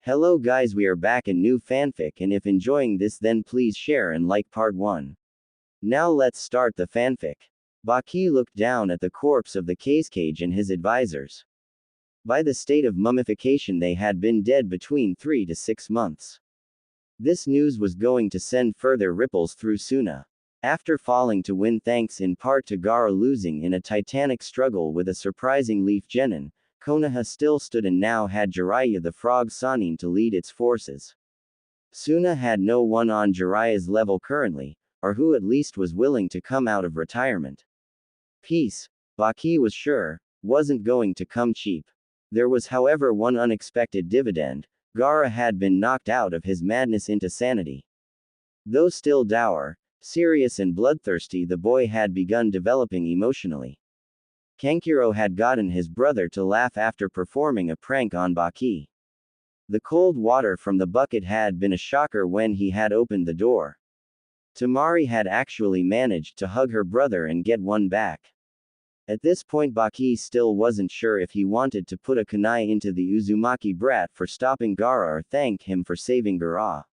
Hello guys, we are back in new fanfic, and if enjoying this then please share and like part 1. Now let's start the fanfic. Baki looked down at the corpse of the cage and his advisors. By the state of mummification they had been dead between 3 to 6 months. This news was going to send further ripples through Suna. After falling to win thanks in part to Gaara losing in a titanic struggle with a surprising Leaf Genin, Konoha still stood and now had Jiraiya the Frog Sannin to lead its forces. Suna had no one on Jiraiya's level currently, or who at least was willing to come out of retirement. Peace, Baki was sure, wasn't going to come cheap. There was however one unexpected dividend: Gaara had been knocked out of his madness into sanity. Though still dour, serious and bloodthirsty, the boy had begun developing emotionally. Kankuro had gotten his brother to laugh after performing a prank on Baki. The cold water from the bucket had been a shocker when he had opened the door. Temari had actually managed to hug her brother and get one back. At this point Baki still wasn't sure if he wanted to put a kunai into the Uzumaki brat for stopping Gaara or thank him for saving Gaara.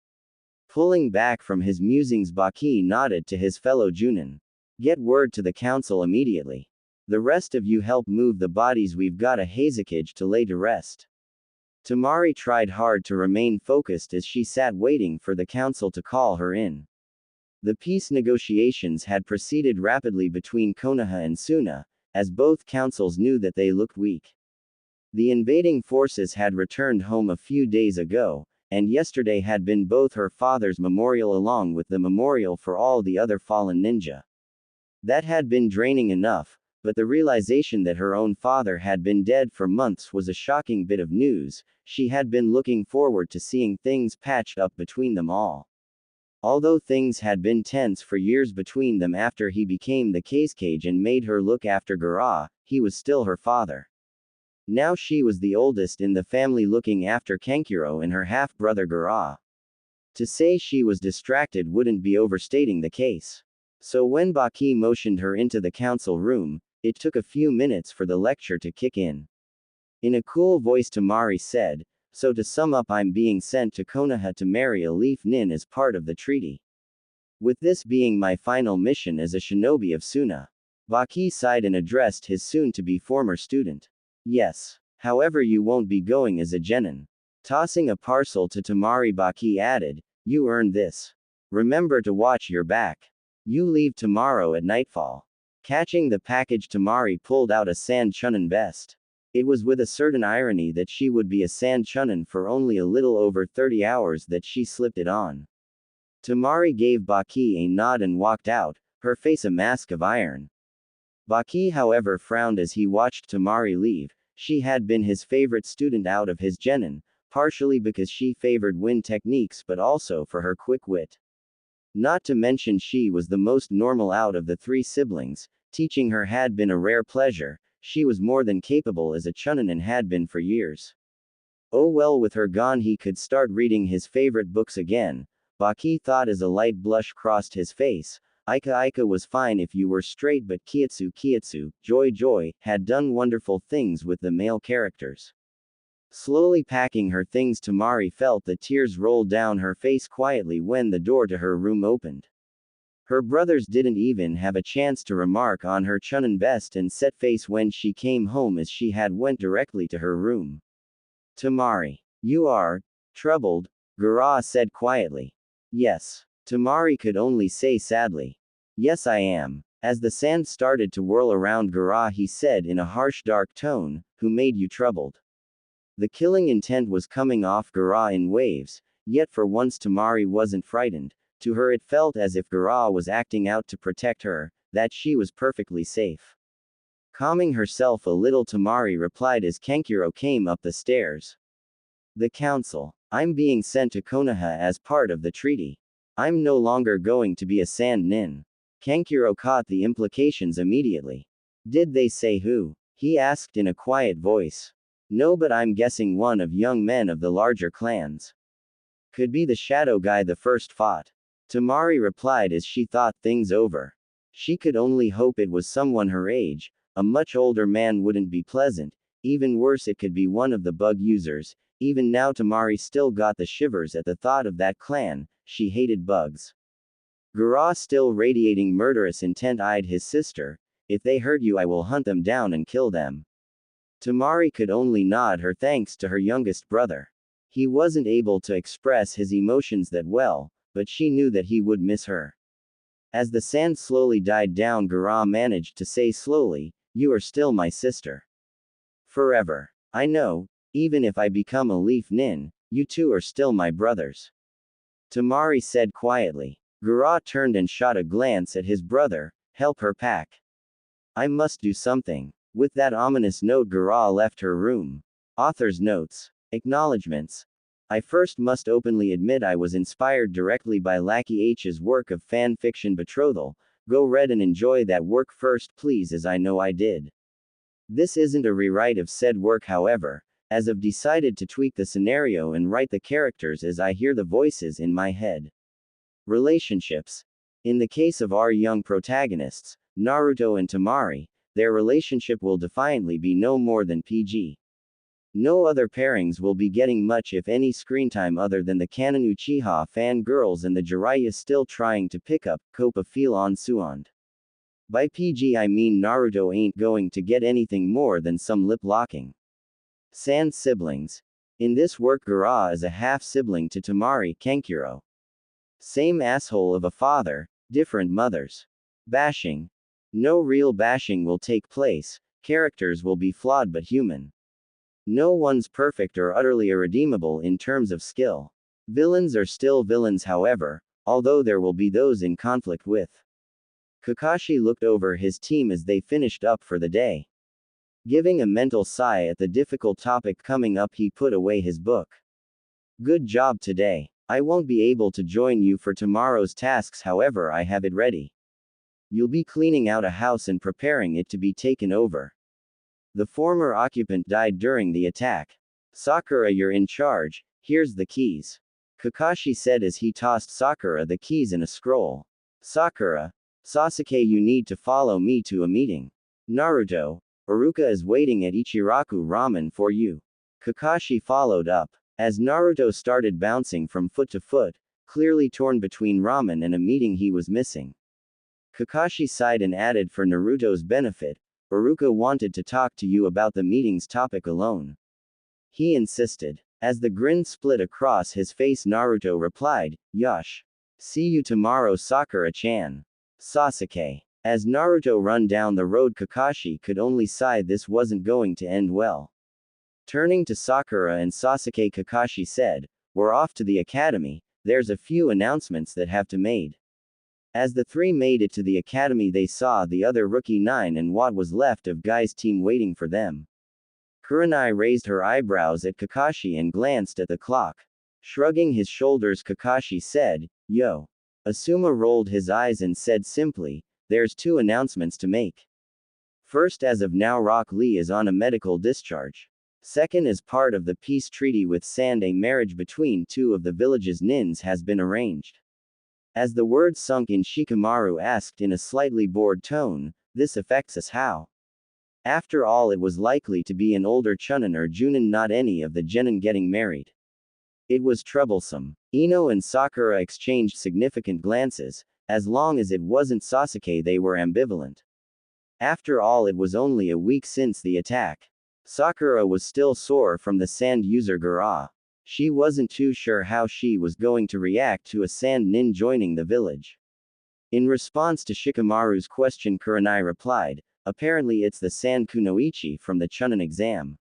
Pulling back from his musings, Baki nodded to his fellow Junin. Get word to the council immediately. The rest of you help move the bodies, we've got a hazekage to lay to rest. Temari tried hard to remain focused as she sat waiting for the council to call her in. The peace negotiations had proceeded rapidly between Konoha and Suna, as both councils knew that they looked weak. The invading forces had returned home a few days ago, and yesterday had been both her father's memorial along with the memorial for all the other fallen ninja. That had been draining enough, but the realization that her own father had been dead for months was a shocking bit of news. She had been looking forward to seeing things patched up between them all. Although things had been tense for years between them after he became the cage and made her look after Gaara, he was still her father. Now she was the oldest in the family looking after Kankuro and her half-brother Gaara. To say she was distracted wouldn't be overstating the case. So when Baki motioned her into the council room, it took a few minutes for the lecture to kick in. In a cool voice Temari said, "So to sum up, I'm being sent to Konoha to marry a Leaf Nin as part of the treaty. With this being my final mission as a shinobi of Suna." Baki sighed and addressed his soon-to-be former student. "Yes. However, you won't be going as a genin." Tossing a parcel to Temari, Baki added, "You earned this. Remember to watch your back. You leave tomorrow at nightfall." Catching the package, Temari pulled out a sand chunin vest. It was with a certain irony that she would be a sand chunin for only a little over 30 hours that she slipped it on. Temari gave Baki a nod and walked out, her face a mask of iron. Baki however frowned as he watched Temari leave. She had been his favorite student out of his genin, partially because she favored wind techniques but also for her quick wit. Not to mention she was the most normal out of the 3 siblings. Teaching her had been a rare pleasure. She was more than capable as a chunin and had been for years. Oh well, with her gone he could start reading his favorite books again, Baki thought as a light blush crossed his face. Ika was fine if you were straight, but Kietsu, Joy, had done wonderful things with the male characters. Slowly packing her things, Temari felt the tears roll down her face quietly when the door to her room opened. Her brothers didn't even have a chance to remark on her chunin vest and set face when she came home, as she had went directly to her room. "Temari, you are troubled," Gaara said quietly. "Yes." Temari could only say sadly. "Yes, I am." As the sand started to whirl around Gaara, he said in a harsh dark tone, "Who made you troubled?" The killing intent was coming off Gaara in waves, yet for once Temari wasn't frightened. To her it felt as if Gaara was acting out to protect her, that she was perfectly safe. Calming herself a little, Temari replied as Kankuro came up the stairs. "The council. I'm being sent to Konoha as part of the treaty. I'm no longer going to be a sand nin." Kankuro caught the implications immediately. "Did they say who?" he asked in a quiet voice. "No, but I'm guessing one of young men of the larger clans. Could be the shadow guy the first fought." Temari replied as she thought things over. She could only hope it was someone her age. A much older man wouldn't be pleasant. Even worse, it could be one of the bug users. Even now Temari still got the shivers at the thought of that clan. She hated bugs. Gura, still radiating murderous intent, eyed his sister. If they hurt you, I will hunt them down and kill them. Temari could only nod her thanks to her youngest brother. He wasn't able to express his emotions that well, but she knew that he would miss her. As the sand slowly died down, Gura managed to say slowly, "You are still my sister. Forever. I know, even if I become a leaf nin, you two are still my brothers." Temari said quietly. Gura turned and shot a glance at his brother. "Help her pack. I must do something." With that ominous note, Gura left her room. Author's notes. Acknowledgements. I first must openly admit I was inspired directly by Lackey H's work of fan fiction Betrothal. Go read and enjoy that work first, please, as I know I did. This isn't a rewrite of said work, however, as I've decided to tweak the scenario and write the characters as I hear the voices in my head. Relationships. In the case of our young protagonists, Naruto and Temari, their relationship will defiantly be no more than PG. No other pairings will be getting much if any screen time other than the canon Uchiha fangirls and the Jiraiya still trying to pick up Koppa feel on Suand. By PG I mean Naruto ain't going to get anything more than some lip locking. Sand siblings. In this work, Gura is a half-sibling to Temari Kankuro. Same asshole of a father, different mothers. Bashing. No real bashing will take place, characters will be flawed but human. No one's perfect or utterly irredeemable in terms of skill. Villains are still villains, however, although there will be those in conflict with. Kakashi looked over his team as they finished up for the day. Giving a mental sigh at the difficult topic coming up, he put away his book. "Good job today. I won't be able to join you for tomorrow's tasks, however I have it ready. You'll be cleaning out a house and preparing it to be taken over. The former occupant died during the attack. Sakura, you're in charge, here's the keys," Kakashi said as he tossed Sakura the keys in a scroll. "Sakura. Sasuke, you need to follow me to a meeting. Naruto. Iruka is waiting at Ichiraku Ramen for you." Kakashi followed up. As Naruto started bouncing from foot to foot, clearly torn between ramen and a meeting he was missing. Kakashi sighed and added, "For Naruto's benefit, Iruka wanted to talk to you about the meeting's topic alone." He insisted. As the grin split across his face, Naruto replied, "Yosh. See you tomorrow, Sakura-chan." Sasuke. As Naruto run down the road, Kakashi could only sigh. This wasn't going to end well. Turning to Sakura and Sasuke, Kakashi said, "We're off to the academy, there's a few announcements that have to made." As the three made it to the academy, they saw the other rookie 9 and what was left of Guy's team waiting for them. Kurenai raised her eyebrows at Kakashi and glanced at the clock. Shrugging his shoulders, Kakashi said, "Yo." Asuma rolled his eyes and said simply, "There's 2 announcements to make. First, as of now Rock Lee is on a medical discharge. Second, as part of the peace treaty with Sand, a marriage between 2 of the village's nins has been arranged." As the words sunk in, Shikamaru asked in a slightly bored tone, "This affects us how?" After all, it was likely to be an older Chunin or Junin, not any of the genin getting married. It was troublesome. Ino and Sakura exchanged significant glances. As long as it wasn't Sasuke, they were ambivalent. After all, it was only a week since the attack. Sakura was still sore from the sand user Gura. She wasn't too sure how she was going to react to a sand nin joining the village. In response to Shikamaru's question, Kurenai replied, "Apparently it's the Sand Kunoichi from the Chunin exam."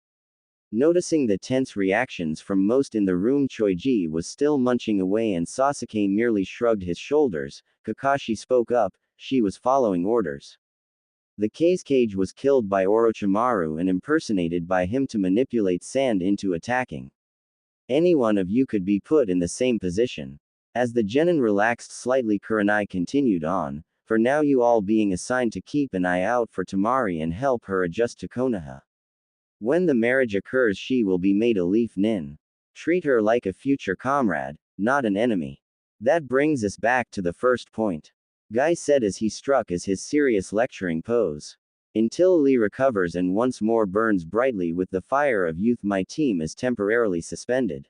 Noticing the tense reactions from most in the room, Choiji was still munching away and Sasuke merely shrugged his shoulders. Kakashi spoke up, "She was following orders. The Cage was killed by Orochimaru and impersonated by him to manipulate Sand into attacking. Any one of you could be put in the same position." As the genin relaxed slightly, Kurenai continued on, "For now you all being assigned to keep an eye out for Temari and help her adjust to Konoha. When the marriage occurs, she will be made a leaf nin. Treat her like a future comrade, not an enemy. That brings us back to the first point," Guy said as he struck as his serious lecturing pose. Until Lee recovers and once more burns brightly with the fire of youth, my team is temporarily suspended.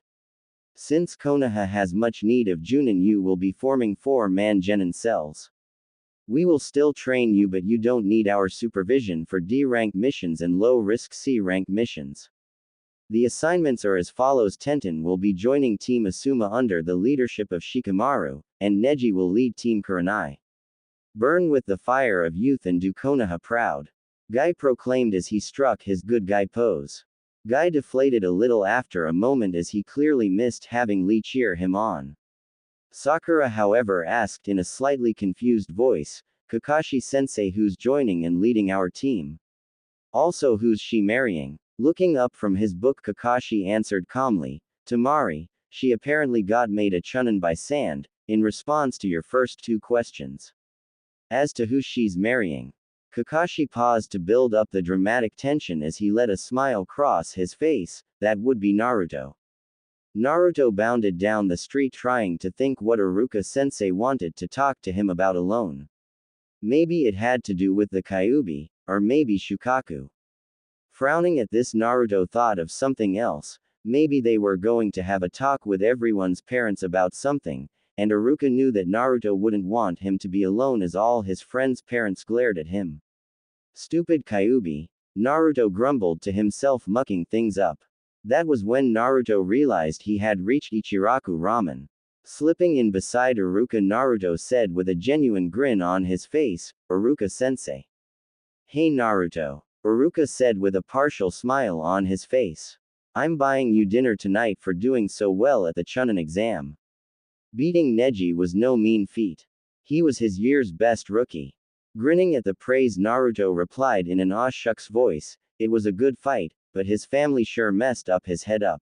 Since Konoha has much need of Junin, you will be forming 4-man genin cells. We will still train you, but you don't need our supervision for D-rank missions and low-risk C-rank missions. The assignments are as follows: Tenten will be joining Team Asuma under the leadership of Shikamaru, and Neji will lead Team Kurenai. Burn with the fire of youth and do Konoha proud. Guy proclaimed as he struck his good guy pose. Guy deflated a little after a moment as he clearly missed having Lee cheer him on. Sakura, however, asked in a slightly confused voice, Kakashi-sensei, who's joining and leading our team? Also, who's she marrying? Looking up from his book, Kakashi answered calmly, Temari. She apparently got made a chunin by sand, in response to your first 2 questions. As to who she's marrying. Kakashi paused to build up the dramatic tension as he let a smile cross his face. That would be Naruto. Naruto bounded down the street trying to think what Iruka-sensei wanted to talk to him about alone. Maybe it had to do with the Kyuubi, or maybe Shukaku. Frowning at this, Naruto thought of something else. Maybe they were going to have a talk with everyone's parents about something, and Iruka knew that Naruto wouldn't want him to be alone as all his friends' parents glared at him. Stupid Kyuubi, Naruto grumbled to himself, mucking things up. That was when Naruto realized he had reached Ichiraku Ramen. Slipping in beside Iruka, Naruto said with a genuine grin on his face, Iruka-sensei. Hey Naruto, Iruka said with a partial smile on his face. I'm buying you dinner tonight for doing so well at the chunin exam. Beating Neji was no mean feat. He was his year's best rookie. Grinning at the praise, Naruto replied in an aw shucks voice, it was a good fight, but his family sure messed up his head up.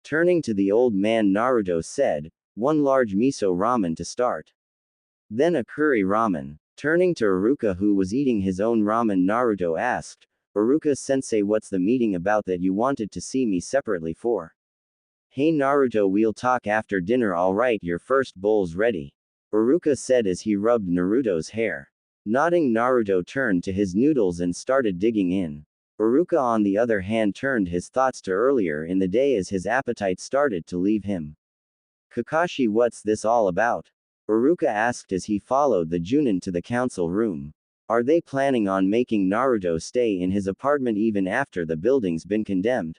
Turning to the old man, Naruto said, 1 large miso ramen to start. Then a curry ramen. Turning to Iruka, who was eating his own ramen, Naruto asked, Iruka-sensei, what's the meeting about that you wanted to see me separately for? Hey Naruto, we'll talk after dinner, alright, your first bowl's ready. Iruka said as he rubbed Naruto's hair. Nodding, Naruto turned to his noodles and started digging in. Iruka, on the other hand, turned his thoughts to earlier in the day as his appetite started to leave him. Kakashi, what's this all about? Iruka asked as he followed the Junin to the council room. Are they planning on making Naruto stay in his apartment even after the building's been condemned?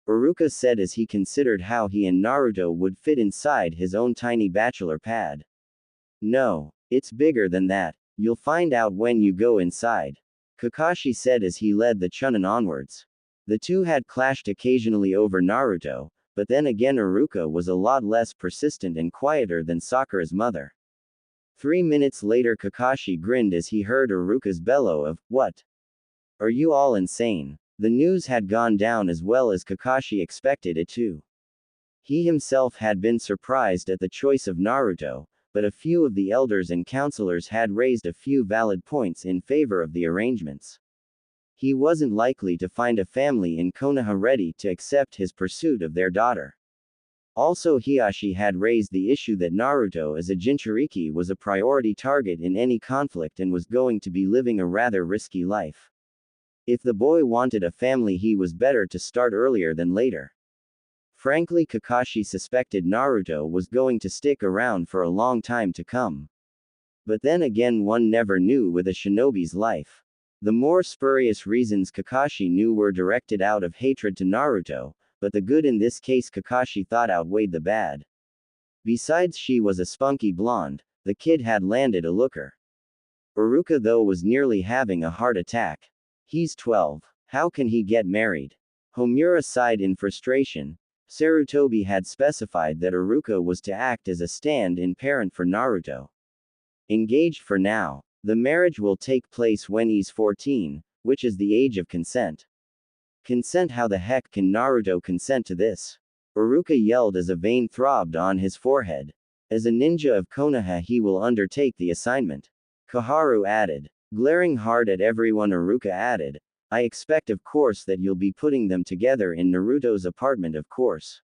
Iruka said as he considered how he and Naruto would fit inside his own tiny bachelor pad. No, it's bigger than that. You'll find out when you go inside. Kakashi said as he led the chunin onwards. The two had clashed occasionally over Naruto, but then again Iruka was a lot less persistent and quieter than Sakura's mother. 3 minutes later, Kakashi grinned as he heard Iruka's bellow of, what? Are you all insane? The news had gone down as well as Kakashi expected it to. He himself had been surprised at the choice of Naruto, but a few of the elders and counselors had raised a few valid points in favor of the arrangements. He wasn't likely to find a family in Konoha ready to accept his pursuit of their daughter. Also, Hiashi had raised the issue that Naruto as a Jinchuriki was a priority target in any conflict and was going to be living a rather risky life. If the boy wanted a family, he was better to start earlier than later. Frankly, Kakashi suspected Naruto was going to stick around for a long time to come. But then again, one never knew with a shinobi's life. The more spurious reasons Kakashi knew were directed out of hatred to Naruto, but the good in this case Kakashi thought outweighed the bad. Besides, she was a spunky blonde, the kid had landed a looker. Iruka, though, was nearly having a heart attack. He's 12. How can he get married? Homura sighed in frustration. Sarutobi had specified that Iruka was to act as a stand-in parent for Naruto. Engaged for now. The marriage will take place when he's 14, which is the age of consent. Consent? How the heck can Naruto consent to this? Iruka yelled as a vein throbbed on his forehead. As a ninja of Konoha, he will undertake the assignment. Koharu added. Glaring hard at everyone, Iruka added, I expect of course that you'll be putting them together in Naruto's apartment, of course.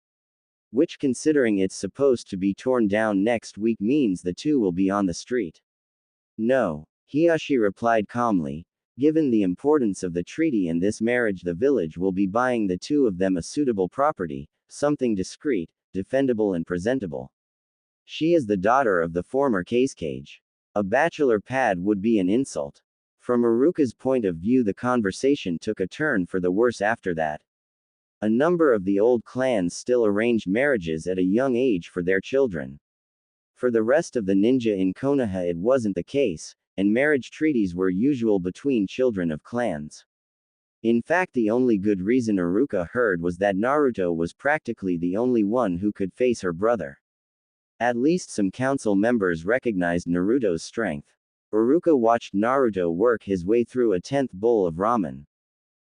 Which, considering it's supposed to be torn down next week, means the two will be on the street. No, Hiashi replied calmly, Given the importance of the treaty and this marriage, the village will be buying the two of them a suitable property, something discreet, defendable and presentable. She is the daughter of the former cage. A bachelor pad would be an insult. From Aruka's point of view, the conversation took a turn for the worse after that. A number of the old clans still arranged marriages at a young age for their children. For the rest of the ninja in Konoha it wasn't the case, and marriage treaties were usual between children of clans. In fact, the only good reason Aruka heard was that Naruto was practically the only one who could face her brother. At least some council members recognized Naruto's strength. Aruka watched Naruto work his way through a 10th bowl of ramen.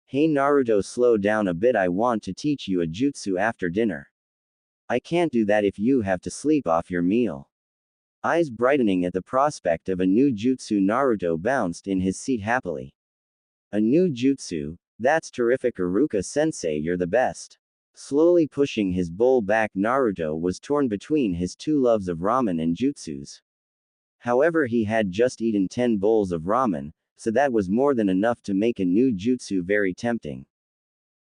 Hey Naruto, slow down a bit, I want to teach you a jutsu after dinner. I can't do that if you have to sleep off your meal. Eyes brightening at the prospect of a new jutsu, Naruto bounced in his seat happily. A new jutsu? That's terrific Aruka-sensei, you're the best. Slowly pushing his bowl back, Naruto was torn between his two loves of ramen and jutsus. However, he had just eaten 10 bowls of ramen, so that was more than enough to make a new jutsu very tempting.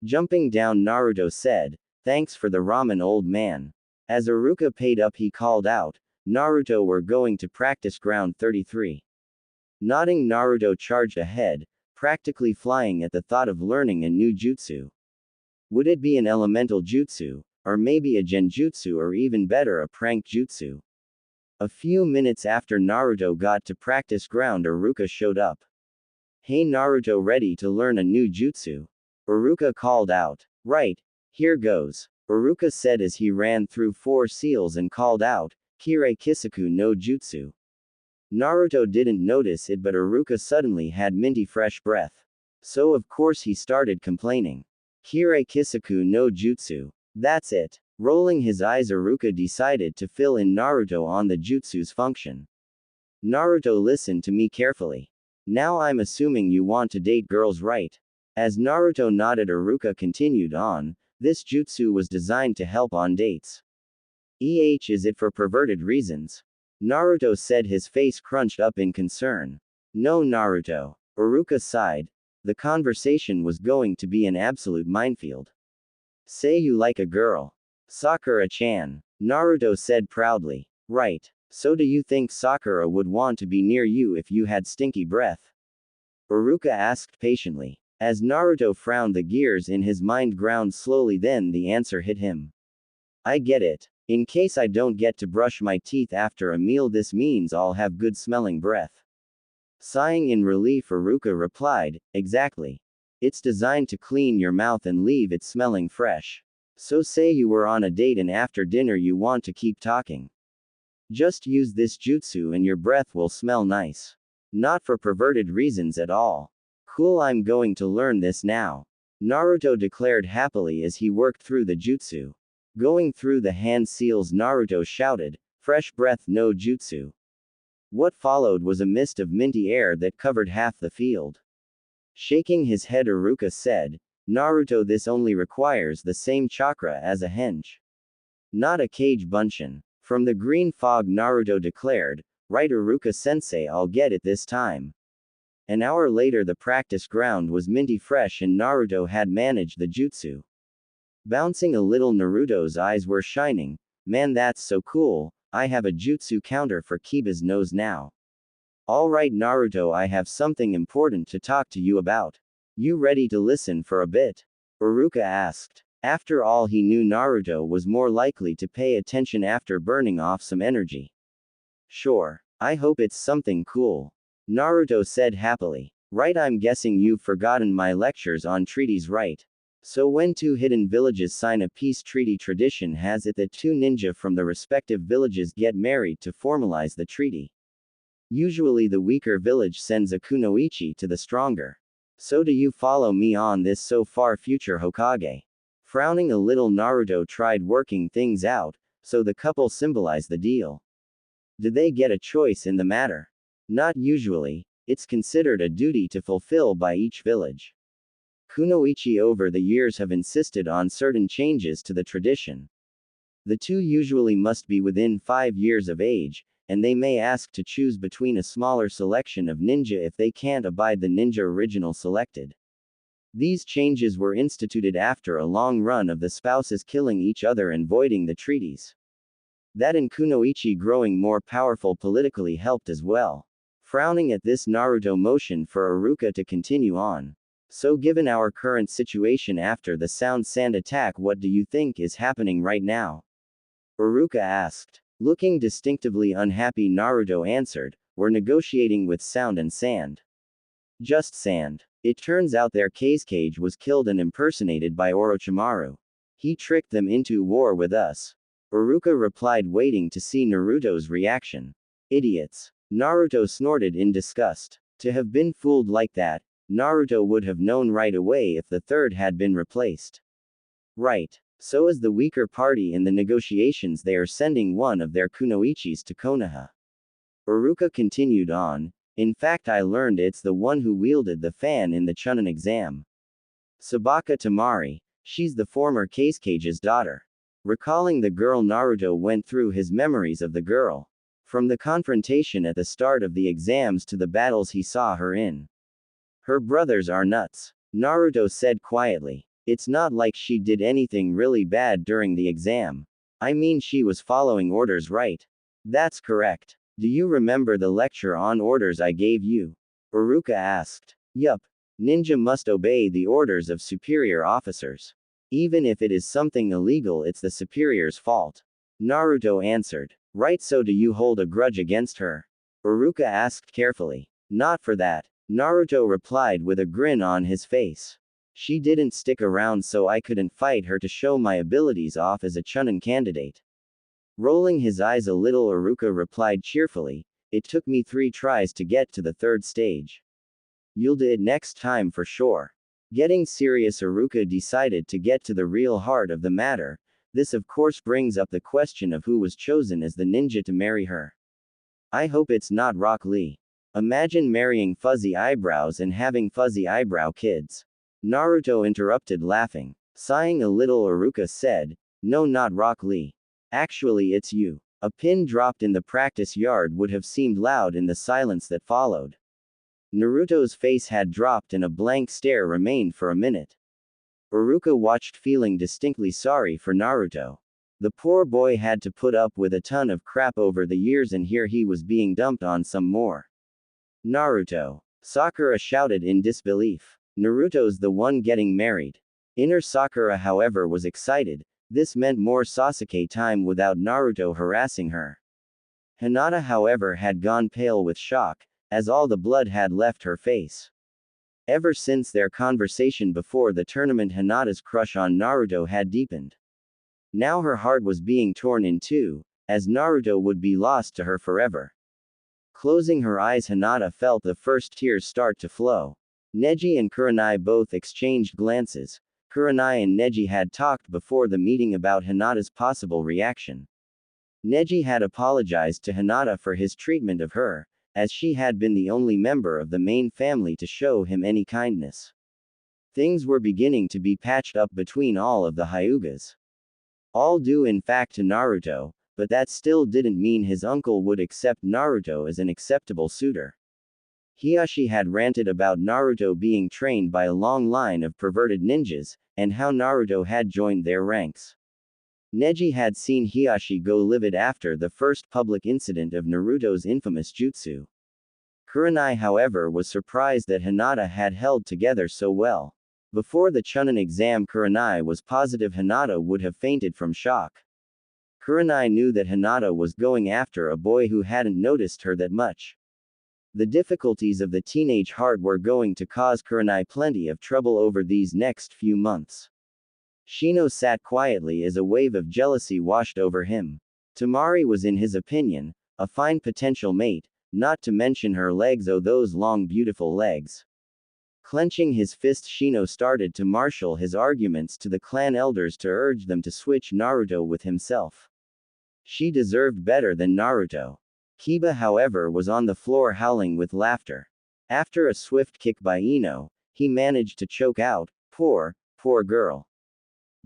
Jumping down, Naruto said, "Thanks for the ramen, old man." As Aruka paid up, he called out, "Naruto, we're going to practice ground 33. Nodding, Naruto charged ahead, practically flying at the thought of learning a new jutsu. Would it be an elemental jutsu, or maybe a genjutsu, or even better, a prank jutsu? A few minutes after Naruto got to practice ground, Aruka showed up. Hey Naruto, ready to learn a new jutsu? Aruka called out. Right. Here goes. Aruka said as he ran through 4 seals and called out, Kirei Kisaku no Jutsu. Naruto didn't notice it, but Aruka suddenly had minty fresh breath. So of course he started complaining. Kirei Kisaku no Jutsu. That's it. Rolling his eyes, Aruka decided to fill in Naruto on the jutsu's function. Naruto, listen to me carefully. Now I'm assuming you want to date girls, right? As Naruto nodded, Aruka continued on, this jutsu was designed to help on dates. Is it for perverted reasons? Naruto said, his face crunched up in concern. No Naruto. Aruka sighed. The conversation was going to be an absolute minefield. Say you like a girl. Sakura-chan. Naruto said proudly. Right. So do you think Sakura would want to be near you if you had stinky breath? Aruka asked patiently. As Naruto frowned, the gears in his mind ground slowly, then the answer hit him. I get it. In case I don't get to brush my teeth after a meal, this means I'll have good smelling breath. Sighing in relief, Aruka replied, exactly. It's designed to clean your mouth and leave it smelling fresh. So say you were on a date and after dinner you want to keep talking. Just use this jutsu and your breath will smell nice. Not for perverted reasons at all. Cool, I'm going to learn this now. Naruto declared happily as he worked through the jutsu. Going through the hand seals, Naruto shouted, fresh breath no jutsu. What followed was a mist of minty air that covered half the field. Shaking his head, Aruka said, Naruto, this only requires the same chakra as a henge. Not a cage bunshin. From the green fog, Naruto declared, right Aruka-sensei, I'll get it this time. An hour later, the practice ground was minty fresh and Naruto had managed the jutsu. Bouncing a little, Naruto's eyes were shining. Man, that's so cool, I have a jutsu counter for Kiba's nose now. Alright Naruto, I have something important to talk to you about. You ready to listen for a bit? Aruka asked. After all, he knew Naruto was more likely to pay attention after burning off some energy. Sure. I hope it's something cool. Naruto said happily. Right, I'm guessing you've forgotten my lectures on treaties, right? So when 2 hidden villages sign a peace treaty, tradition has it that 2 ninja from the respective villages get married to formalize the treaty. Usually the weaker village sends a kunoichi to the stronger. So do you follow me on this so far, future Hokage? Frowning a little, Naruto tried working things out, so the couple symbolize the deal. Do they get a choice in the matter? Not usually, it's considered a duty to fulfill by each village. Kunoichi over the years have insisted on certain changes to the tradition. The 2 usually must be within 5 years of age, and they may ask to choose between a smaller selection of ninja if they can't abide the ninja original selected. These changes were instituted after a long run of the spouses killing each other and voiding the treaties. That and Kunoichi growing more powerful politically helped as well. Frowning at this, Naruto motioned for Iruka to continue on. So given our current situation after the Sound Sand attack, what do you think is happening right now? Iruka asked. Looking distinctively unhappy, Naruto answered, we're negotiating with Sound and Sand. Just Sand. It turns out their cage was killed and impersonated by Orochimaru. He tricked them into war with us. Iruka replied, waiting to see Naruto's reaction. Idiots. Naruto snorted in disgust. To have been fooled like that, Naruto would have known right away if the third had been replaced. Right. So as the weaker party in the negotiations, they are sending one of their kunoichis to Konoha. Iruka continued on, in fact I learned it's the one who wielded the fan in the Chunin exam. Sabaka Temari. She's the former Cage's daughter. Recalling the girl, Naruto went through his memories of the girl. From the confrontation at the start of the exams to the battles he saw her in. Her brothers are nuts. Naruto said quietly. It's not like she did anything really bad during the exam. I mean, she was following orders, right? That's correct. Do you remember the lecture on orders I gave you? Iruka asked. Yup. Ninja must obey the orders of superior officers. Even if it is something illegal, it's the superior's fault. Naruto answered. Right, so do you hold a grudge against her? Iruka asked carefully. Not for that. Naruto replied with a grin on his face. She didn't stick around, so I couldn't fight her to show my abilities off as a Chunin candidate. Rolling his eyes a little, Iruka replied cheerfully, it took me 3 tries to get to the 3rd stage. You'll do it next time for sure. Getting serious, Iruka decided to get to the real heart of the matter. This of course brings up the question of who was chosen as the ninja to marry her. I hope it's not Rock Lee. Imagine marrying fuzzy eyebrows and having fuzzy eyebrow kids. Naruto interrupted, laughing. Sighing a little, Iruka said, no, not Rock Lee. Actually, it's you. A pin dropped in the practice yard would have seemed loud in the silence that followed. Naruto's face had dropped and a blank stare remained for a minute. Iruka watched, feeling distinctly sorry for Naruto. The poor boy had to put up with a ton of crap over the years, and here he was being dumped on some more. Naruto. Sakura shouted in disbelief. Naruto's the one getting married. Inner Sakura, however, was excited. This meant more Sasuke time without Naruto harassing her. Hinata, however, had gone pale with shock, as all the blood had left her face. Ever since their conversation before the tournament, Hinata's crush on Naruto had deepened. Now her heart was being torn in two, as Naruto would be lost to her forever. Closing her eyes, Hinata felt the first tears start to flow. Neji and Kurenai both exchanged glances. Kurenai and Neji had talked before the meeting about Hinata's possible reaction. Neji had apologized to Hinata for his treatment of her, as she had been the only member of the main family to show him any kindness. Things were beginning to be patched up between all of the Hyugas. All due in fact to Naruto, but that still didn't mean his uncle would accept Naruto as an acceptable suitor. Hiashi had ranted about Naruto being trained by a long line of perverted ninjas, and how Naruto had joined their ranks. Neji had seen Hiashi go livid after the first public incident of Naruto's infamous jutsu. Kurenai, however, was surprised that Hinata had held together so well. Before the Chunin exam, Kurenai was positive Hinata would have fainted from shock. Kurenai knew that Hinata was going after a boy who hadn't noticed her that much. The difficulties of the teenage heart were going to cause Kurenai plenty of trouble over these next few months. Shino sat quietly as a wave of jealousy washed over him. Temari was, in his opinion, a fine potential mate, not to mention her legs, oh those long beautiful legs. Clenching his fist, Shino started to marshal his arguments to the clan elders to urge them to switch Naruto with himself. She deserved better than Naruto. Kiba, however, was on the floor howling with laughter. After a swift kick by Ino, he managed to choke out, poor girl.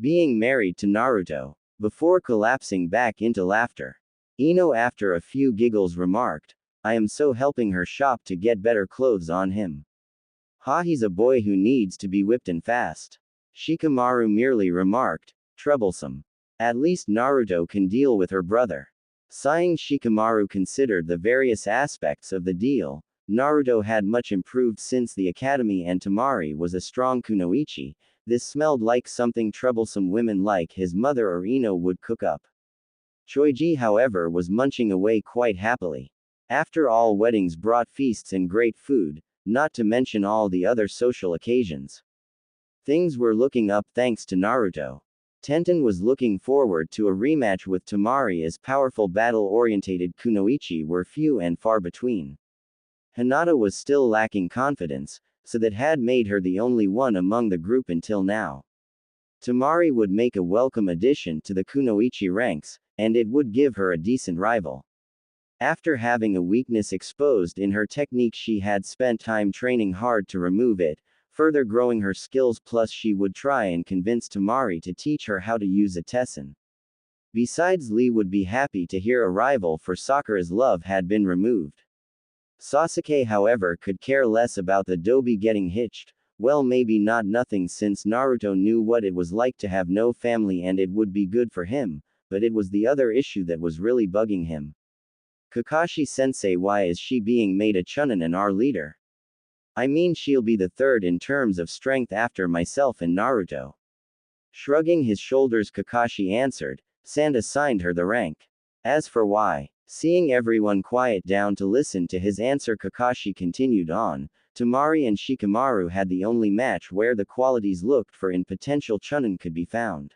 Being married to Naruto, before collapsing back into laughter. Ino, after a few giggles, remarked, I am so helping her shop to get better clothes on him. Ha, he's a boy who needs to be whipped and fast. Shikamaru merely remarked, troublesome. At least Naruto can deal with her brother. Sighing, Shikamaru considered the various aspects of the deal. Naruto had much improved since the academy, and Temari was a strong kunoichi. This smelled like something troublesome women like his mother or Ino would cook up. Choiji, however, was munching away quite happily. After all, weddings brought feasts and great food, not to mention all the other social occasions. Things were looking up thanks to Naruto. Tenten was looking forward to a rematch with Temari, as powerful battle-orientated kunoichi were few and far between. Hinata was still lacking confidence, so that had made her the only one among the group until now. Temari would make a welcome addition to the kunoichi ranks, and it would give her a decent rival. After having a weakness exposed in her technique, she had spent time training hard to remove it, further growing her skills, plus she would try and convince Temari to teach her how to use a Tessin. Besides, Lee would be happy to hear a rival for Sakura's love had been removed. Sasuke, however, could care less about the Dobi getting hitched. Well, maybe not nothing, since Naruto knew what it was like to have no family and it would be good for him, but it was the other issue that was really bugging him. Kakashi-sensei, why is she being made a chunin and our leader? I mean, she'll be the third in terms of strength after myself and Naruto. Shrugging his shoulders, Kakashi answered, Sand assigned her the rank. As for why, seeing everyone quiet down to listen to his answer, Kakashi continued on, Temari and Shikamaru had the only match where the qualities looked for in potential chunin could be found.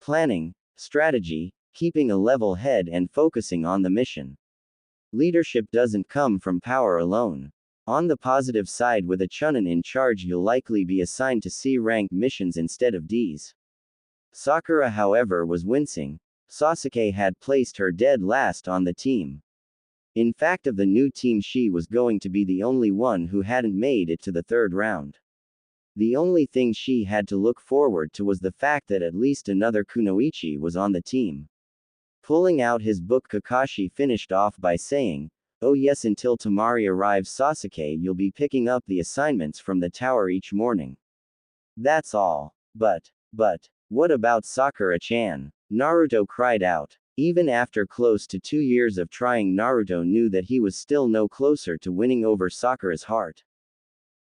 Planning, strategy, keeping a level head and focusing on the mission. Leadership doesn't come from power alone. On the positive side, with a chunin in charge, you'll likely be assigned to C-rank missions instead of D's. Sakura, however, was wincing. Sasuke had placed her dead last on the team. In fact, of the new team, she was going to be the only one who hadn't made it to the third round. The only thing she had to look forward to was the fact that at least another kunoichi was on the team. Pulling out his book, Kakashi finished off by saying, Oh yes, until Temari arrives, Sasuke, you'll be picking up the assignments from the tower each morning. That's all. But, what about Sakura-chan? Naruto cried out. Even after close to 2 years of trying, Naruto knew that he was still no closer to winning over Sakura's heart.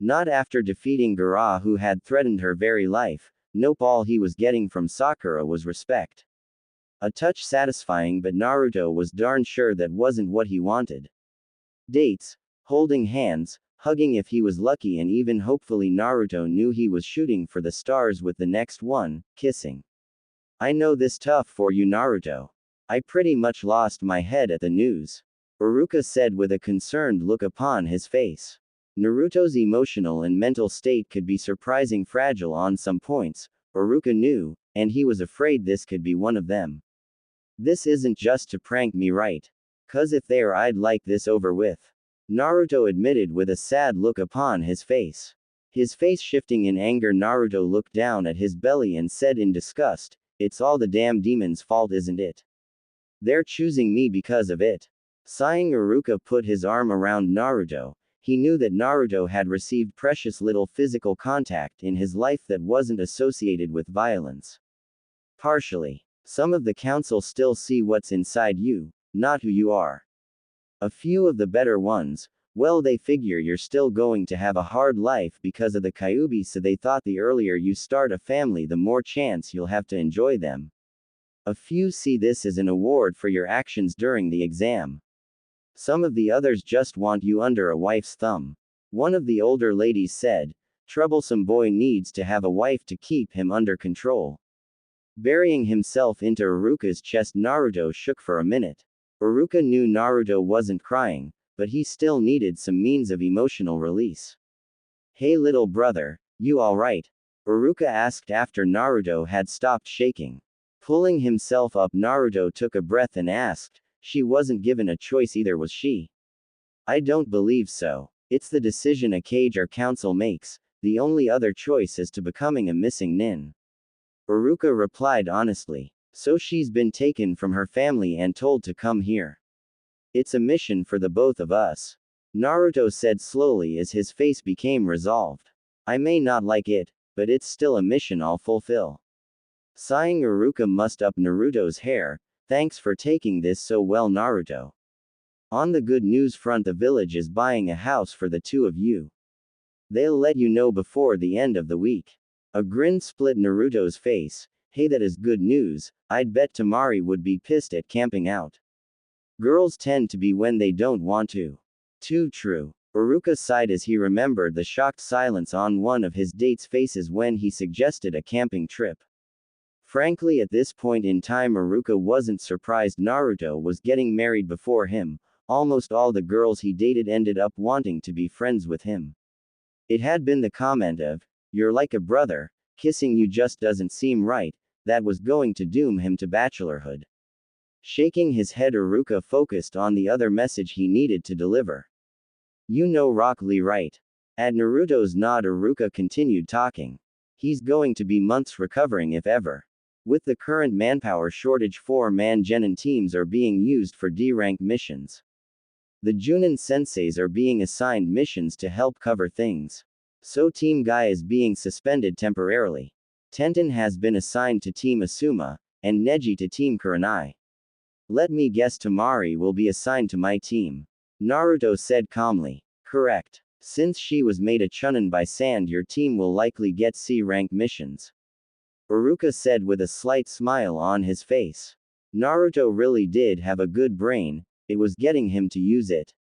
Not after defeating Gaara, who had threatened her very life. Nope, all he was getting from Sakura was respect. A touch satisfying, but Naruto was darn sure that wasn't what he wanted. Dates, holding hands, hugging if he was lucky, and even hopefully Naruto knew he was shooting for the stars with the next one, kissing. I know this tough for you, Naruto. I pretty much lost my head at the news. Iruka said with a concerned look upon his face. Naruto's emotional and mental state could be surprising fragile on some points, Iruka knew, and he was afraid this could be one of them. This isn't just to prank me, right? 'Cause if they are, I'd like this over with. Naruto admitted with a sad look upon his face. His face shifting in anger, Naruto looked down at his belly and said in disgust, It's all the damn demons' fault, isn't it? They're choosing me because of it. Sighing, Iruka put his arm around Naruto. He knew that Naruto had received precious little physical contact in his life that wasn't associated with violence. Partially. Some of the council still see what's inside you, not who you are. A few of the better ones, well, they figure you're still going to have a hard life because of the Kyuubi, so they thought the earlier you start a family, the more chance you'll have to enjoy them. A few see this as an award for your actions during the exam. Some of the others just want you under a wife's thumb. One of the older ladies said, Troublesome boy needs to have a wife to keep him under control. Burying himself into Iruka's chest, Naruto shook for a minute. Iruka knew Naruto wasn't crying, but he still needed some means of emotional release. Hey little brother, you alright? Iruka asked after Naruto had stopped shaking. Pulling himself up, Naruto took a breath and asked, She wasn't given a choice either, was she? I don't believe so. It's the decision a cage or council makes. The only other choice is to becoming a missing nin. Iruka replied honestly. So she's been taken from her family and told to come here. It's a mission for the both of us. Naruto said slowly as his face became resolved. I may not like it, but it's still a mission I'll fulfill. Sighing, Iruka mussed up Naruto's hair. Thanks for taking this so well, Naruto. On the good news front, the village is buying a house for the two of you. They'll let you know before the end of the week. A grin split Naruto's face. Hey, that is good news. I'd bet Temari would be pissed at camping out. Girls tend to be when they don't want to. Too true. Iruka sighed as he remembered the shocked silence on one of his date's faces when he suggested a camping trip. Frankly, at this point in time, Iruka wasn't surprised Naruto was getting married before him. Almost all the girls he dated ended up wanting to be friends with him. It had been the comment of, "You're like a brother, kissing you just doesn't seem right," that was going to doom him to bachelorhood. Shaking his head, Iruka focused on the other message he needed to deliver. You know Rock Lee, right? At Naruto's nod, Iruka continued talking. He's going to be months recovering if ever. With the current manpower shortage, 4-man genin teams are being used for D-rank missions. The Junin senseis are being assigned missions to help cover things. So Team Guy is being suspended temporarily. Tenten has been assigned to Team Asuma, and Neji to Team Kurenai. Let me guess, Temari will be assigned to my team. Naruto said calmly. Correct. Since she was made a chunin by Sand, your team will likely get C-rank missions. Iruka said with a slight smile on his face. Naruto really did have a good brain, it was getting him to use it.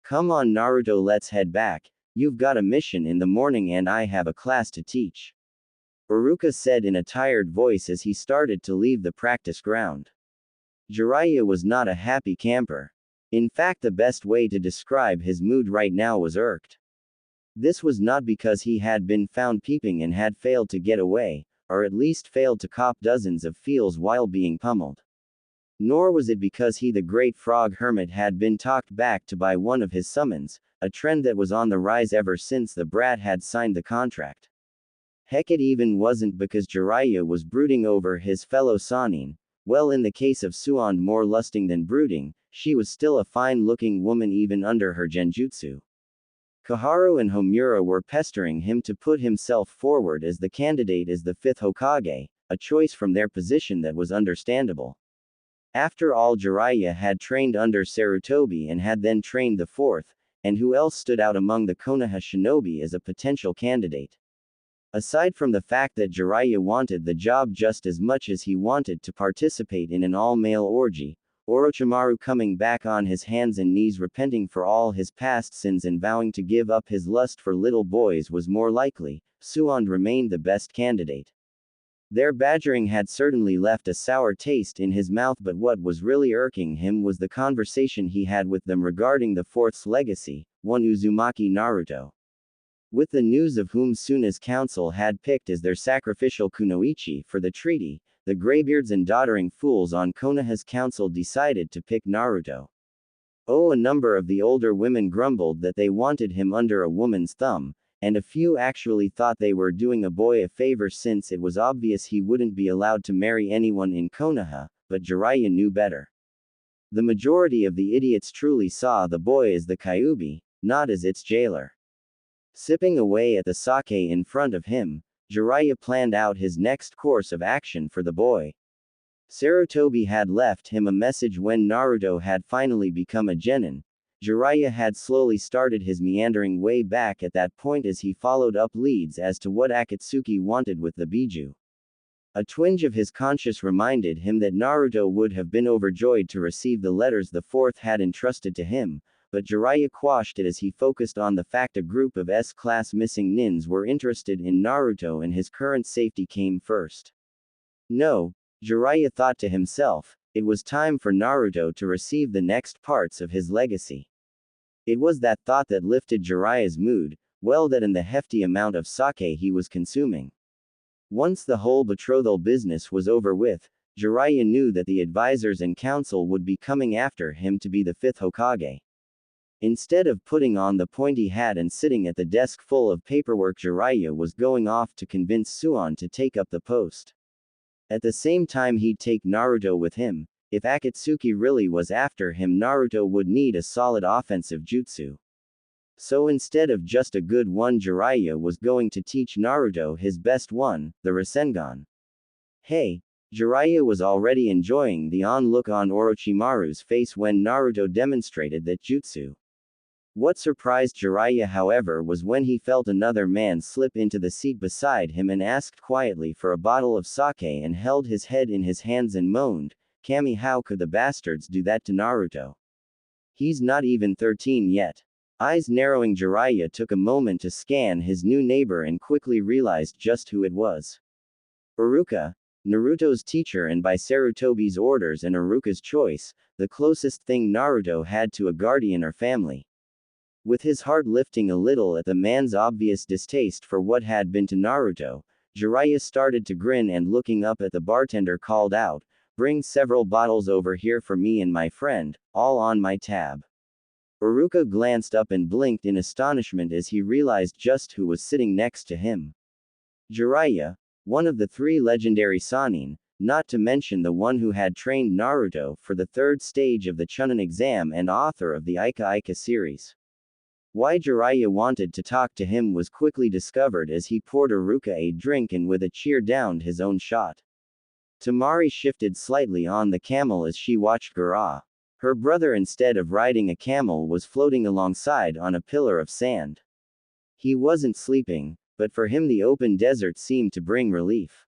Come on Naruto, let's head back, you've got a mission in the morning and I have a class to teach. Iruka said in a tired voice as he started to leave the practice ground. Jiraiya was not a happy camper. In fact, the best way to describe his mood right now was irked. This was not because he had been found peeping and had failed to get away, or at least failed to cop dozens of feels while being pummeled. Nor was it because he, the great frog hermit, had been talked back to by one of his summons, a trend that was on the rise ever since the brat had signed the contract. Heck, it even wasn't because Jiraiya was brooding over his fellow Sannin. Well, in the case of Suand, more lusting than brooding, she was still a fine-looking woman even under her genjutsu. Koharu and Homura were pestering him to put himself forward as the candidate as the 5th Hokage, a choice from their position that was understandable. After all, Jiraiya had trained under Sarutobi and had then trained the 4th, and who else stood out among the Konoha shinobi as a potential candidate? Aside from the fact that Jiraiya wanted the job just as much as he wanted to participate in an all-male orgy, Orochimaru coming back on his hands and knees repenting for all his past sins and vowing to give up his lust for little boys was more likely, Suand remained the best candidate. Their badgering had certainly left a sour taste in his mouth, but what was really irking him was the conversation he had with them regarding the 4th's legacy, one Uzumaki Naruto. With the news of whom Suna's council had picked as their sacrificial kunoichi for the treaty, the graybeards and doddering fools on Konoha's council decided to pick Naruto. Oh, a number of the older women grumbled that they wanted him under a woman's thumb, and a few actually thought they were doing a boy a favor since it was obvious he wouldn't be allowed to marry anyone in Konoha, but Jiraiya knew better. The majority of the idiots truly saw the boy as the Kyuubi, not as its jailer. Sipping away at the sake in front of him, Jiraiya planned out his next course of action for the boy. Sarutobi had left him a message when Naruto had finally become a genin. Jiraiya had slowly started his meandering way back at that point as he followed up leads as to what Akatsuki wanted with the Biju. A twinge of his conscience reminded him that Naruto would have been overjoyed to receive the letters the 4th had entrusted to him, but Jiraiya quashed it as he focused on the fact a group of S-class missing nins were interested in Naruto and his current safety came first. No, Jiraiya thought to himself, it was time for Naruto to receive the next parts of his legacy. It was that thought that lifted Jiraiya's mood, well, that and the hefty amount of sake he was consuming. Once the whole betrothal business was over with, Jiraiya knew that the advisors and council would be coming after him to be the 5th Hokage. Instead of putting on the pointy hat and sitting at the desk full of paperwork, Jiraiya was going off to convince Suan to take up the post. At the same time he'd take Naruto with him. If Akatsuki really was after him, Naruto would need a solid offensive jutsu. So instead of just a good one, Jiraiya was going to teach Naruto his best one, the Rasengan. Hey! Jiraiya was already enjoying the onlook on Orochimaru's face when Naruto demonstrated that jutsu. What surprised Jiraiya, however, was when he felt another man slip into the seat beside him and asked quietly for a bottle of sake and held his head in his hands and moaned, "Kami, how could the bastards do that to Naruto? He's not even 13 yet." Eyes narrowing, Jiraiya took a moment to scan his new neighbor and quickly realized just who it was. Iruka, Naruto's teacher, and by Sarutobi's orders and Iruka's choice, the closest thing Naruto had to a guardian or family. With his heart lifting a little at the man's obvious distaste for what had been to Naruto, Jiraiya started to grin and looking up at the bartender called out, "Bring several bottles over here for me and my friend, all on my tab." Iruka glanced up and blinked in astonishment as he realized just who was sitting next to him. Jiraiya, one of the 3 legendary Sannin, not to mention the one who had trained Naruto for the 3rd stage of the Chunin exam and author of the Ika Ika series. Why Jiraiya wanted to talk to him was quickly discovered as he poured Iruka a drink and with a cheer downed his own shot. Temari shifted slightly on the camel as she watched Gaara. Her brother, instead of riding a camel, was floating alongside on a pillar of sand. He wasn't sleeping, but for him the open desert seemed to bring relief.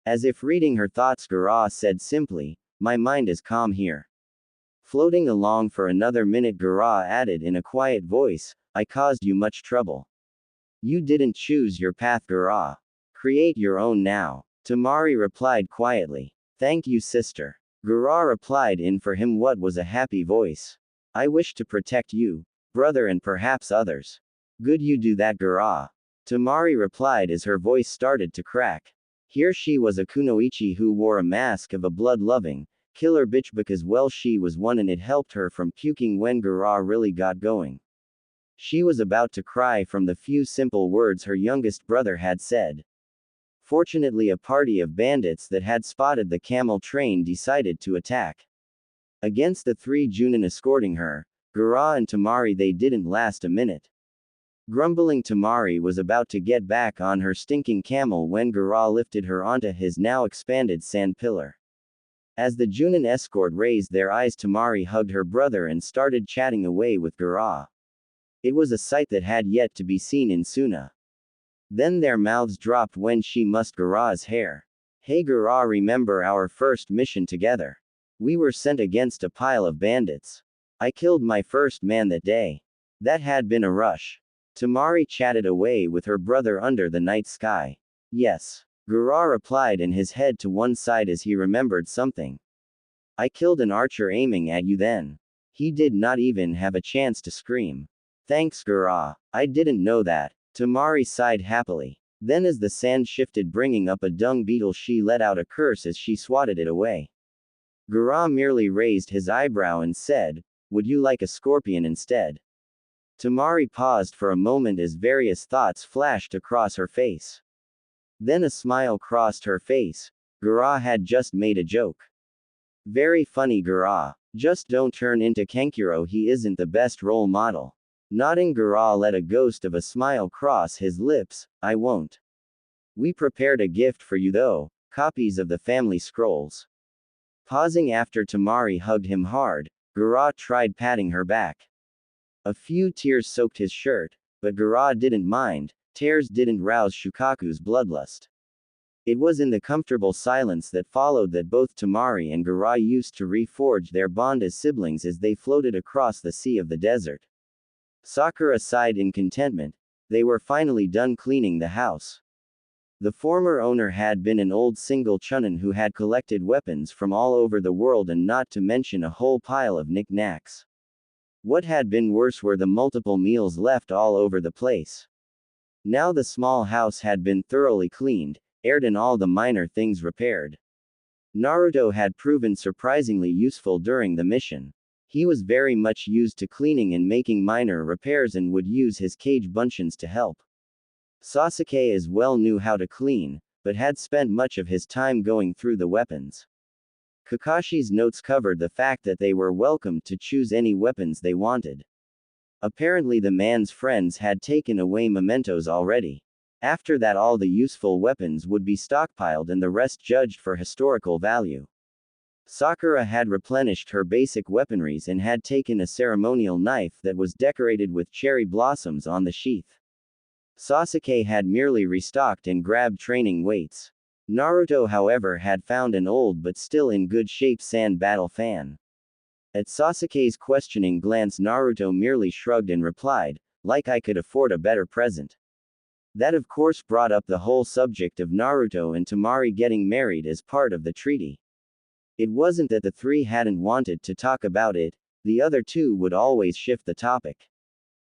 As if reading her thoughts, Gaara said simply, "My mind is calm here." Floating along for another minute, Gaara added in a quiet voice, "I caused you much trouble. You didn't choose your path, Gaara. Create your own now." Temari replied quietly, "Thank you, sister." Gaara replied in for him what was a happy voice, "I wish to protect you, brother, and perhaps others." "Good, you do that, Gaara." Temari replied as her voice started to crack. Here she was a kunoichi who wore a mask of a blood-loving, killer bitch because well she was one and it helped her from puking when Gaara really got going. She was about to cry from the few simple words her youngest brother had said. Fortunately, a party of bandits that had spotted the camel train decided to attack. Against the 3 Junin escorting her, Gaara and Temari, they didn't last a minute. Grumbling, Temari was about to get back on her stinking camel when Gaara lifted her onto his now expanded sand pillar. As the Junin escort raised their eyes, Temari hugged her brother and started chatting away with Gaara. It was a sight that had yet to be seen in Suna. Then their mouths dropped when she mussed Gaara's hair. "Hey Gaara, remember our first mission together? We were sent against a pile of bandits. I killed my first man that day. That had been a rush." Temari chatted away with her brother under the night sky. "Yes." Gaara replied in his head to one side as he remembered something. "I killed an archer aiming at you then. He did not even have a chance to scream." "Thanks, Gaara. I didn't know that." Temari sighed happily. Then as the sand shifted, bringing up a dung beetle, she let out a curse as she swatted it away. Gaara merely raised his eyebrow and said, "Would you like a scorpion instead?" Temari paused for a moment as various thoughts flashed across her face. Then a smile crossed her face. Gaara had just made a joke. "Very funny, Gaara. Just don't turn into Kankuro, he isn't the best role model." Nodding, Gaara let a ghost of a smile cross his lips, "I won't. We prepared a gift for you though, copies of the family scrolls." Pausing after Temari hugged him hard, Gaara tried patting her back. A few tears soaked his shirt, but Gaara didn't mind. Tears didn't rouse Shukaku's bloodlust. It was in the comfortable silence that followed that both Temari and Gaara used to reforge their bond as siblings as they floated across the sea of the desert. Sakura sighed in contentment. They were finally done cleaning the house. The former owner had been an old single chunin who had collected weapons from all over the world, and not to mention a whole pile of knickknacks. What had been worse were the multiple meals left all over the place. Now the small house had been thoroughly cleaned, aired, and all the minor things repaired. Naruto had proven surprisingly useful during the mission. He was very much used to cleaning and making minor repairs and would use his kage bunshin to help. Sasuke as well knew how to clean, but had spent much of his time going through the weapons. Kakashi's notes covered the fact that they were welcome to choose any weapons they wanted. Apparently the man's friends had taken away mementos already. After that all the useful weapons would be stockpiled and the rest judged for historical value. Sakura had replenished her basic weaponries and had taken a ceremonial knife that was decorated with cherry blossoms on the sheath. Sasuke had merely restocked and grabbed training weights. Naruto however had found an old but still in good shape sand battle fan. At Sasuke's questioning glance Naruto merely shrugged and replied, "Like I could afford a better present." That of course brought up the whole subject of Naruto and Temari getting married as part of the treaty. It wasn't that the three hadn't wanted to talk about it, the other two would always shift the topic.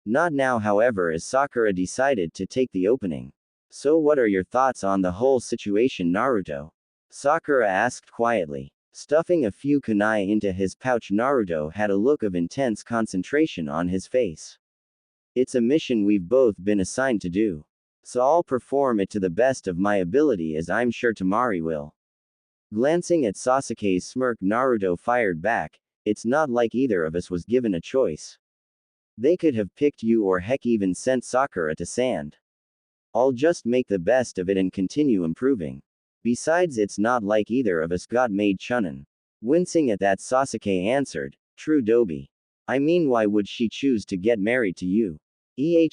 Not now however as Sakura decided to take the opening. "So what are your thoughts on the whole situation Naruto?" Sakura asked quietly. Stuffing a few kunai into his pouch Naruto had a look of intense concentration on his face. "It's a mission we've both been assigned to do. So I'll perform it to the best of my ability as I'm sure Temari will." Glancing at Sasuke's smirk Naruto fired back, "It's not like either of us was given a choice. They could have picked you or heck even sent Sakura to sand. I'll just make the best of it and continue improving. Besides it's not like either of us got made chunin." Wincing at that Sasuke answered, "True Dobi. I mean why would she choose to get married to you?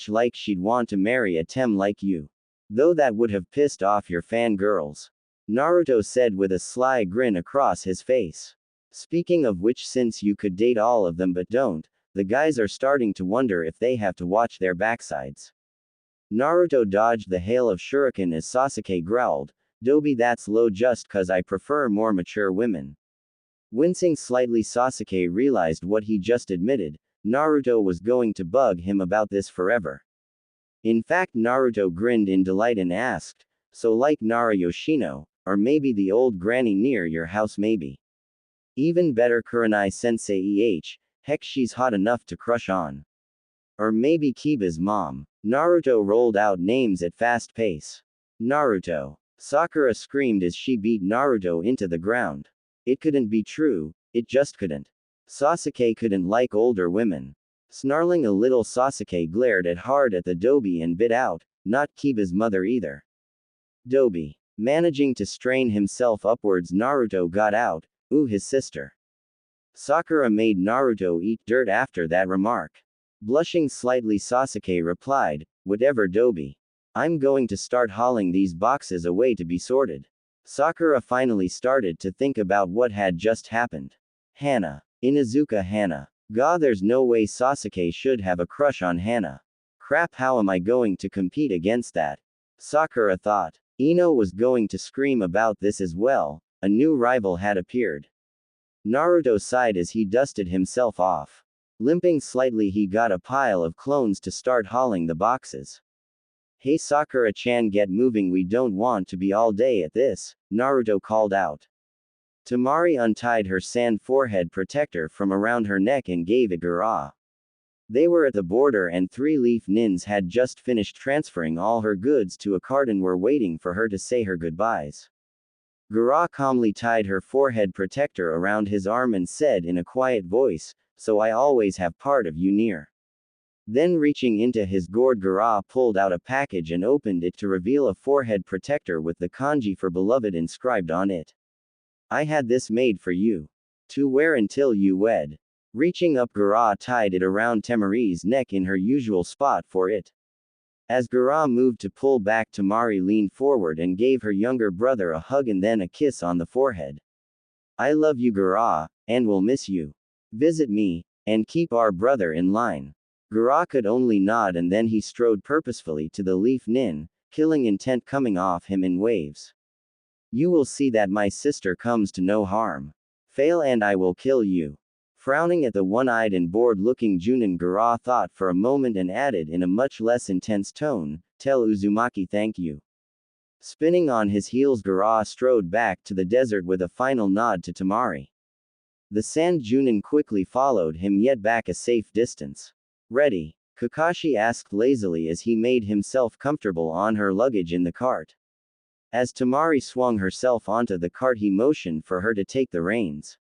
Like she'd want to marry a Tem like you. Though that would have pissed off your fangirls." Naruto said with a sly grin across his face. "Speaking of which since you could date all of them but don't, the guys are starting to wonder if they have to watch their backsides." Naruto dodged the hail of shuriken as Sasuke growled, "Dobi that's low just cause I prefer more mature women." Wincing slightly Sasuke realized what he just admitted, Naruto was going to bug him about this forever. In fact Naruto grinned in delight and asked, "So like Nara Yoshino, or maybe the old granny near your house maybe? Even better Kurenai sensei heck she's hot enough to crush on. Or maybe Kiba's mom." Naruto rolled out names at fast pace. "Naruto." Sakura screamed as she beat Naruto into the ground. It couldn't be true, it just couldn't. Sasuke couldn't like older women. Snarling a little Sasuke glared hard at the Dobi and bit out, "Not Kiba's mother either." "Dobi." Managing to strain himself upwards Naruto got out, "Ooh his sister." Sakura made Naruto eat dirt after that remark. Blushing slightly Sasuke replied, "Whatever Dobi. I'm going to start hauling these boxes away to be sorted." Sakura finally started to think about what had just happened. Hana. Inuzuka Hana. God there's no way Sasuke should have a crush on Hana. Crap how am I going to compete against that? Sakura thought. Ino was going to scream about this as well, a new rival had appeared. Naruto sighed as he dusted himself off. Limping slightly he got a pile of clones to start hauling the boxes. "Hey Sakura-chan get moving we don't want to be all day at this," Naruto called out. Temari untied her sand forehead protector from around her neck and gave it Gara. They were at the border and three-leaf nins had just finished transferring all her goods to a cart and were waiting for her to say her goodbyes. Gara calmly tied her forehead protector around his arm and said in a quiet voice, "So I always have part of you near." Then reaching into his gourd Gara pulled out a package and opened it to reveal a forehead protector with the kanji for beloved inscribed on it. "I had this made for you. To wear until you wed." Reaching up Gara tied it around Temari's neck in her usual spot for it. As Gara moved to pull back Temari leaned forward and gave her younger brother a hug and then a kiss on the forehead. "I love you Gara, and will miss you. Visit me, and keep our brother in line." Gara could only nod and then he strode purposefully to the leaf nin, killing intent coming off him in waves. "You will see that my sister comes to no harm. Fail and I will kill you." Frowning at the one-eyed and bored-looking Junin Gara thought for a moment and added in a much less intense tone, "Tell Uzumaki thank you." Spinning on his heels Gara strode back to the desert with a final nod to Temari. The sand Junin quickly followed him yet back a safe distance. "Ready?" Kakashi asked lazily as he made himself comfortable on her luggage in the cart. As Temari swung herself onto the cart, he motioned for her to take the reins.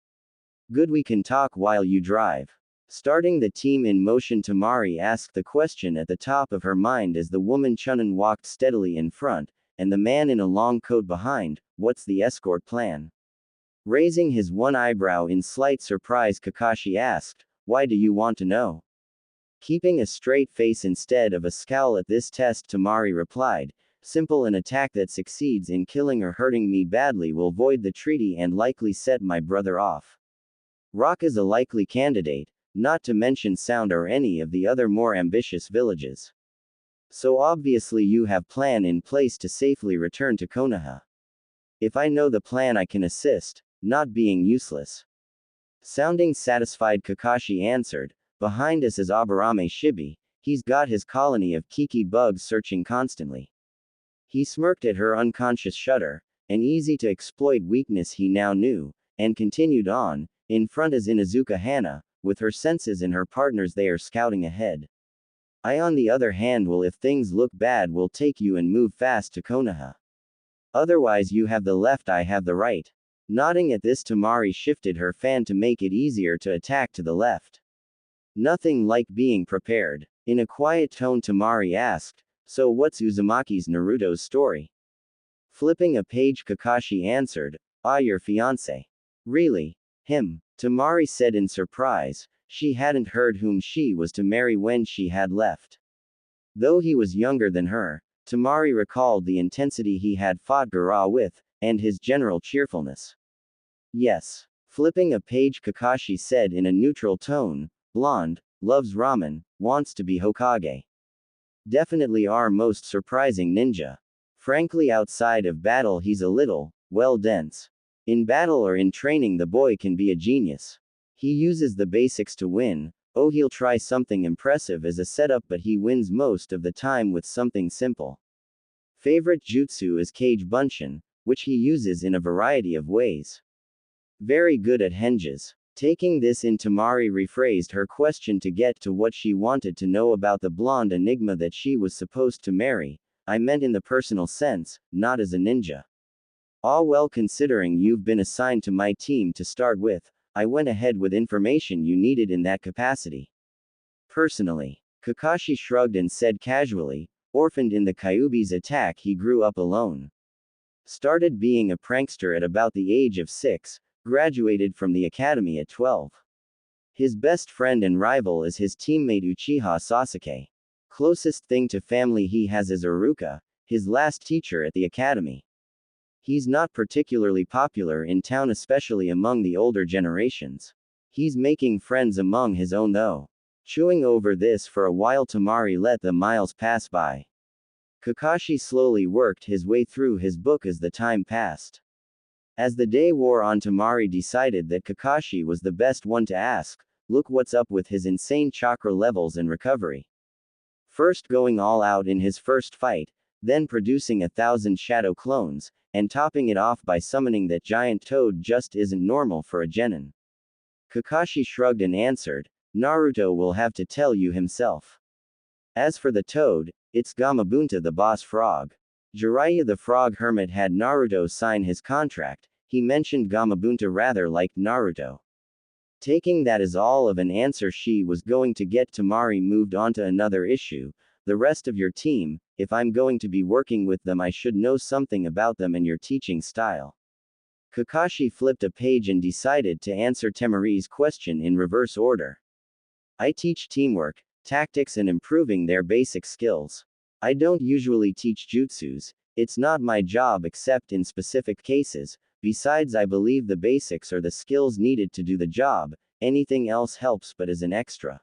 Good, we can talk while you drive. Starting the team in motion, Temari asked the question at the top of her mind as the woman Chunin walked steadily in front, and the man in a long coat behind. What's the escort plan? Raising his one eyebrow in slight surprise, Kakashi asked, why do you want to know? Keeping a straight face instead of a scowl at this test, Temari replied, simple, an attack that succeeds in killing or hurting me badly will void the treaty and likely set my brother off. Rock is a likely candidate, not to mention Sound or any of the other more ambitious villages. So obviously you have plan in place to safely return to Konoha. If I know the plan, I can assist, not being useless. Sounding satisfied, Kakashi answered, behind us is Aburame Shibi, he's got his colony of Kiki bugs searching constantly. He smirked at her unconscious shudder, an easy to exploit weakness he now knew, and continued on, in front is Inuzuka Hana, with her senses and her partners they are scouting ahead. I on the other hand will, if things look bad, will take you and move fast to Konoha. Otherwise you have the left, I have the right. Nodding at this, Temari shifted her fan to make it easier to attack to the left. Nothing like being prepared. In a quiet tone, Temari asked, so what's Uzumaki's Naruto's story? Flipping a page, Kakashi answered, your fiancé. Really? Him? Temari said in surprise. She hadn't heard whom she was to marry when she had left. Though he was younger than her, Temari recalled the intensity he had fought Gara with, and his general cheerfulness. Yes. Flipping a page, Kakashi said in a neutral tone, blonde, loves ramen, wants to be Hokage. Definitely our most surprising ninja. Frankly, outside of battle he's a little, well, dense. In battle or in training the boy can be a genius. He uses the basics to win. He'll try something impressive as a setup, but he wins most of the time with something simple. Favorite jutsu is Kage Bunshin, which he uses in a variety of ways. Very good at henges. Taking this in, Temari rephrased her question to get to what she wanted to know about the blonde enigma that she was supposed to marry. I meant in the personal sense, not as a ninja. Well, considering you've been assigned to my team to start with, I went ahead with information you needed in that capacity. Personally. Kakashi shrugged and said casually, orphaned in the Kyuubi's attack, he grew up alone. Started being a prankster at about the age of 6, graduated from the academy at 12. His best friend and rival is his teammate Uchiha Sasuke. Closest thing to family he has is Iruka, his last teacher at the academy. He's not particularly popular in town, especially among the older generations. He's making friends among his own though. Chewing over this for a while, Temari let the miles pass by. Kakashi slowly worked his way through his book as the time passed. As the day wore on, Temari decided that Kakashi was the best one to ask. Look what's up with his insane chakra levels and recovery. First going all out in his first fight, then producing 1,000 shadow clones, and topping it off by summoning that giant toad just isn't normal for a genin. Kakashi shrugged and answered, Naruto will have to tell you himself. As for the toad, it's Gamabunta the boss frog. Jiraiya the frog hermit had Naruto sign his contract. He mentioned Gamabunta rather like Naruto. Taking that as all of an answer she was going to get, Temari moved on to another issue. The rest of your team, if I'm going to be working with them, I should know something about them and your teaching style. Kakashi flipped a page and decided to answer Temari's question in reverse order. I teach teamwork, tactics, and improving their basic skills. I don't usually teach jutsus, it's not my job except in specific cases. Besides, I believe the basics are the skills needed to do the job, anything else helps but is an extra.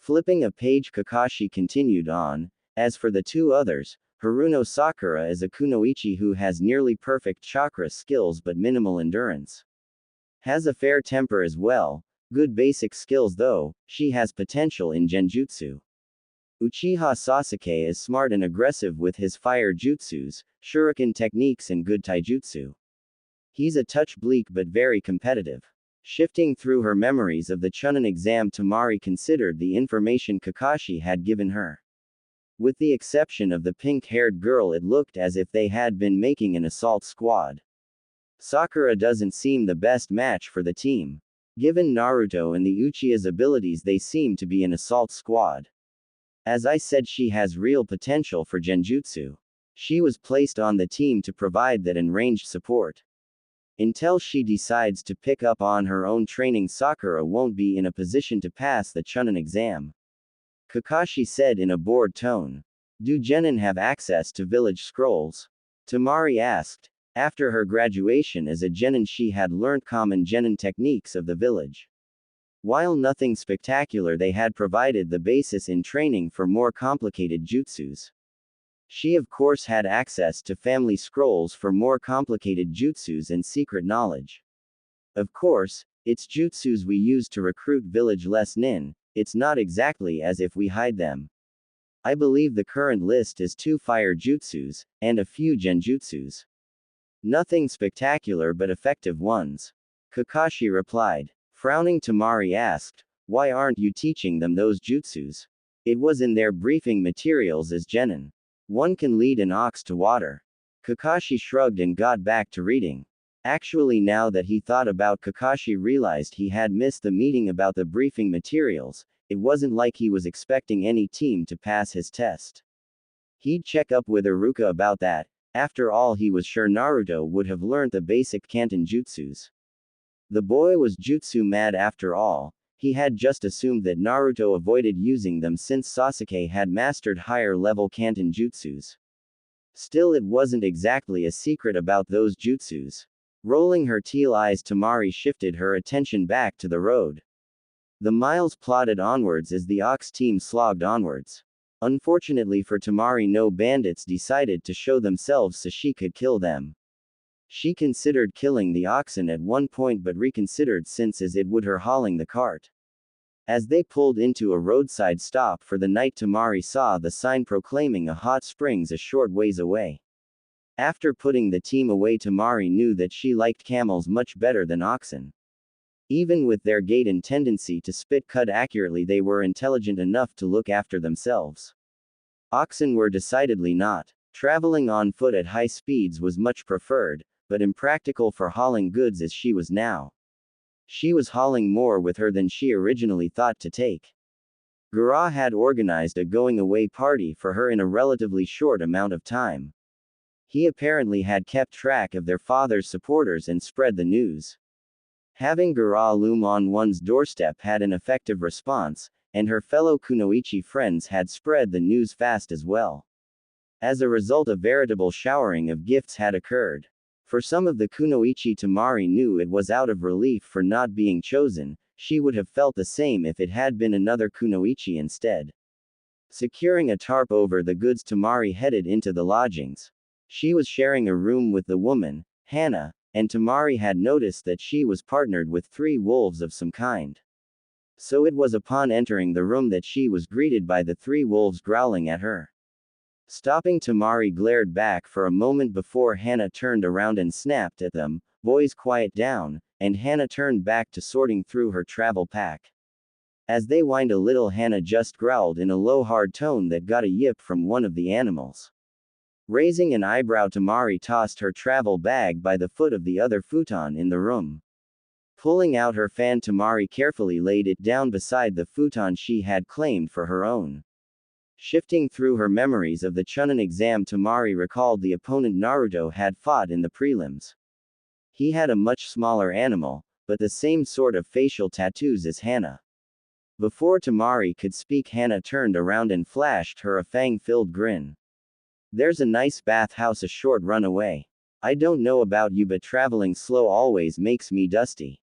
Flipping a page, Kakashi continued on, as for the two others, Haruno Sakura is a kunoichi who has nearly perfect chakra skills but minimal endurance. Has a fair temper as well, good basic skills though, she has potential in genjutsu. Uchiha Sasuke is smart and aggressive with his fire jutsus, shuriken techniques, and good taijutsu. He's a touch bleak but very competitive. Shifting through her memories of the Chunin exam, Temari considered the information Kakashi had given her. With the exception of the pink-haired girl, it looked as if they had been making an assault squad. Sakura doesn't seem the best match for the team. Given Naruto and the Uchiha's abilities, they seem to be an assault squad. As I said, she has real potential for genjutsu. She was placed on the team to provide that and ranged support. Until she decides to pick up on her own training, Sakura won't be in a position to pass the Chunin exam. Kakashi said in a bored tone. Do genin have access to village scrolls? Temari asked. After her graduation as a genin, she had learnt common genin techniques of the village. While nothing spectacular, they had provided the basis in training for more complicated jutsus. She of course had access to family scrolls for more complicated jutsus and secret knowledge. Of course, it's jutsus we use to recruit village-less nin, it's not exactly as if we hide them. I believe the current list is 2 fire jutsus, and a few genjutsus. Nothing spectacular but effective ones. Kakashi replied. Frowning, Temari asked, why aren't you teaching them those jutsus? It was in their briefing materials as genin. One can lead an ox to water. Kakashi shrugged and got back to reading. Actually, now that he thought about, Kakashi realized he had missed the meeting about the briefing materials. It wasn't like he was expecting any team to pass his test. He'd check up with Iruka about that. After all, he was sure Naruto would have learned the basic Kanten jutsus. The boy was jutsu mad after all. He had just assumed that Naruto avoided using them since Sasuke had mastered higher-level Kanten jutsus. Still, it wasn't exactly a secret about those jutsus. Rolling her teal eyes, Temari shifted her attention back to the road. The miles plodded onwards as the ox team slogged onwards. Unfortunately for Temari, no bandits decided to show themselves so she could kill them. She considered killing the oxen at one point but reconsidered since as it would her hauling the cart. As they pulled into a roadside stop for the night, Temari saw the sign proclaiming a hot springs a short ways away. After putting the team away, Temari knew that she liked camels much better than oxen. Even with their gait and tendency to spit cut accurately, they were intelligent enough to look after themselves. Oxen were decidedly not. Traveling on foot at high speeds was much preferred, but impractical for hauling goods as she was now. She was hauling more with her than she originally thought to take. Gaara had organized a going-away party for her in a relatively short amount of time. He apparently had kept track of their father's supporters and spread the news. Having Gaara loom on one's doorstep had an effective response, and her fellow kunoichi friends had spread the news fast as well. As a result, a veritable showering of gifts had occurred. For some of the kunoichi, Temari knew it was out of relief for not being chosen. She would have felt the same if it had been another kunoichi instead. Securing a tarp over the goods, Temari headed into the lodgings. She was sharing a room with the woman, Hana, and Temari had noticed that she was partnered with 3 wolves of some kind. So it was upon entering the room that she was greeted by the 3 wolves growling at her. Stopping, Temari glared back for a moment before Hana turned around and snapped at them, "Boys, quiet down," and Hana turned back to sorting through her travel pack. As they whined a little, Hana just growled in a low, hard tone that got a yip from one of the animals. Raising an eyebrow, Temari tossed her travel bag by the foot of the other futon in the room. Pulling out her fan, Temari carefully laid it down beside the futon she had claimed for her own. Shifting through her memories of the Chunin exam, Temari recalled the opponent Naruto had fought in the prelims. He had a much smaller animal, but the same sort of facial tattoos as Hana. Before Temari could speak, Hana turned around and flashed her a fang-filled grin. "There's a nice bathhouse a short run away. I don't know about you, but traveling slow always makes me dusty."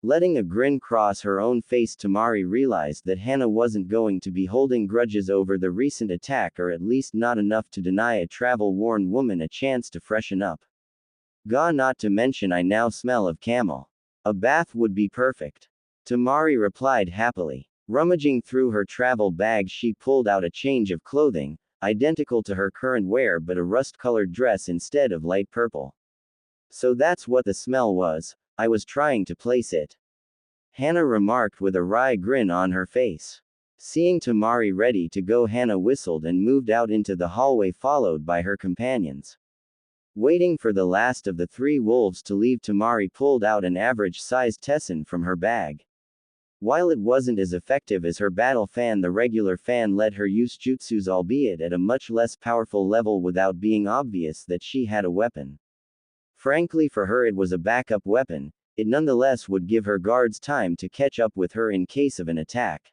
Letting a grin cross her own face, Temari realized that Hana wasn't going to be holding grudges over the recent attack, or at least not enough to deny a travel-worn woman a chance to freshen up. Not to mention I now smell of camel. A bath would be perfect." Temari replied happily. Rummaging through her travel bag, she pulled out a change of clothing, identical to her current wear but a rust-colored dress instead of light purple. "So that's what the smell was. I was trying to place it," Hana remarked with a wry grin on her face. Seeing Temari ready to go, Hana whistled and moved out into the hallway, followed by her companions. Waiting for the last of the three wolves to leave, Temari pulled out an average-sized tessin from her bag. While it wasn't as effective as her battle fan, the regular fan let her use jutsus, albeit at a much less powerful level, without being obvious that she had a weapon. Frankly, for her it was a backup weapon. It nonetheless would give her guards time to catch up with her in case of an attack.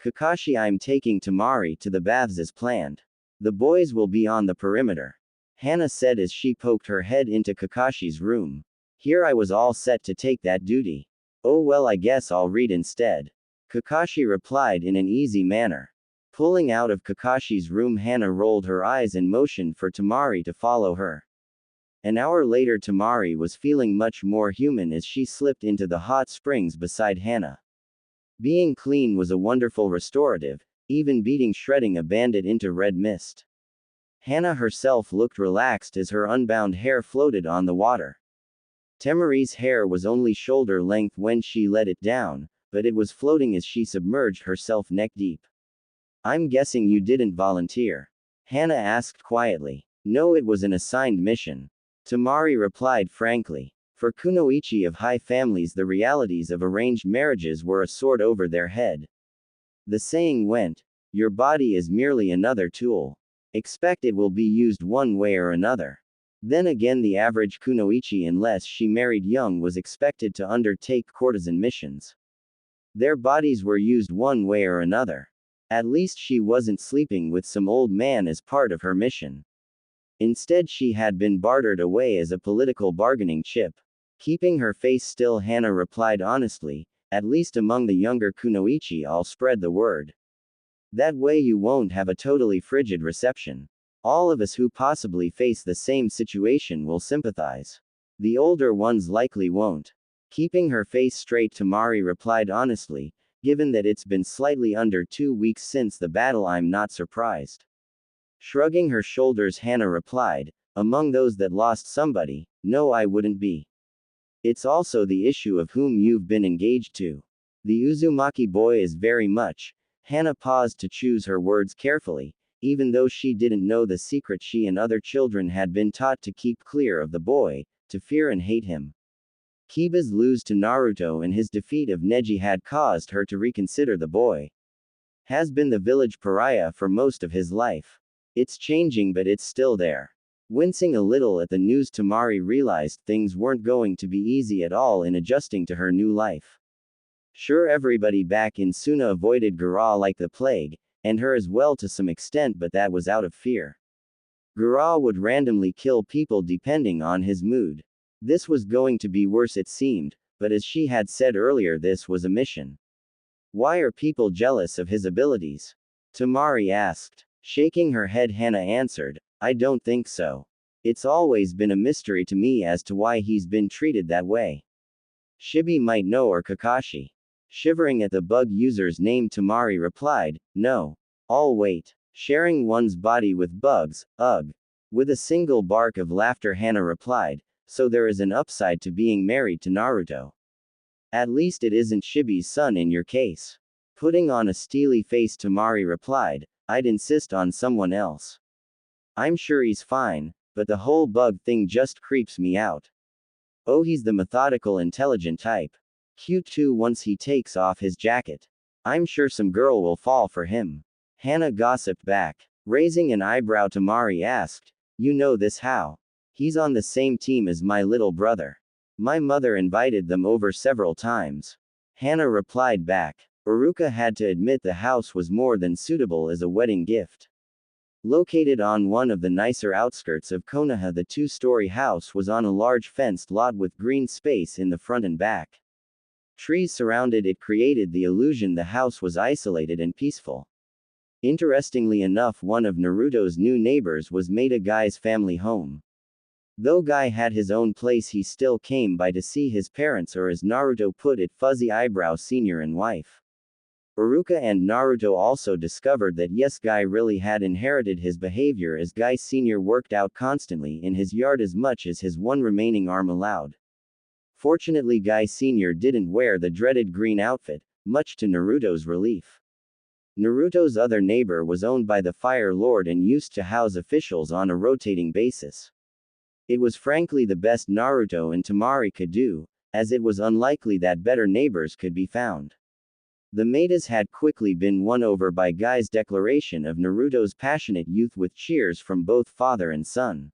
Kakashi, I'm taking Temari to the baths as planned. The boys will be on the perimeter. Hana said as she poked her head into Kakashi's room. Here I was all set to take that duty. Oh well, I guess I'll read instead. Kakashi replied in an easy manner. Pulling out of Kakashi's room, Hana rolled her eyes and motioned for Temari to follow her. An hour later, Temari was feeling much more human as she slipped into the hot springs beside Hana. Being clean was a wonderful restorative, even beating shredding a bandit into red mist. Hana herself looked relaxed as her unbound hair floated on the water. Temari's hair was only shoulder length when she let it down, but it was floating as she submerged herself neck deep. I'm guessing you didn't volunteer? Hana asked quietly. No, it was an assigned mission. Temari replied frankly. For kunoichi of high families, the realities of arranged marriages were a sword over their head. The saying went, your body is merely another tool. Expect it will be used one way or another. Then again, the average kunoichi, unless she married young, was expected to undertake courtesan missions. Their bodies were used one way or another. At least she wasn't sleeping with some old man as part of her mission. Instead, she had been bartered away as a political bargaining chip. Keeping her face still, Hana replied honestly, at least among the younger kunoichi, I'll spread the word. That way you won't have a totally frigid reception. All of us who possibly face the same situation will sympathize. The older ones likely won't. Keeping her face straight, Temari replied honestly, given that it's been slightly under 2 weeks since the battle, I'm not surprised. Shrugging her shoulders, Hana replied, among those that lost somebody, no, I wouldn't be. It's also the issue of whom you've been engaged to. The Uzumaki boy is very much. Hana paused to choose her words carefully, even though she didn't know the secret. She and other children had been taught to keep clear of the boy, to fear and hate him. Kiba's lose to Naruto and his defeat of Neji had caused her to reconsider the boy. Has been the village pariah for most of his life. It's changing, but it's still there. Wincing a little at the news, Temari realized things weren't going to be easy at all in adjusting to her new life. Sure, everybody back in Suna avoided Gara like the plague, and her as well to some extent, but that was out of fear. Gara would randomly kill people depending on his mood. This was going to be worse, it seemed, but as she had said earlier, this was a mission. Why are people jealous of his abilities? Temari asked. Shaking her head, Hana answered, I don't think so. It's always been a mystery to me as to why he's been treated that way. Shibi might know, or Kakashi. Shivering at the bug user's name, Temari replied, no. I'll wait. Sharing one's body with bugs, ugh. With a single bark of laughter, Hana replied, so there is an upside to being married to Naruto. At least it isn't Shibi's son in your case. Putting on a steely face, Temari replied, I'd insist on someone else. I'm sure he's fine, but the whole bug thing just creeps me out. Oh, he's the methodical, intelligent type. Cute too once he takes off his jacket. I'm sure some girl will fall for him. Hana gossiped back. Raising an eyebrow, Temari asked, you know this how? He's on the same team as my little brother. My mother invited them over several times. Hana replied back. Uruka had to admit the house was more than suitable as a wedding gift. Located on one of the nicer outskirts of Konoha, the two-story house was on a large fenced lot with green space in the front and back. Trees surrounded it, created the illusion the house was isolated and peaceful. Interestingly enough, one of Naruto's new neighbors was Maida Guy's family home. Though Guy had his own place, he still came by to see his parents, or as Naruto put it, fuzzy eyebrow senior and wife. Uruka and Naruto also discovered that yes, Guy really had inherited his behavior, as Guy Sr. worked out constantly in his yard as much as his one remaining arm allowed. Fortunately, Guy Sr. didn't wear the dreaded green outfit, much to Naruto's relief. Naruto's other neighbor was owned by the Fire Lord and used to house officials on a rotating basis. It was frankly the best Naruto and Temari could do, as it was unlikely that better neighbors could be found. The Maetas had quickly been won over by Guy's declaration of Naruto's passionate youth with cheers from both father and son.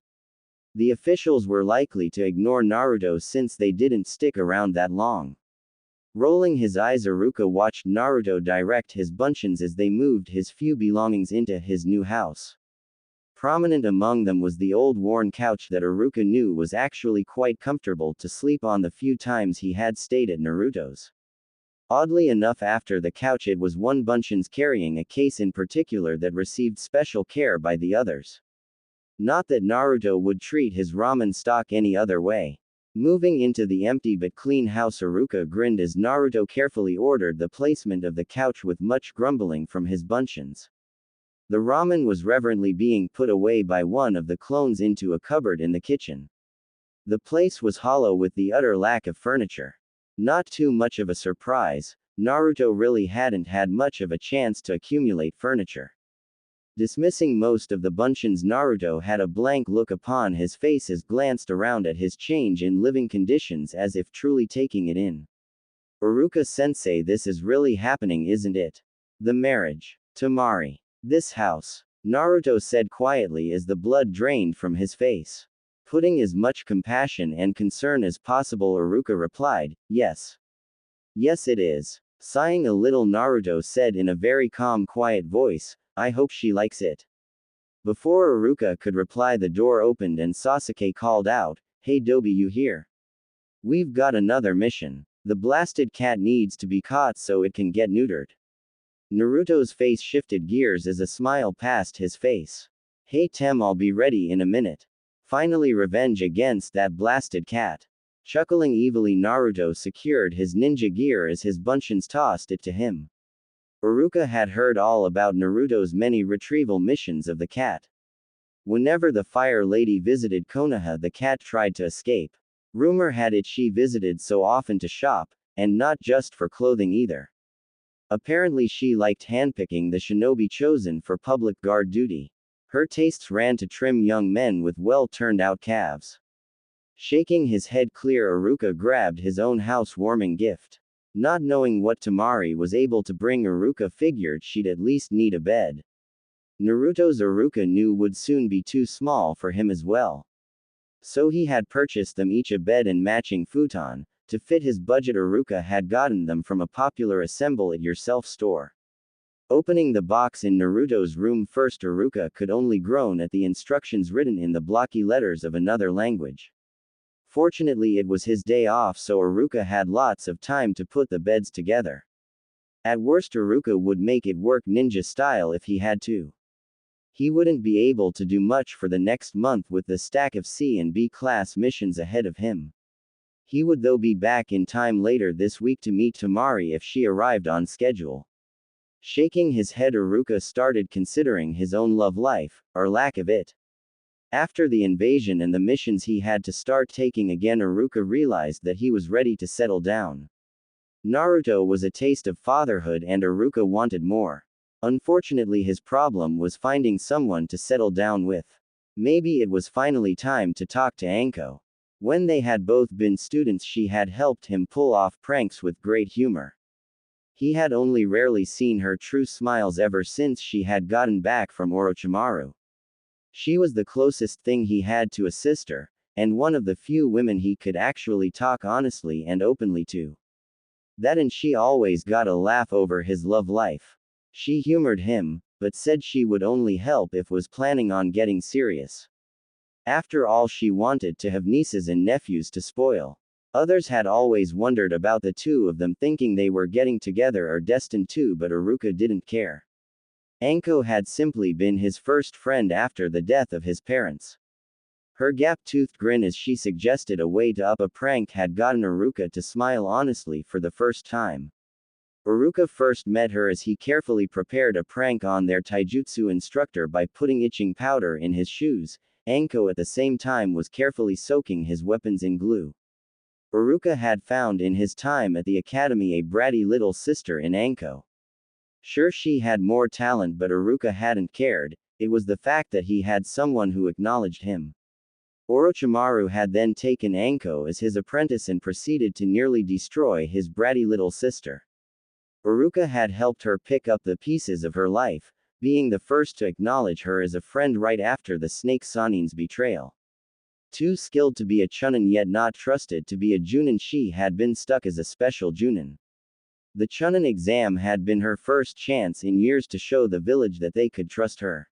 The officials were likely to ignore Naruto since they didn't stick around that long. Rolling his eyes, Iruka watched Naruto direct his bunchins as they moved his few belongings into his new house. Prominent among them was the old worn couch that Iruka knew was actually quite comfortable to sleep on the few times he had stayed at Naruto's. Oddly enough, after the couch it was one Bunshin's carrying a case in particular that received special care by the others. Not that Naruto would treat his ramen stock any other way. Moving into the empty but clean house, Iruka grinned as Naruto carefully ordered the placement of the couch with much grumbling from his Bunshins. The ramen was reverently being put away by one of the clones into a cupboard in the kitchen. The place was hollow with the utter lack of furniture. Not too much of a surprise, Naruto really hadn't had much of a chance to accumulate furniture. Dismissing most of the Bunshins, Naruto had a blank look upon his face as glanced around at his change in living conditions as if truly taking it in. Iruka-sensei, this is really happening, isn't it? The marriage. Temari. This house. Naruto said quietly as the blood drained from his face. Putting as much compassion and concern as possible, Iruka replied, yes. Yes, it is. Sighing a little, Naruto said in a very calm, quiet voice, I hope she likes it. Before Iruka could reply, the door opened and Sasuke called out, Hey Dobi, you here? We've got another mission. The blasted cat needs to be caught so it can get neutered. Naruto's face shifted gears as a smile passed his face. Hey Tem, I'll be ready in a minute. Finally, revenge against that blasted cat. Chuckling evilly, Naruto secured his ninja gear as his Bunshins tossed it to him. Iruka had heard all about Naruto's many retrieval missions of the cat. Whenever the Fire Lady visited Konoha, the cat tried to escape. Rumor had it she visited so often to shop, and not just for clothing either. Apparently she liked handpicking the shinobi chosen for public guard duty. Her tastes ran to trim young men with well-turned-out calves. Shaking his head clear, Iruka grabbed his own house-warming gift. Not knowing what Temari was able to bring, Iruka figured she'd at least need a bed. Naruto's Iruka knew would soon be too small for him as well. So he had purchased them each a bed and matching futon. To fit his budget, Iruka had gotten them from a popular assemble-it-yourself store. Opening the box in Naruto's room first, Iruka could only groan at the instructions written in the blocky letters of another language. Fortunately, it was his day off, so Iruka had lots of time to put the beds together. At worst, Iruka would make it work ninja style if he had to. He wouldn't be able to do much for the next month with the stack of C and B class missions ahead of him. He would though be back in time later this week to meet Temari if she arrived on schedule. Shaking his head, Iruka started considering his own love life, or lack of it. After the invasion and the missions he had to start taking again, Iruka realized that he was ready to settle down. Naruto was a taste of fatherhood and Iruka wanted more. Unfortunately, his problem was finding someone to settle down with. Maybe it was finally time to talk to Anko. When they had both been students, she had helped him pull off pranks with great humor. He had only rarely seen her true smiles ever since she had gotten back from Orochimaru. She was the closest thing he had to a sister, and one of the few women he could actually talk honestly and openly to. That, and she always got a laugh over his love life. She humored him, but said she would only help if was planning on getting serious. After all, she wanted to have nieces and nephews to spoil. Others had always wondered about the two of them, thinking they were getting together or destined to, but Iruka didn't care. Anko had simply been his first friend after the death of his parents. Her gap-toothed grin as she suggested a way to up a prank had gotten Iruka to smile honestly for the first time. Iruka first met her as he carefully prepared a prank on their taijutsu instructor by putting itching powder in his shoes. Anko at the same time was carefully soaking his weapons in glue. Iruka had found in his time at the academy a bratty little sister in Anko. Sure, she had more talent, but Iruka hadn't cared. It was the fact that he had someone who acknowledged him. Orochimaru had then taken Anko as his apprentice and proceeded to nearly destroy his bratty little sister. Iruka had helped her pick up the pieces of her life, being the first to acknowledge her as a friend right after the Snake Sanin's betrayal. Too skilled to be a Chunin yet not trusted to be a Junin, she had been stuck as a special Junin. The Chunin exam had been her first chance in years to show the village that they could trust her.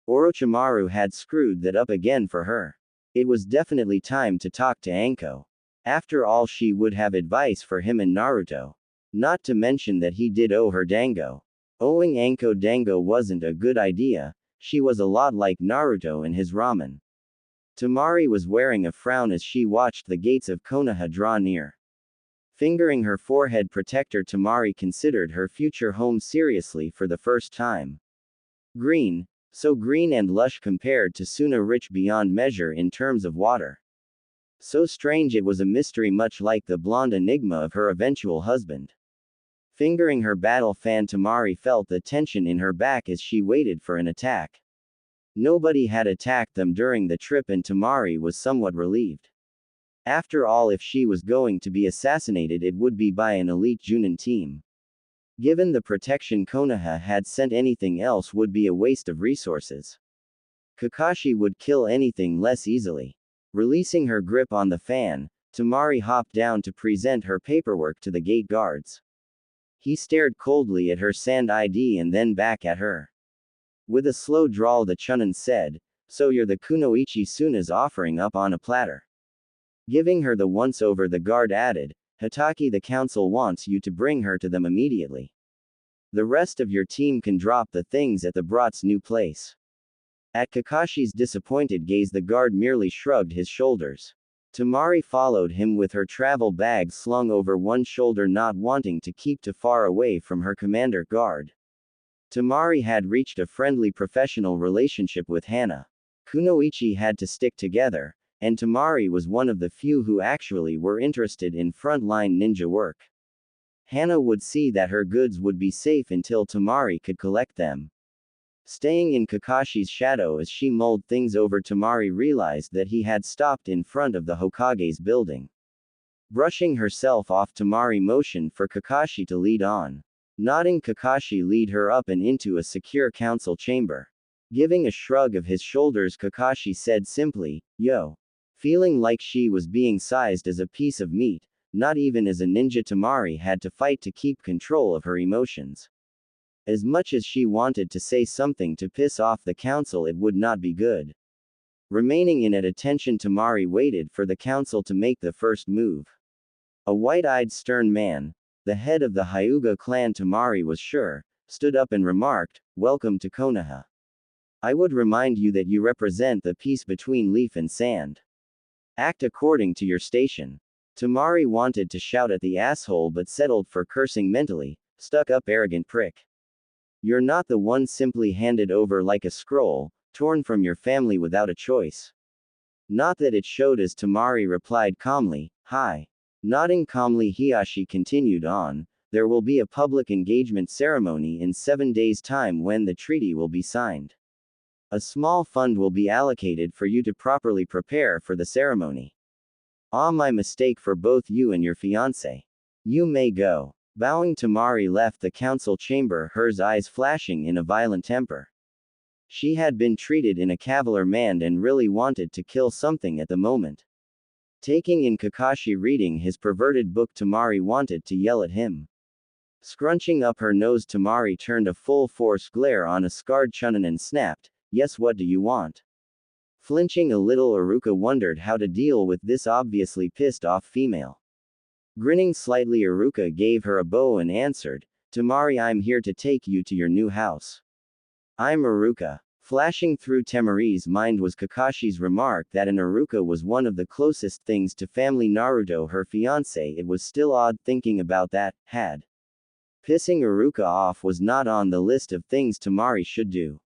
Orochimaru had screwed that up again for her. It was definitely time to talk to Anko. After all, she would have advice for him and Naruto. Not to mention that he did owe her Dango. Owing Anko Dango wasn't a good idea. She was a lot like Naruto and his ramen. Temari was wearing a frown as she watched the gates of Konoha draw near. Fingering her forehead protector, Temari considered her future home seriously for the first time. Green, so green and lush compared to Suna, rich beyond measure in terms of water. So strange it was a mystery, much like the blonde enigma of her eventual husband. Fingering her battle fan, Temari felt the tension in her back as she waited for an attack. Nobody had attacked them during the trip and Temari was somewhat relieved. After all, if she was going to be assassinated, it would be by an elite Junin team. Given the protection Konoha had sent, anything else would be a waste of resources. Kakashi would kill anything less easily. Releasing her grip on the fan, Temari hopped down to present her paperwork to the gate guards. He stared coldly at her sand ID and then back at her. With a slow drawl, the Chunin said, "So you're the Kunoichi Suna's offering up on a platter." Giving her the once-over, the guard added, "Hitaki, the council wants you to bring her to them immediately. The rest of your team can drop the things at the Brat's new place." At Kakashi's disappointed gaze, the guard merely shrugged his shoulders. Temari followed him with her travel bag slung over one shoulder, not wanting to keep too far away from her commander guard. Temari had reached a friendly professional relationship with Hana. Kunoichi had to stick together, and Temari was one of the few who actually were interested in frontline ninja work. Hana would see that her goods would be safe until Temari could collect them. Staying in Kakashi's shadow as she mulled things over, Temari realized that he had stopped in front of the Hokage's building. Brushing herself off, Temari motioned for Kakashi to lead on. Nodding, Kakashi led her up and into a secure council chamber. Giving a shrug of his shoulders, Kakashi said simply, "Yo." Feeling like she was being sized as a piece of meat, not even as a ninja, Temari had to fight to keep control of her emotions. As much as she wanted to say something to piss off the council, it would not be good. Remaining in at attention, Temari waited for the council to make the first move. A white-eyed stern man, the head of the Hyuga clan, Temari was sure, stood up and remarked, "Welcome to Konoha. I would remind you that you represent the peace between leaf and sand. Act according to your station." Temari wanted to shout at the asshole but settled for cursing mentally, "Stuck-up arrogant prick. You're not the one simply handed over like a scroll, torn from your family without a choice." Not that it showed, as Temari replied calmly, "Hi." Nodding calmly, Hiyashi continued on, "There will be a public engagement ceremony in 7 days' time when the treaty will be signed. A small fund will be allocated for you to properly prepare for the ceremony. Ah, my mistake for both you and your fiancé. You may go." Bowing, Temari left the council chamber, her eyes flashing in a violent temper. She had been treated in a cavalier manner and really wanted to kill something at the moment. Taking in Kakashi reading his perverted book, Temari wanted to yell at him. Scrunching up her nose, Temari turned a full-force glare on a scarred Chunin and snapped, "Yes, what do you want?" Flinching a little, Iruka wondered how to deal with this obviously pissed-off female. Grinning slightly, Iruka gave her a bow and answered, "Temari, I'm here to take you to your new house." "I'm Iruka." Flashing through Temari's mind was Kakashi's remark that an Iruka was one of the closest things to family Naruto, her fiancé. It was still odd thinking about that. Pissing Iruka off was not on the list of things Temari should do.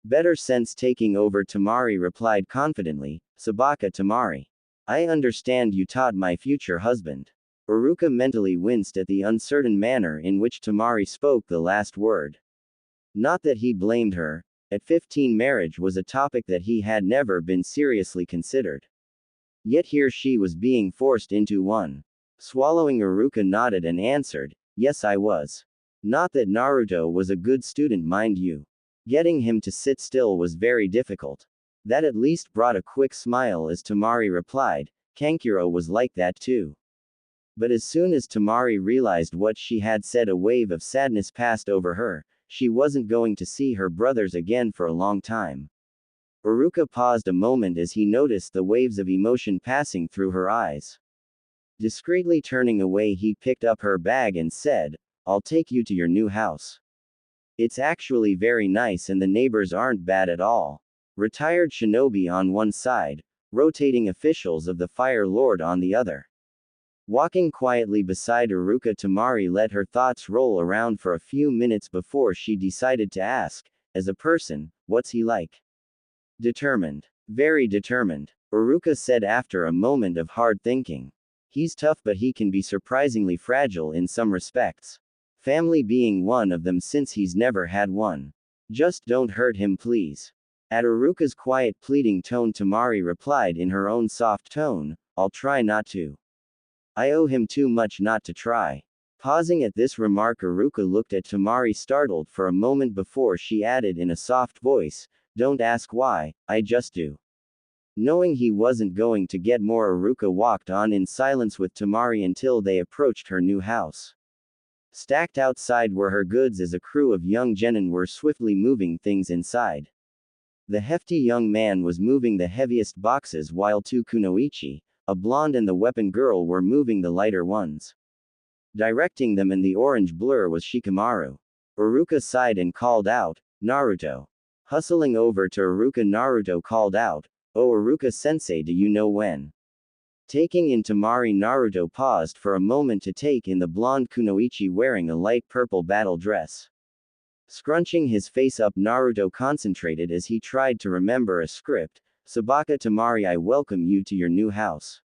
Better sense taking over, Temari replied confidently, "Sabaka Temari. I understand you taught my future husband. Uruka mentally winced at the uncertain manner in which Temari spoke the last word. Not that he blamed her. At 15, marriage was a topic that he had never been seriously considered. Yet here she was being forced into one. Swallowing, Uruka nodded and answered, "Yes, I was. Not that Naruto was a good student, mind you. Getting him to sit still was very difficult." That at least brought a quick smile as Temari replied, "Kankuro was like that too." But as soon as Temari realized what she had said, a wave of sadness passed over her. She wasn't going to see her brothers again for a long time. Uruka paused a moment as he noticed the waves of emotion passing through her eyes. Discreetly turning away, he picked up her bag and said, "I'll take you to your new house. It's actually very nice and the neighbors aren't bad at all." Retired shinobi on one side, rotating officials of the Fire Lord on the other. Walking quietly beside Uruka, Temari let her thoughts roll around for a few minutes before she decided to ask, "As a person, what's he like?" "Determined. Very determined," Uruka said after a moment of hard thinking. "He's tough, but he can be surprisingly fragile in some respects. Family being one of them, since he's never had one. Just don't hurt him, please." At Uruka's quiet, pleading tone, Temari replied in her own soft tone, "I'll try not to. I owe him too much not to try." Pausing at this remark, Uruka looked at Temari, startled for a moment before she added in a soft voice, "Don't ask why, I just do." Knowing he wasn't going to get more, Uruka walked on in silence with Temari until they approached her new house. Stacked outside were her goods as a crew of young genin were swiftly moving things inside. The hefty young man was moving the heaviest boxes while two kunoichi, a blonde and the weapon girl, were moving the lighter ones. Directing them in the orange blur was Shikamaru. Uruka sighed and called out, "Naruto." Hustling over to Uruka, Naruto called out, "Oh Uruka-sensei, do you know when?" Taking in Temari, Naruto paused for a moment to take in the blonde kunoichi wearing a light purple battle dress. Scrunching his face up, Naruto concentrated as he tried to remember a script. "Sabaka Temari, I welcome you to your new house.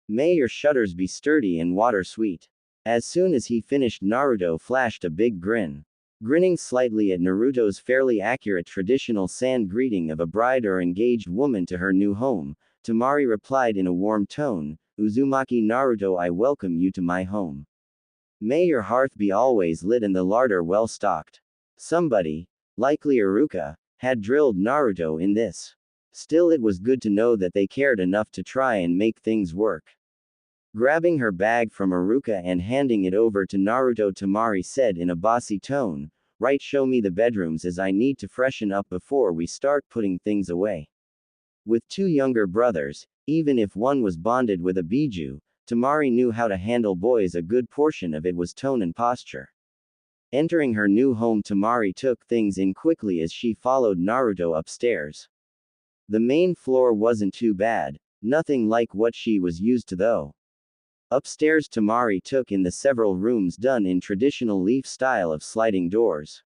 May your shutters be sturdy and water sweet." As soon as he finished, Naruto flashed a big grin. Grinning slightly at Naruto's fairly accurate traditional sand greeting of a bride or engaged woman to her new home, Temari replied in a warm tone, "Uzumaki Naruto, I welcome you to my home. May your hearth be always lit and the larder well stocked." Somebody, likely Uruka, had drilled Naruto in this. Still, it was good to know that they cared enough to try and make things work. Grabbing her bag from Uruka and handing it over to Naruto, Temari said in a bossy tone, "Right, show me the bedrooms as I need to freshen up before we start putting things away." With two younger brothers, even if one was bonded with a biju, Temari knew how to handle boys. A good portion of it was tone and posture. Entering her new home, Temari took things in quickly as she followed Naruto upstairs. The main floor wasn't too bad, nothing like what she was used to though. Upstairs, Temari took in the several rooms done in traditional leaf style of sliding doors.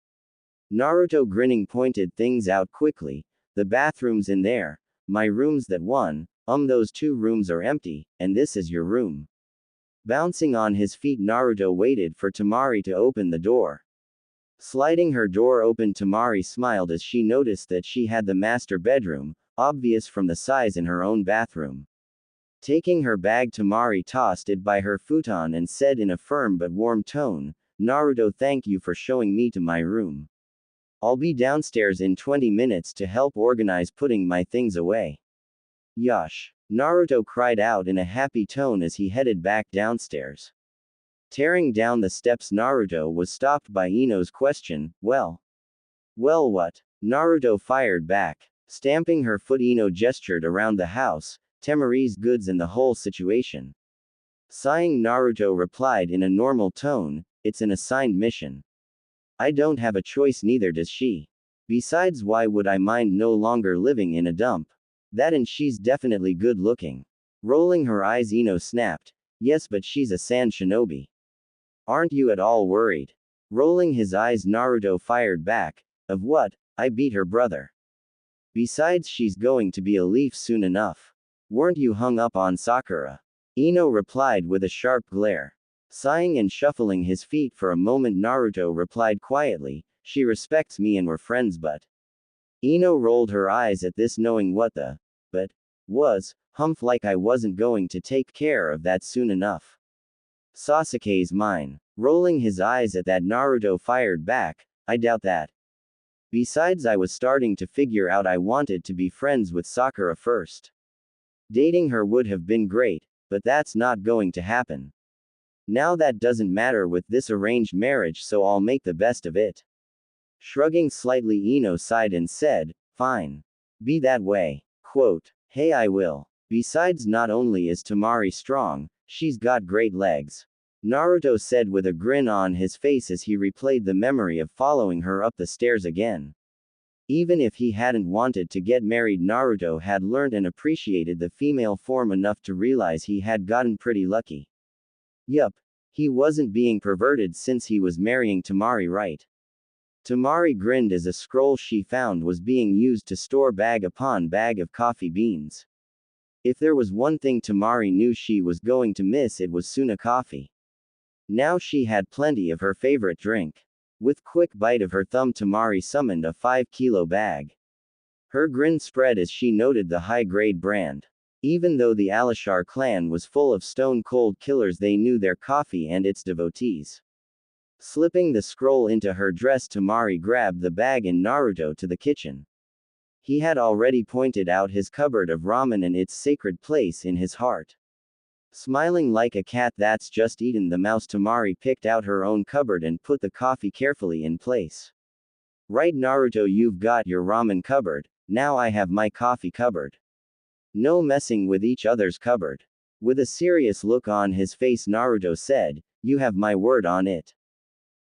Naruto, grinning, pointed things out quickly. "The bathroom's in there. My room's that one. Those two rooms are empty, and this is your room." Bouncing on his feet, Naruto waited for Temari to open the door. Sliding her door open, Temari smiled as she noticed that she had the master bedroom, obvious from the size, in her own bathroom. Taking her bag, Temari tossed it by her futon and said in a firm but warm tone, "Naruto, thank you for showing me to my room. I'll be downstairs in 20 minutes to help organize putting my things away." "Yosh!" Naruto cried out in a happy tone as he headed back downstairs. Tearing down the steps, Naruto was stopped by Ino's question, "Well? Well, what?" Naruto fired back. Stamping her foot, Ino gestured around the house, Temari's goods and the whole situation. Sighing, Naruto replied in a normal tone, "It's an assigned mission. I don't have a choice, neither does she. Besides, why would I mind no longer living in a dump? That, and she's definitely good looking." Rolling her eyes, Ino snapped, "Yes, but she's a sand shinobi. Aren't you at all worried?" Rolling his eyes, Naruto fired back, "Of what? I beat her brother. Besides, she's going to be a leaf soon enough. Weren't you hung up on Sakura?" Ino replied with a sharp glare. Sighing and shuffling his feet for a moment, Naruto replied quietly, "She respects me and we're friends, but." Ino rolled her eyes at this, knowing what the but was, humph, like I wasn't going to take care of that soon enough. Sasuke's mine. Rolling his eyes at that, Naruto fired back, "I doubt that. Besides, I was starting to figure out I wanted to be friends with Sakura first. Dating her would have been great, but that's not going to happen. Now that doesn't matter with this arranged marriage, so I'll make the best of it." Shrugging slightly, Ino sighed and said, "Fine. Be that way." Quote, "Hey, I will. Besides, not only is Temari strong, she's got great legs." Naruto said with a grin on his face as he replayed the memory of following her up the stairs again. Even if he hadn't wanted to get married, Naruto had learned and appreciated the female form enough to realize he had gotten pretty lucky. Yup. He wasn't being perverted since he was marrying Temari, right? Temari grinned as a scroll she found was being used to store bag upon bag of coffee beans. If there was one thing Temari knew she was going to miss, it was Suna coffee. Now she had plenty of her favorite drink. With quick bite of her thumb, Temari summoned a 5-kilo bag. Her grin spread as she noted the high-grade brand. Even though the Alishar clan was full of stone-cold killers, they knew their coffee and its devotees. Slipping the scroll into her dress, Temari grabbed the bag and Naruto to the kitchen. He had already pointed out his cupboard of ramen and its sacred place in his heart. Smiling like a cat that's just eaten the mouse, Temari picked out her own cupboard and put the coffee carefully in place. "Right, Naruto, you've got your ramen cupboard, now I have my coffee cupboard. No messing with each other's cupboard." With a serious look on his face, Naruto said, "You have my word on it.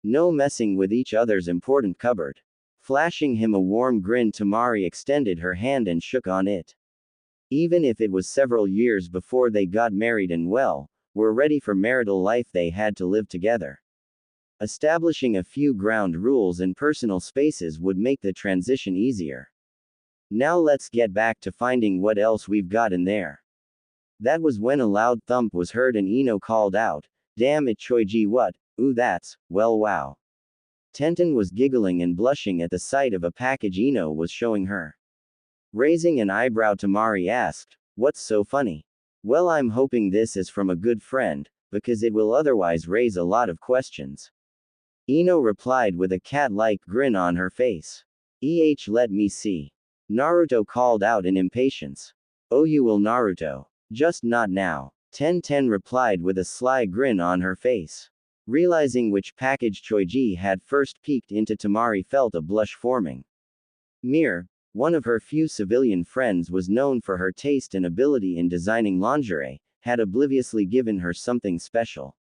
No messing with each other's important cupboard." Flashing him a warm grin, Temari extended her hand and shook on it. Even if it was several years before they got married and were ready for marital life, they had to live together. Establishing a few ground rules and personal spaces would make the transition easier. Now let's get back to finding what else we've got in there. That was when a loud thump was heard and Ino called out, "Damn it, Choiji, what? Ooh, that's, well, wow." Tenten was giggling and blushing at the sight of a package Ino was showing her. Raising an eyebrow, Temari asked, "What's so funny?" "Well, I'm hoping this is from a good friend, because it will otherwise raise a lot of questions." Ino replied with a cat-like grin on her face. Let me see." Naruto called out in impatience. "Oh, you will, Naruto. Just not now." Tenten replied with a sly grin on her face. Realizing which package Choiji had first peeked into, Temari felt a blush forming. Mir, one of her few civilian friends, was known for her taste and ability in designing lingerie, had obliviously given her something special.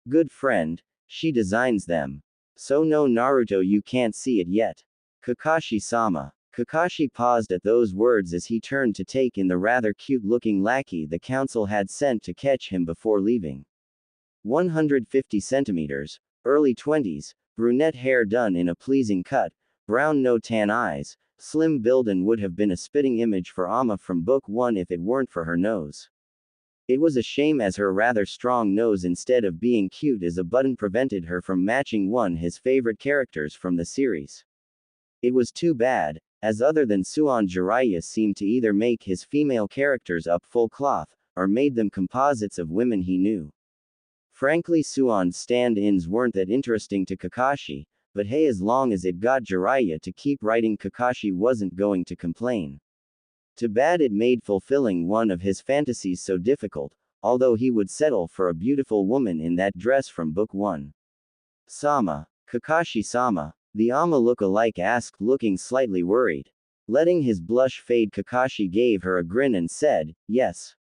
"Good friend, she designs them. So no, Naruto, you can't see it yet. Kakashi-sama." Kakashi paused at those words as he turned to take in the rather cute-looking lackey the council had sent to catch him before leaving. 150 centimeters, early 20s, brunette hair done in a pleasing cut, brown no tan eyes, slim build, and would have been a spitting image for Amma from Book 1 if it weren't for her nose. It was a shame, as her rather strong nose, instead of being cute as a button, prevented her from matching one his favorite characters from the series. It was too bad, as other than Suon, Jiraiya seemed to either make his female characters up full cloth, or made them composites of women he knew. Frankly, Suon's stand-ins weren't that interesting to Kakashi, but hey, as long as it got Jiraiya to keep writing, Kakashi wasn't going to complain. Too bad it made fulfilling one of his fantasies so difficult, although he would settle for a beautiful woman in that dress from Book 1. "Sama. Kakashi-sama?" the Amma look-alike asked, looking slightly worried. Letting his blush fade, Kakashi gave her a grin and said, "Yes.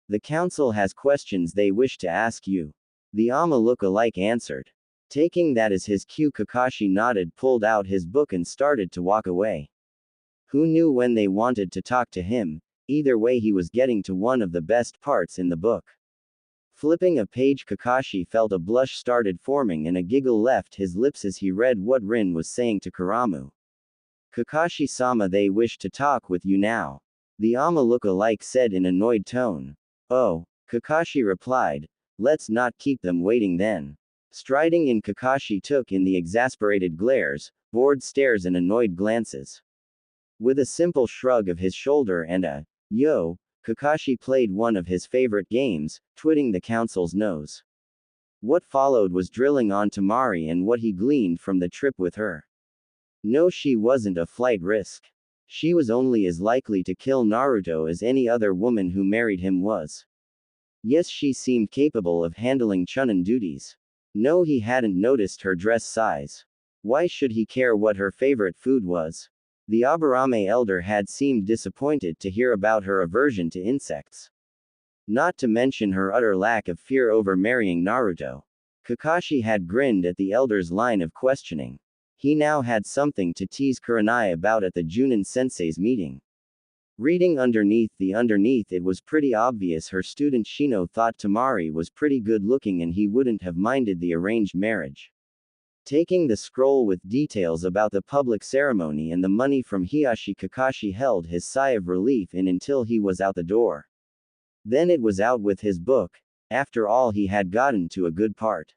The council has questions they wish to ask you." The Amma look-alike answered. Taking that as his cue, Kakashi nodded, pulled out his book, and started to walk away. Who knew when they wanted to talk to him? Either way, he was getting to one of the best parts in the book. Flipping a page, Kakashi felt a blush started forming and a giggle left his lips as he read what Rin was saying to Karamu. "Kakashi-sama, they wish to talk with you now," the Amma look-alike said in annoyed tone. "Oh. Kakashi replied, let's not keep them waiting then. Striding in, Kakashi took in the exasperated glares, bored stares and annoyed glances. With a simple shrug of his shoulder and a, yo, Kakashi played one of his favorite games, twitting the council's nose. What followed was drilling on Temari and what he gleaned from the trip with her. No, she wasn't a flight risk. She was only as likely to kill Naruto as any other woman who married him was. Yes, she seemed capable of handling Chunin duties. No, he hadn't noticed her dress size. Why should he care what her favorite food was? The Aburame elder had seemed disappointed to hear about her aversion to insects. Not to mention her utter lack of fear over marrying Naruto. Kakashi had grinned at the elder's line of questioning. He now had something to tease Kurenai about at the Junin sensei's meeting. Reading underneath it was pretty obvious her student Shino thought Temari was pretty good looking and he wouldn't have minded the arranged marriage. Taking the scroll with details about the public ceremony and the money from Hiashi, Kakashi held his sigh of relief in until he was out the door. Then it was out with his book. After all, he had gotten to a good part.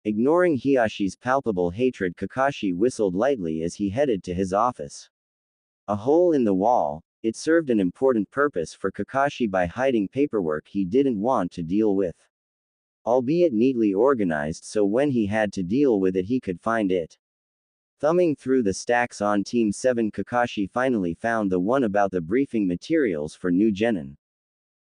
Ignoring Hiashi's palpable hatred, Kakashi whistled lightly as he headed to his office. A hole in the wall, it served an important purpose for Kakashi by hiding paperwork he didn't want to deal with. Albeit neatly organized so when he had to deal with it he could find it. Thumbing through the stacks on Team 7, Kakashi finally found the one about the briefing materials for New Genin.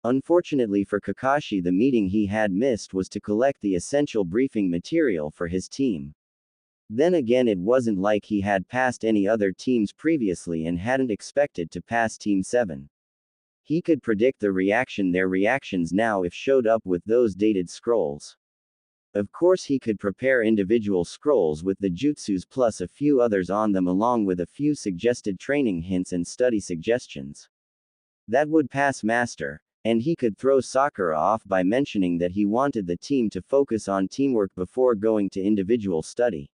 Unfortunately for Kakashi, the meeting he had missed was to collect the essential briefing material for his team. Then again, it wasn't like he had passed any other teams previously and hadn't expected to pass Team 7. He could predict their reactions now if showed up with those dated scrolls. Of course, he could prepare individual scrolls with the jutsus plus a few others on them along with a few suggested training hints and study suggestions. That would pass Master, and he could throw Sakura off by mentioning that he wanted the team to focus on teamwork before going to individual study.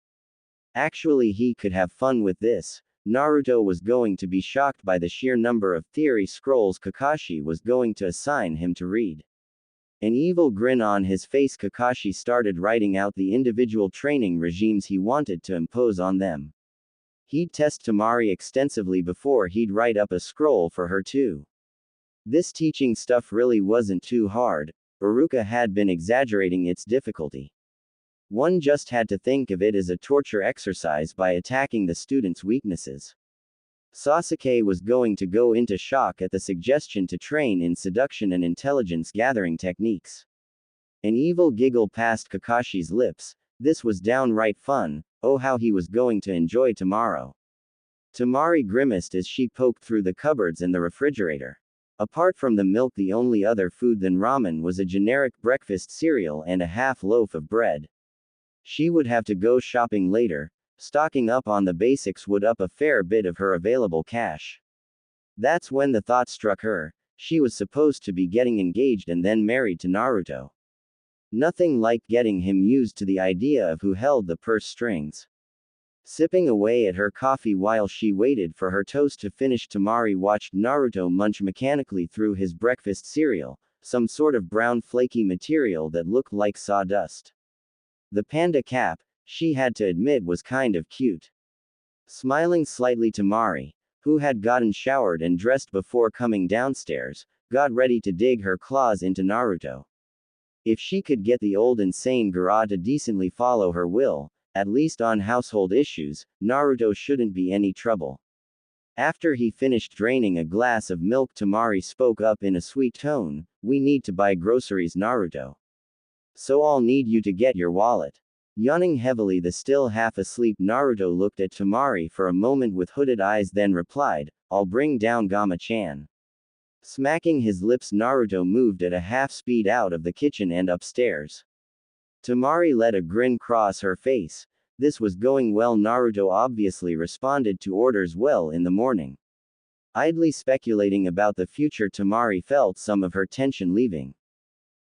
Actually, he could have fun with this. Naruto was going to be shocked by the sheer number of theory scrolls Kakashi was going to assign him to read. An evil grin on his face, Kakashi started writing out the individual training regimes he wanted to impose on them. He'd test Temari extensively before he'd write up a scroll for her too. This teaching stuff really wasn't too hard. Iruka had been exaggerating its difficulty. One just had to think of it as a torture exercise by attacking the student's weaknesses. Sasuke was going to go into shock at the suggestion to train in seduction and intelligence gathering techniques. An evil giggle passed Kakashi's lips. This was downright fun. Oh, how he was going to enjoy tomorrow. Temari grimaced as she poked through the cupboards and the refrigerator. Apart from the milk, the only other food than ramen was a generic breakfast cereal and a half loaf of bread. She would have to go shopping later. Stocking up on the basics would up a fair bit of her available cash. That's when the thought struck her. She was supposed to be getting engaged and then married to Naruto. Nothing like getting him used to the idea of who held the purse strings. Sipping away at her coffee while she waited for her toast to finish, Temari watched Naruto munch mechanically through his breakfast cereal, some sort of brown flaky material that looked like sawdust. The panda cap, she had to admit, was kind of cute. Smiling slightly, Temari, who had gotten showered and dressed before coming downstairs, got ready to dig her claws into Naruto. If she could get the old insane Gara to decently follow her will, at least on household issues, Naruto shouldn't be any trouble. After he finished draining a glass of milk, Temari spoke up in a sweet tone, "We need to buy groceries, Naruto. So I'll need you to get your wallet." Yawning heavily, the still half-asleep Naruto looked at Temari for a moment with hooded eyes, then replied, "I'll bring down Gama-chan." Smacking his lips, Naruto moved at a half-speed out of the kitchen and upstairs. Temari let a grin cross her face. This was going well. Naruto obviously responded to orders well in the morning. Idly speculating about the future, Temari felt some of her tension leaving.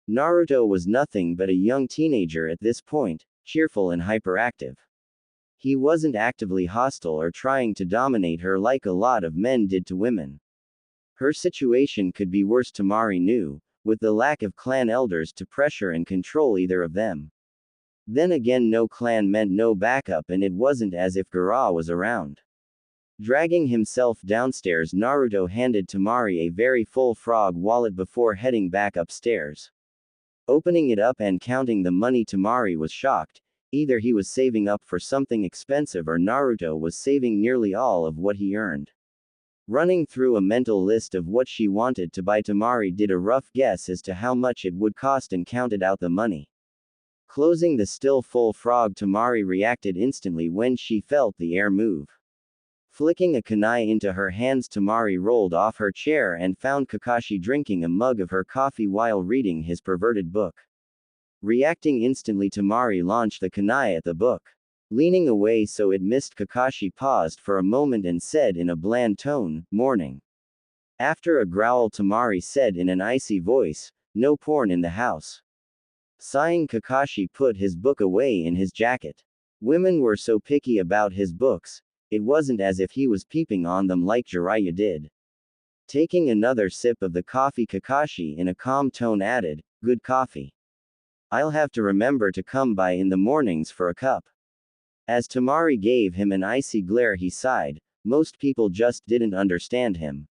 Naruto was nothing but a young teenager at this point, cheerful and hyperactive. He wasn't actively hostile or trying to dominate her like a lot of men did to women. Her situation could be worse, Temari knew, with the lack of clan elders to pressure and control either of them. Then again, no clan meant no backup, and it wasn't as if Gaara was around. Dragging himself downstairs, Naruto handed Temari a very full frog wallet before heading back upstairs. Opening it up and counting the money, Temari was shocked. Either he was saving up for something expensive or Naruto was saving nearly all of what he earned. Running through a mental list of what she wanted to buy, Temari did a rough guess as to how much it would cost and counted out the money. Closing the still full frog, Temari reacted instantly when she felt the air move. Flicking a kunai into her hands, Temari rolled off her chair and found Kakashi drinking a mug of her coffee while reading his perverted book. Reacting instantly, Temari launched the kunai at the book. Leaning away so it missed, Kakashi paused for a moment and said in a bland tone, "Morning." After a growl, Temari said in an icy voice, "No porn in the house." Sighing, Kakashi put his book away in his jacket. Women were so picky about his books, it wasn't as if he was peeping on them like Jiraiya did. Taking another sip of the coffee, Kakashi in a calm tone added, "Good coffee. I'll have to remember to come by in the mornings for a cup." As Temari gave him an icy glare, he sighed. Most people just didn't understand him.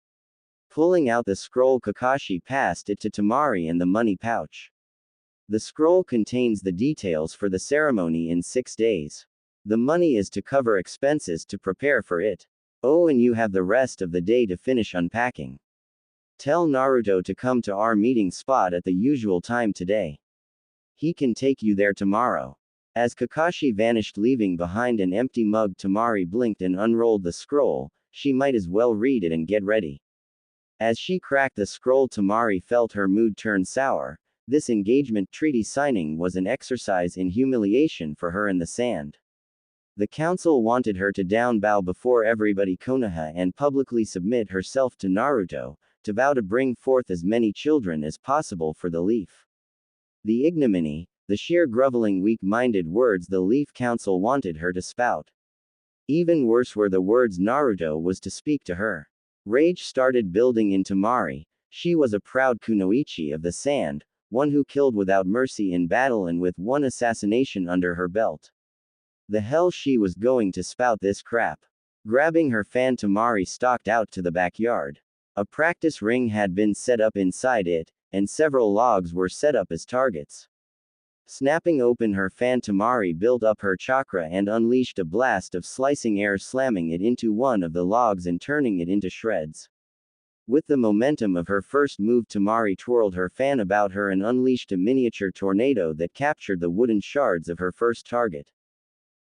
Pulling out the scroll, Kakashi passed it to Temari and the money pouch. The scroll contains the details for the ceremony in 6 days. The money is to cover expenses to prepare for it. Oh, and you have the rest of the day to finish unpacking. Tell Naruto to come to our meeting spot at the usual time today. He can take you there tomorrow. As Kakashi vanished, leaving behind an empty mug, Temari blinked and unrolled the scroll. She might as well read it and get ready. As she cracked the scroll, Temari felt her mood turn sour. This engagement treaty signing was an exercise in humiliation for her in the sand. The council wanted her to down bow before everybody, Konoha, and publicly submit herself to Naruto, to vow to bring forth as many children as possible for the Leaf. The ignominy, the sheer groveling, weak-minded words the Leaf Council wanted her to spout. Even worse were the words Naruto was to speak to her. Rage started building in Temari. She was a proud kunoichi of the sand, one who killed without mercy in battle and with one assassination under her belt. The hell she was going to spout this crap. Grabbing her fan, Temari stalked out to the backyard. A practice ring had been set up inside it, and several logs were set up as targets. Snapping open her fan, Temari built up her chakra and unleashed a blast of slicing air, slamming it into one of the logs and turning it into shreds. With the momentum of her first move, Temari twirled her fan about her and unleashed a miniature tornado that captured the wooden shards of her first target.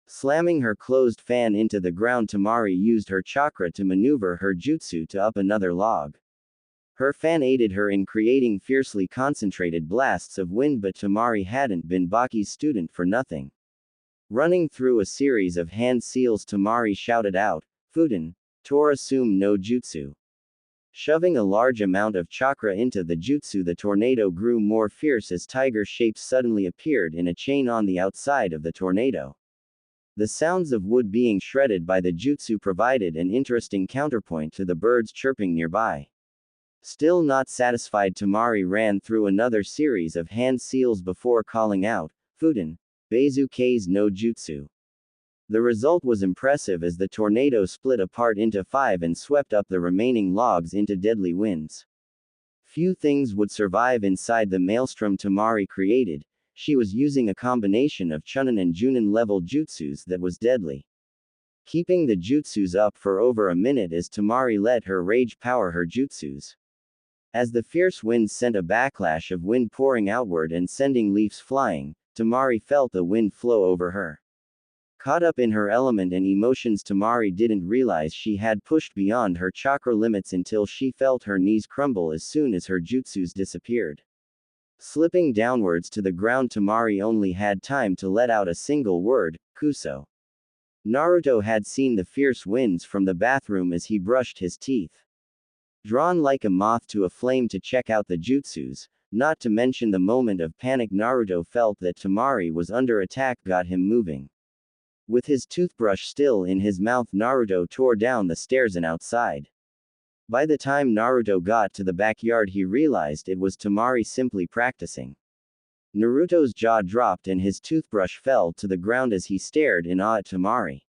Slamming her closed fan into the ground, Temari used her chakra to maneuver her jutsu to up another log. Her fan aided her in creating fiercely concentrated blasts of wind, but Temari hadn't been Baki's student for nothing. Running through a series of hand seals, Temari shouted out, "Fuden, Tora Sum no Jutsu." Shoving a large amount of chakra into the jutsu, the tornado grew more fierce as tiger shapes suddenly appeared in a chain on the outside of the tornado. The sounds of wood being shredded by the jutsu provided an interesting counterpoint to the birds chirping nearby. Still not satisfied, Temari ran through another series of hand seals before calling out, "Fuden, Beizu K's no Jutsu." The result was impressive as the tornado split apart into 5 and swept up the remaining logs into deadly winds. Few things would survive inside the maelstrom Temari created. She was using a combination of Chunin and Junin level jutsus that was deadly. Keeping the jutsus up for over a minute as Temari let her rage power her jutsus. As the fierce winds sent a backlash of wind pouring outward and sending leaves flying, Temari felt the wind flow over her. Caught up in her element and emotions, Temari didn't realize she had pushed beyond her chakra limits until she felt her knees crumble as soon as her jutsus disappeared. Slipping downwards to the ground, Temari only had time to let out a single word, "Kuso." Naruto had seen the fierce winds from the bathroom as he brushed his teeth. Drawn like a moth to a flame to check out the jutsus, not to mention the moment of panic Naruto felt that Temari was under attack, got him moving. With his toothbrush still in his mouth, Naruto tore down the stairs and outside. By the time Naruto got to the backyard, he realized it was Temari simply practicing. Naruto's jaw dropped and his toothbrush fell to the ground as he stared in awe at Temari.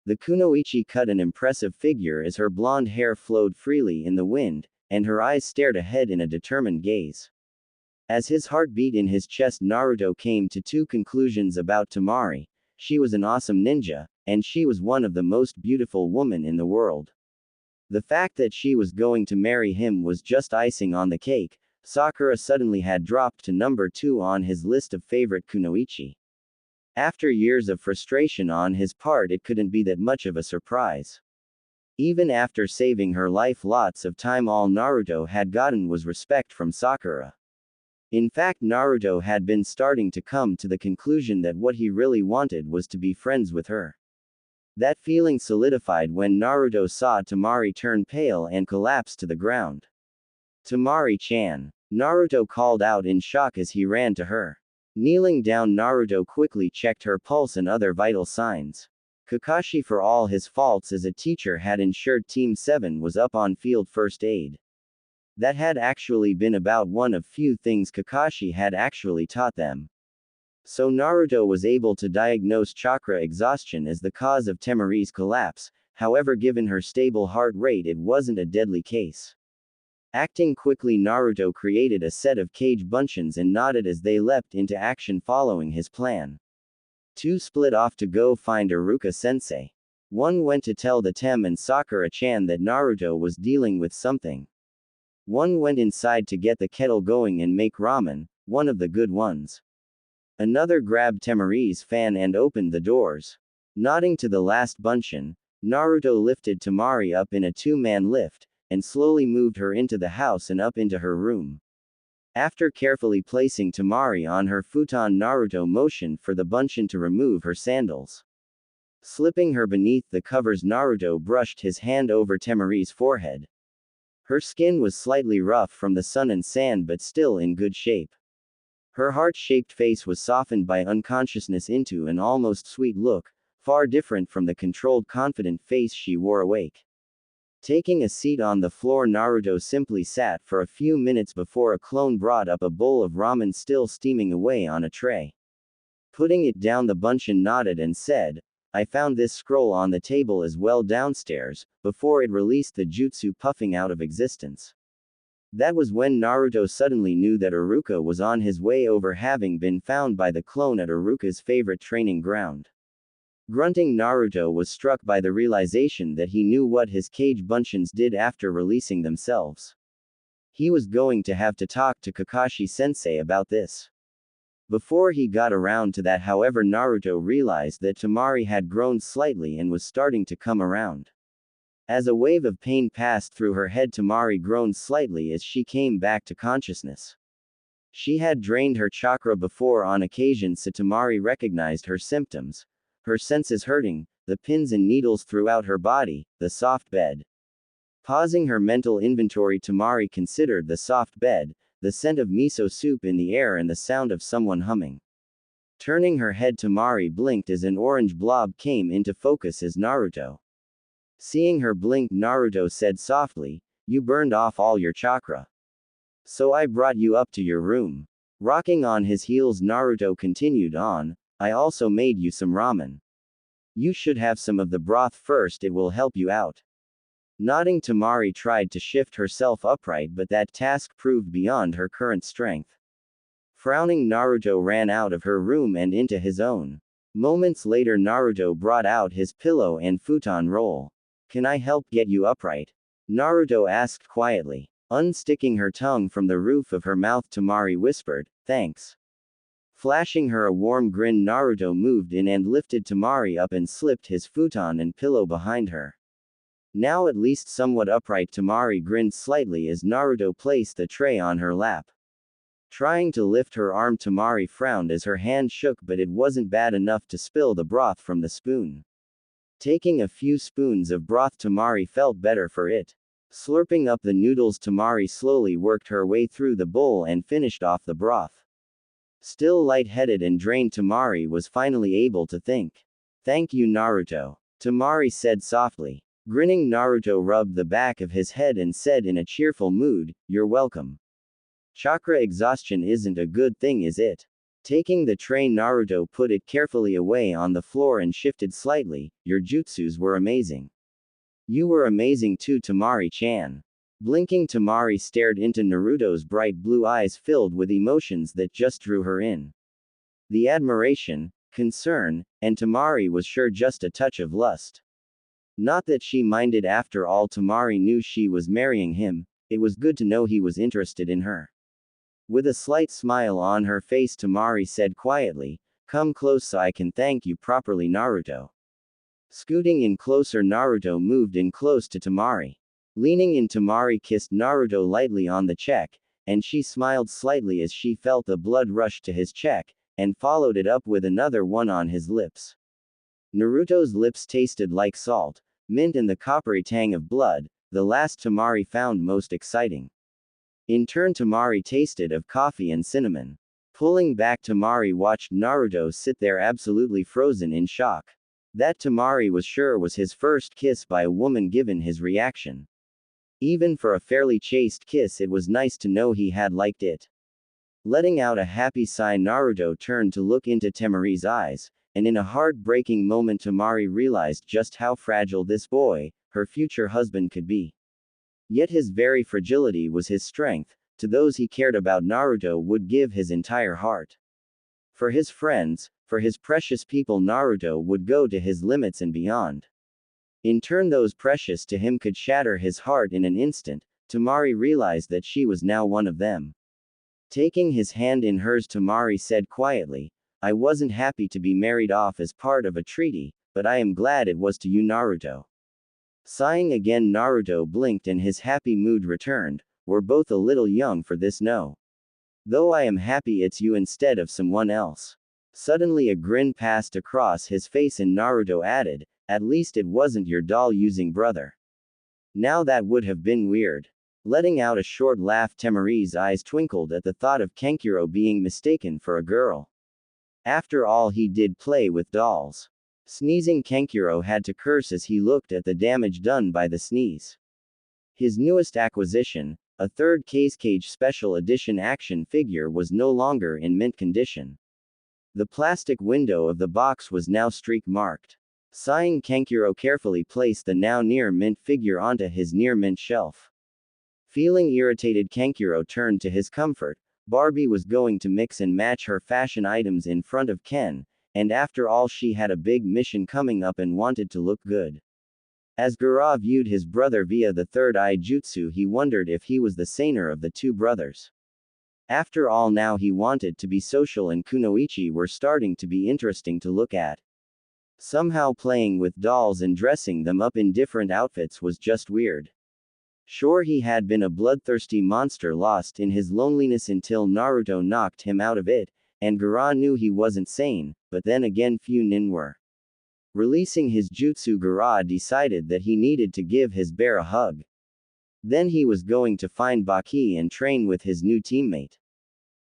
The kunoichi cut an impressive figure as her blonde hair flowed freely in the wind, and her eyes stared ahead in a determined gaze. As his heart beat in his chest, Naruto came to two conclusions about Temari. She was an awesome ninja, and she was one of the most beautiful women in the world. The fact that she was going to marry him was just icing on the cake. Sakura suddenly had dropped to number 2 on his list of favorite kunoichi. After years of frustration on his part, it couldn't be that much of a surprise. Even after saving her life lots of time, all Naruto had gotten was respect from Sakura. In fact, Naruto had been starting to come to the conclusion that what he really wanted was to be friends with her. That feeling solidified when Naruto saw Temari turn pale and collapse to the ground. Temari-chan. Naruto called out in shock as he ran to her. Kneeling down, Naruto quickly checked her pulse and other vital signs. Kakashi, for all his faults as a teacher, had ensured Team 7 was up on field first aid. That had actually been about one of few things Kakashi had actually taught them. So Naruto was able to diagnose chakra exhaustion as the cause of Temari's collapse. However, given her stable heart rate, it wasn't a deadly case. Acting quickly, Naruto created a set of cage bunshin and nodded as they leapt into action following his plan. Two split off to go find Iruka-sensei. One went to tell the Tem and Sakura-chan that Naruto was dealing with something. One went inside to get the kettle going and make ramen, one of the good ones. Another grabbed Temari's fan and opened the doors. Nodding to the last bunshin, Naruto lifted Temari up in a two-man lift, and slowly moved her into the house and up into her room. After carefully placing Temari on her futon, Naruto motioned for the bunshin to remove her sandals. Slipping her beneath the covers, Naruto brushed his hand over Temari's forehead. Her skin was slightly rough from the sun and sand, but still in good shape. Her heart-shaped face was softened by unconsciousness into an almost sweet look, far different from the controlled, confident face she wore awake. Taking a seat on the floor, Naruto simply sat for a few minutes before a clone brought up a bowl of ramen still steaming away on a tray. Putting it down, the bunshin nodded and said, "I found this scroll on the table as well downstairs," before it released the jutsu puffing out of existence. That was when Naruto suddenly knew that Iruka was on his way over, having been found by the clone at Iruka's favorite training ground. Grunting, Naruto was struck by the realization that he knew what his cage bunshins did after releasing themselves. He was going to have to talk to Kakashi-sensei about this. Before he got around to that, however, Naruto realized that Temari had grown slightly and was starting to come around. As a wave of pain passed through her head, Temari groaned slightly as she came back to consciousness. She had drained her chakra before on occasion, so Temari recognized her symptoms. Her senses hurting, the pins and needles throughout her body, the soft bed. Pausing her mental inventory, Temari considered the soft bed, the scent of miso soup in the air, and the sound of someone humming. Turning her head, Temari blinked as an orange blob came into focus as Naruto. Seeing her blink, Naruto said softly, "You burned off all your chakra. So I brought you up to your room." Rocking on his heels, Naruto continued on, "I also made you some ramen. You should have some of the broth first, it will help you out." Nodding, Temari tried to shift herself upright, but that task proved beyond her current strength. Frowning, Naruto ran out of her room and into his own. Moments later, Naruto brought out his pillow and futon roll. "Can I help get you upright?" Naruto asked quietly. Unsticking her tongue from the roof of her mouth, Temari whispered, "Thanks." Flashing her a warm grin, Naruto moved in and lifted Temari up and slipped his futon and pillow behind her. Now at least somewhat upright, Temari grinned slightly as Naruto placed the tray on her lap. Trying to lift her arm, Temari frowned as her hand shook, but it wasn't bad enough to spill the broth from the spoon. Taking a few spoons of broth, Temari felt better for it. Slurping up the noodles, Temari slowly worked her way through the bowl and finished off the broth. Still lightheaded and drained, Temari was finally able to think. "Thank you, Naruto," Temari said softly. Grinning, Naruto rubbed the back of his head and said in a cheerful mood, "You're welcome. Chakra exhaustion isn't a good thing, is it?" Taking the tray, Naruto put it carefully away on the floor and shifted slightly. "Your jutsus were amazing. You were amazing too, Temari-chan." Blinking, Temari stared into Naruto's bright blue eyes filled with emotions that just drew her in. The admiration, concern, and Temari was sure just a touch of lust. Not that she minded, after all Temari knew she was marrying him, it was good to know he was interested in her. With a slight smile on her face, Temari said quietly, "Come close so I can thank you properly, Naruto." Scooting in closer, Naruto moved in close to Temari. Leaning in, Temari kissed Naruto lightly on the cheek, and she smiled slightly as she felt the blood rush to his cheek, and followed it up with another one on his lips. Naruto's lips tasted like salt, mint and the coppery tang of blood, the last Temari found most exciting. In turn, Temari tasted of coffee and cinnamon. Pulling back, Temari watched Naruto sit there absolutely frozen in shock. That Temari was sure was his first kiss by a woman, given his reaction. Even for a fairly chaste kiss, it was nice to know he had liked it. Letting out a happy sigh, Naruto turned to look into Temari's eyes, and in a heart-breaking moment Temari realized just how fragile this boy, her future husband, could be. Yet his very fragility was his strength. To those he cared about, Naruto would give his entire heart. For his friends, for his precious people, Naruto would go to his limits and beyond. In turn, those precious to him could shatter his heart in an instant. Temari realized that she was now one of them. Taking his hand in hers, Temari said quietly, "I wasn't happy to be married off as part of a treaty, but I am glad it was to you, Naruto." Sighing again, Naruto blinked and his happy mood returned. "We're both a little young for this, no. Though I am happy it's you instead of someone else." Suddenly a grin passed across his face and Naruto added, "At least it wasn't your doll-using brother. Now that would have been weird." Letting out a short laugh, Temari's eyes twinkled at the thought of Kankuro being mistaken for a girl. After all, he did play with dolls. Sneezing, Kankuro had to curse as he looked at the damage done by the sneeze. His newest acquisition, a third Cage Special Edition action figure, was no longer in mint condition. The plastic window of the box was now streak-marked. Sighing, Kankuro carefully placed the now near-mint figure onto his near-mint shelf. Feeling irritated, Kankuro turned to his comfort. Barbie was going to mix and match her fashion items in front of Ken, and after all she had a big mission coming up and wanted to look good. As Gaara viewed his brother via the third eye jutsu, he wondered if he was the saner of the two brothers. After all, now he wanted to be social, and kunoichi were starting to be interesting to look at. Somehow playing with dolls and dressing them up in different outfits was just weird. Sure, he had been a bloodthirsty monster lost in his loneliness until Naruto knocked him out of it, and Gaara knew he wasn't sane, but then again few nin were. Releasing his jutsu, Gaara decided that he needed to give his bear a hug. Then he was going to find Baki and train with his new teammate.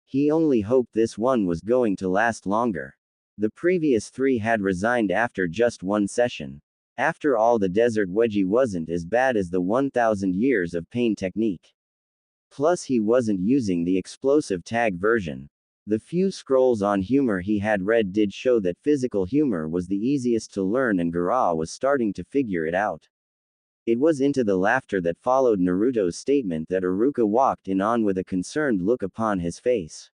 He only hoped this one was going to last longer. The previous three had resigned after just one session. After all, the desert wedgie wasn't as bad as the 1000 years of pain technique. Plus, he wasn't using the explosive tag version. The few scrolls on humor he had read did show that physical humor was the easiest to learn, and Gaara was starting to figure it out. It was into the laughter that followed Naruto's statement that Iruka walked in on with a concerned look upon his face.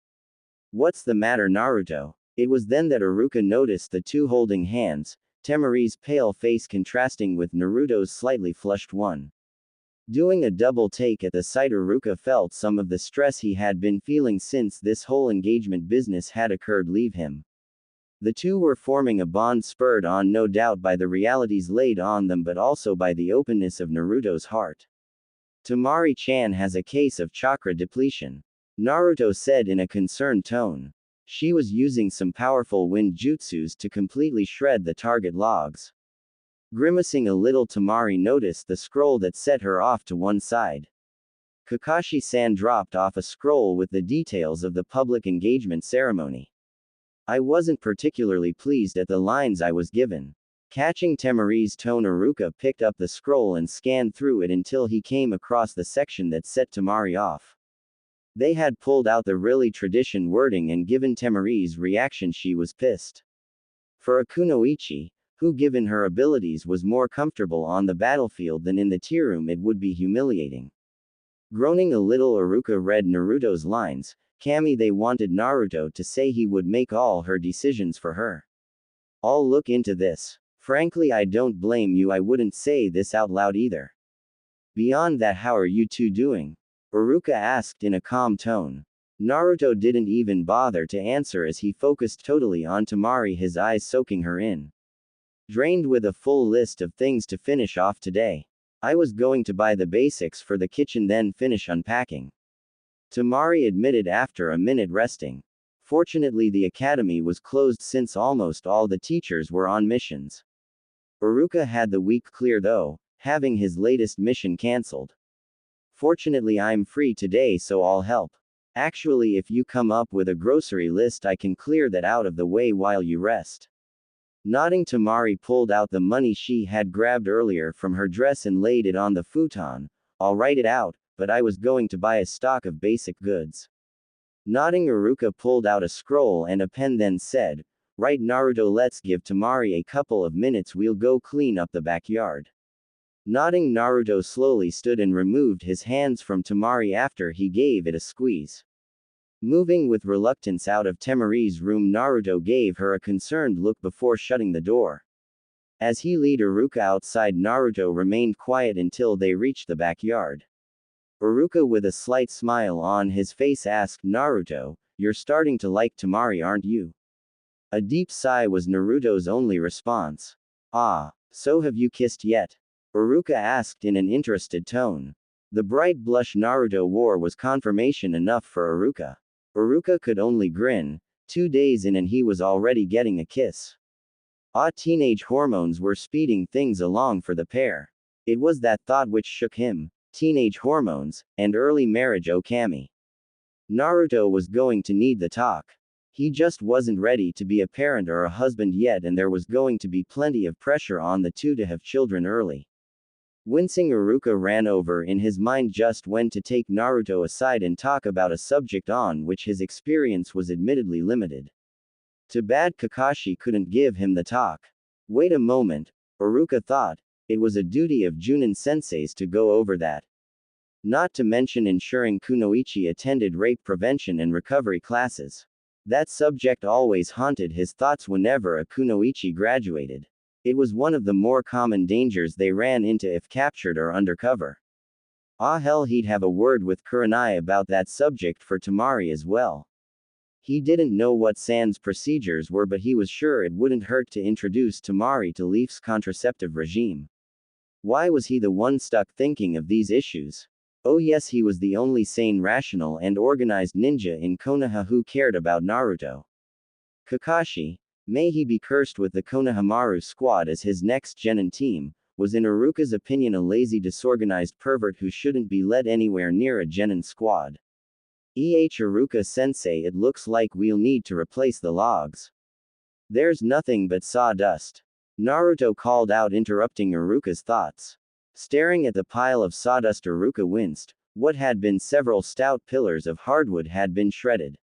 "What's the matter, Naruto?" It was then that Iruka noticed the two holding hands, Temari's pale face contrasting with Naruto's slightly flushed one. Doing a double take at the sight, Iruka felt some of the stress he had been feeling since this whole engagement business had occurred leave him. The two were forming a bond spurred on no doubt by the realities laid on them, but also by the openness of Naruto's heart. "Temari-chan has a case of chakra depletion," Naruto said in a concerned tone. She was using some powerful wind jutsus to completely shred the target logs. Grimacing a little, Temari noticed the scroll that set her off to one side. Kakashi-san dropped off a scroll with the details of the public engagement ceremony. "I wasn't particularly pleased at the lines I was given." Catching Temari's tone, Iruka picked up the scroll and scanned through it until he came across the section that set Temari off. They had pulled out the really tradition wording, and given Temari's reaction, she was pissed. For a kunoichi, who given her abilities was more comfortable on the battlefield than in the tea room, it would be humiliating. Groaning a little, Iruka read Naruto's lines. Kami, they wanted Naruto to say he would make all her decisions for her. I'll look into this. Frankly, I don't blame you. I wouldn't say this out loud either. Beyond that, how are you two doing? Iruka asked in a calm tone. Naruto didn't even bother to answer as he focused totally on Temari, his eyes soaking her in. Drained with a full list of things to finish off today. I was going to buy the basics for the kitchen, then finish unpacking. Temari admitted after a minute resting. Fortunately, the academy was closed since almost all the teachers were on missions. Iruka had the week clear though, having his latest mission cancelled. Fortunately, I'm free today, so I'll help. Actually, if you come up with a grocery list, I can clear that out of the way while you rest. Nodding, Temari pulled out the money she had grabbed earlier from her dress and laid it on the futon. I'll write it out, but I was going to buy a stock of basic goods. Nodding, Iruka pulled out a scroll and a pen, then said, Right, Naruto, let's give Temari a couple of minutes, we'll go clean up the backyard. Nodding, Naruto slowly stood and removed his hands from Temari after he gave it a squeeze. Moving with reluctance out of Temari's room, Naruto gave her a concerned look before shutting the door. As he led Iruka outside, Naruto remained quiet until they reached the backyard. Iruka, with a slight smile on his face, asked Naruto, You're starting to like Temari, aren't you? A deep sigh was Naruto's only response. Ah, so have you kissed yet? Iruka asked in an interested tone. The bright blush Naruto wore was confirmation enough for Iruka. Iruka could only grin. 2 days in and he was already getting a kiss. Teenage hormones were speeding things along for the pair. It was that thought which shook him. Teenage hormones, and early marriage. Kami. Naruto was going to need the talk. He just wasn't ready to be a parent or a husband yet, and there was going to be plenty of pressure on the two to have children early. Wincing, Iruka ran over in his mind just when to take Naruto aside and talk about a subject on which his experience was admittedly limited. Too bad Kakashi couldn't give him the talk. Wait a moment, Iruka thought. It was a duty of Junin senseis to go over that. Not to mention ensuring Kunoichi attended rape prevention and recovery classes. That subject always haunted his thoughts whenever a Kunoichi graduated. It was one of the more common dangers they ran into if captured or undercover. Hell, he'd have a word with Kurenai about that subject for Temari as well. He didn't know what Sans procedures were, but he was sure it wouldn't hurt to introduce Temari to Leaf's contraceptive regime. Why was he the one stuck thinking of these issues? Oh yes, he was the only sane, rational, and organized ninja in Konoha who cared about Naruto. Kakashi, may he be cursed with the Konohamaru squad as his next genin team, was in Iruka's opinion a lazy, disorganized pervert who shouldn't be led anywhere near a genin squad. Iruka-sensei, it looks like we'll need to replace the logs. There's nothing but sawdust. Naruto called out, interrupting Iruka's thoughts. Staring at the pile of sawdust, Iruka winced. What had been several stout pillars of hardwood had been shredded.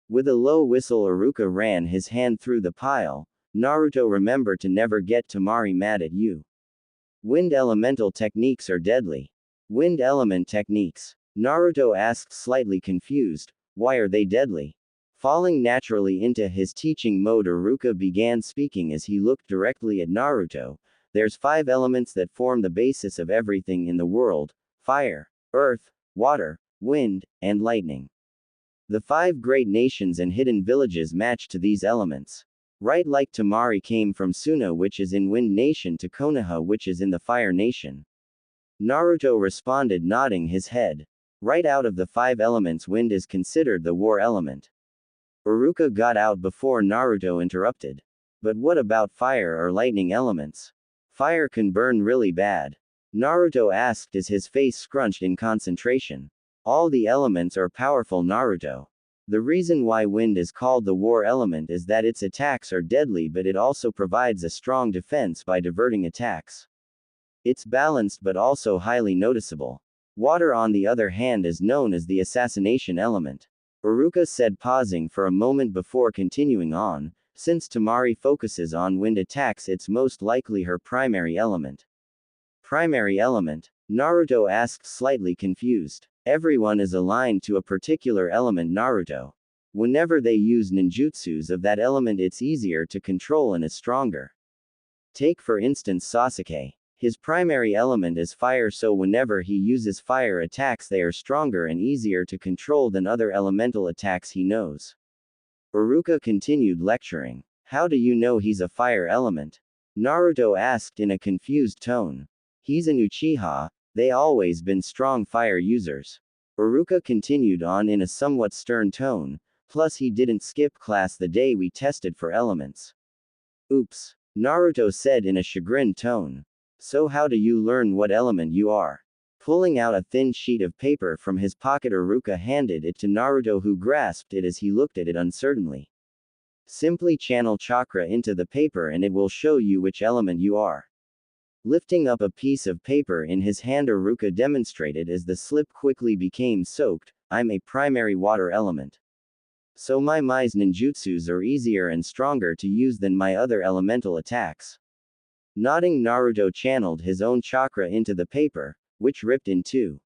With a low whistle, Iruka ran his hand through the pile. Naruto, remember to never get Temari mad at you. Wind elemental techniques are deadly. Wind element techniques? Naruto asked, slightly confused. Why are they deadly? Falling naturally into his teaching mode, Iruka began speaking as he looked directly at Naruto. There's 5 elements that form the basis of everything in the world: fire, earth, water, wind, and lightning. The 5 great nations and hidden villages match to these elements. Right, like Temari came from Suno, which is in Wind Nation, to Konoha, which is in the Fire Nation. Naruto responded, nodding his head. Right, out of the 5 elements, wind is considered the war element. Iruka got out before Naruto interrupted. But what about fire or lightning elements? Fire can burn really bad. Naruto asked as his face scrunched in concentration. All the elements are powerful, Naruto. The reason why wind is called the war element is that its attacks are deadly, but it also provides a strong defense by diverting attacks. It's balanced but also highly noticeable. Water, on the other hand, is known as the assassination element. Iruka said, pausing for a moment before continuing on. Since Temari focuses on wind attacks, it's most likely her primary element. Primary element? Naruto asked, slightly confused. Everyone is aligned to a particular element, Naruto. Whenever they use ninjutsus of that element, it's easier to control and is stronger. Take for instance Sasuke. His primary element is fire, so whenever he uses fire attacks, they are stronger and easier to control than other elemental attacks he knows. Iruka continued lecturing. How do you know he's a fire element? Naruto asked in a confused tone. He's an Uchiha, they always been strong fire users. Iruka continued on in a somewhat stern tone, plus he didn't skip class the day we tested for elements. Oops, Naruto said in a chagrined tone. So how do you learn what element you are? Pulling out a thin sheet of paper from his pocket, Iruka handed it to Naruto, who grasped it as he looked at it uncertainly. Simply channel chakra into the paper and it will show you which element you are. Lifting up a piece of paper in his hand, Iruka demonstrated as the slip quickly became soaked. I'm a primary water element. So my ninjutsus are easier and stronger to use than my other elemental attacks. Nodding, Naruto channeled his own chakra into the paper, which ripped in two.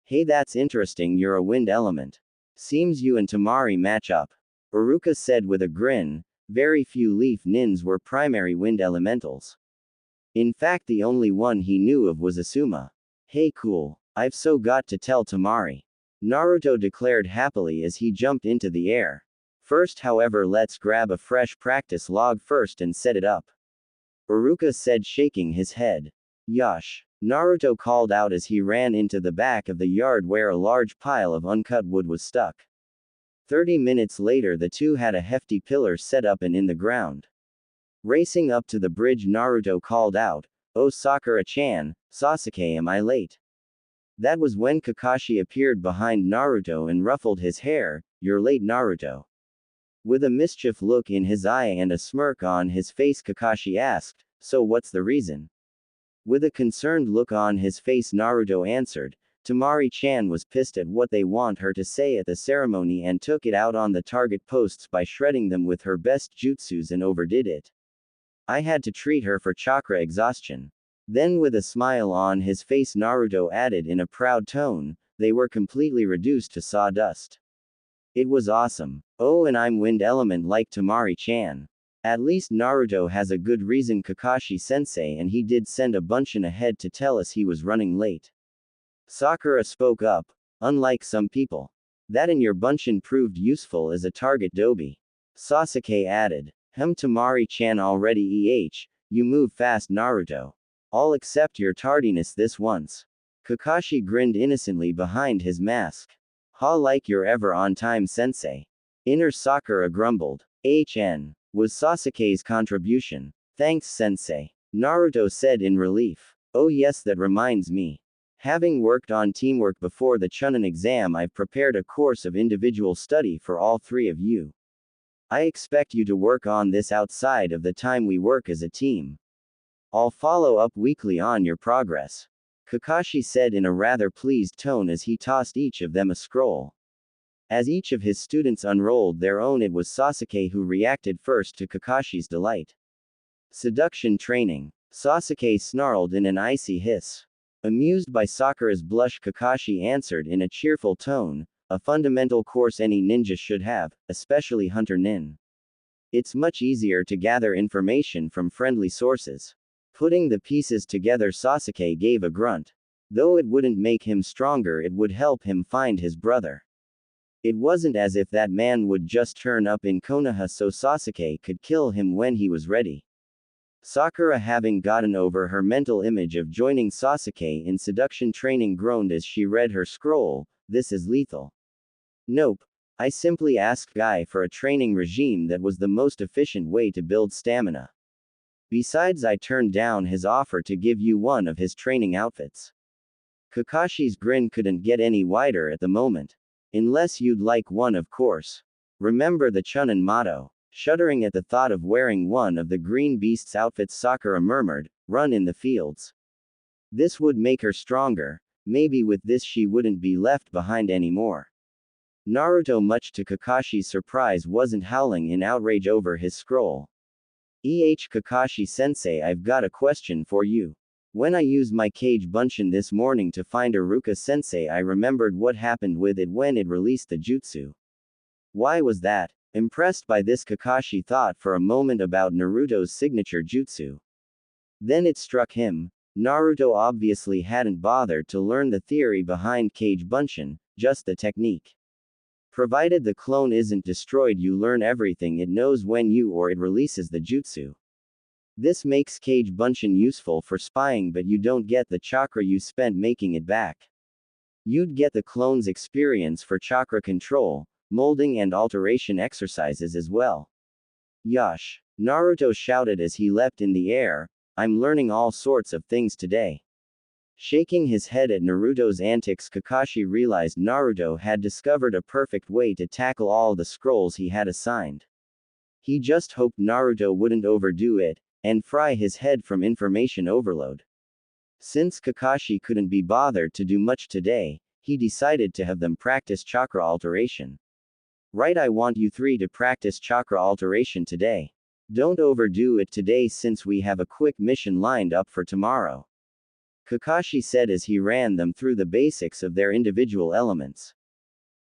Hey, that's interesting, you're a wind element. Seems you and Temari match up. Iruka said with a grin. Very few leaf nins were primary wind elementals. In fact, the only one he knew of was Asuma. Hey, cool. I've so got to tell Temari. Naruto declared happily as he jumped into the air. First, however, let's grab a fresh practice log first and set it up. Iruka said, shaking his head. Yosh. Naruto called out as he ran into the back of the yard where a large pile of uncut wood was stuck. 30 minutes later, the two had a hefty pillar set up and in the ground. Racing up to the bridge, Naruto called out, "Oh, Sakura-chan, Sasuke, am I late?" That was when Kakashi appeared behind Naruto and ruffled his hair. You're late, Naruto. With a mischief look in his eye and a smirk on his face, Kakashi asked, so what's the reason? With a concerned look on his face, Naruto answered, Temari-chan was pissed at what they want her to say at the ceremony and took it out on the target posts by shredding them with her best jutsus and overdid it. I had to treat her for chakra exhaustion. Then with a smile on his face, Naruto added in a proud tone, they were completely reduced to sawdust. It was awesome. Oh, and I'm wind element like Temari-chan. At least Naruto has a good reason, Kakashi-sensei, and he did send a bunshin ahead to tell us he was running late. Sakura spoke up. Unlike some people. That in your bunshin proved useful as a target dobi. Sasuke added. Temari-chan already you move fast, Naruto. I'll accept your tardiness this once. Kakashi grinned innocently behind his mask. Ha, like you're ever on time, sensei. Inner Sakura grumbled. Was Sasuke's contribution. Thanks, sensei. Naruto said in relief. Oh yes, that reminds me. Having worked on teamwork before the Chunin exam, I've prepared a course of individual study for all three of you. I expect you to work on this outside of the time we work as a team. I'll follow up weekly on your progress. Kakashi said in a rather pleased tone as he tossed each of them a scroll. As each of his students unrolled their own, it was Sasuke who reacted first to Kakashi's delight. Seduction training. Sasuke snarled in an icy hiss. Amused by Sakura's blush, Kakashi answered in a cheerful tone, a fundamental course any ninja should have, especially Hunter Nin. It's much easier to gather information from friendly sources. Putting the pieces together, Sasuke gave a grunt. Though it wouldn't make him stronger, it would help him find his brother. It wasn't as if that man would just turn up in Konoha so Sasuke could kill him when he was ready. Sakura, having gotten over her mental image of joining Sasuke in seduction training, groaned as she read her scroll. This is lethal. Nope. I simply asked Guy for a training regime that was the most efficient way to build stamina. Besides, I turned down his offer to give you one of his training outfits. Kakashi's grin couldn't get any wider at the moment. Unless you'd like one, of course. Remember the Chunin motto. Shuddering at the thought of wearing one of the green beast's outfits, Sakura murmured, "Run in the fields." This would make her stronger. Maybe with this she wouldn't be left behind anymore. Naruto, much to Kakashi's surprise, wasn't howling in outrage over his scroll. Kakashi-sensei, I've got a question for you. When I used my Kage Bunshin this morning to find Iruka-sensei, I remembered what happened with it when it released the jutsu. Why was that? Impressed by this, Kakashi thought for a moment about Naruto's signature jutsu. Then it struck him. Naruto obviously hadn't bothered to learn the theory behind Kage Bunshin, just the technique. Provided the clone isn't destroyed, you learn everything it knows when you or it releases the jutsu. This makes Kage Bunshin useful for spying, but you don't get the chakra you spent making it back. You'd get the clone's experience for chakra control, molding and alteration exercises as well. Yosh! Naruto shouted as he leapt in the air, I'm learning all sorts of things today. Shaking his head at Naruto's antics, Kakashi realized Naruto had discovered a perfect way to tackle all the scrolls he had assigned. He just hoped Naruto wouldn't overdo it, and fry his head from information overload. Since Kakashi couldn't be bothered to do much today, he decided to have them practice chakra alteration. Right, I want you three to practice chakra alteration today. Don't overdo it today since we have a quick mission lined up for tomorrow. Kakashi said as he ran them through the basics of their individual elements.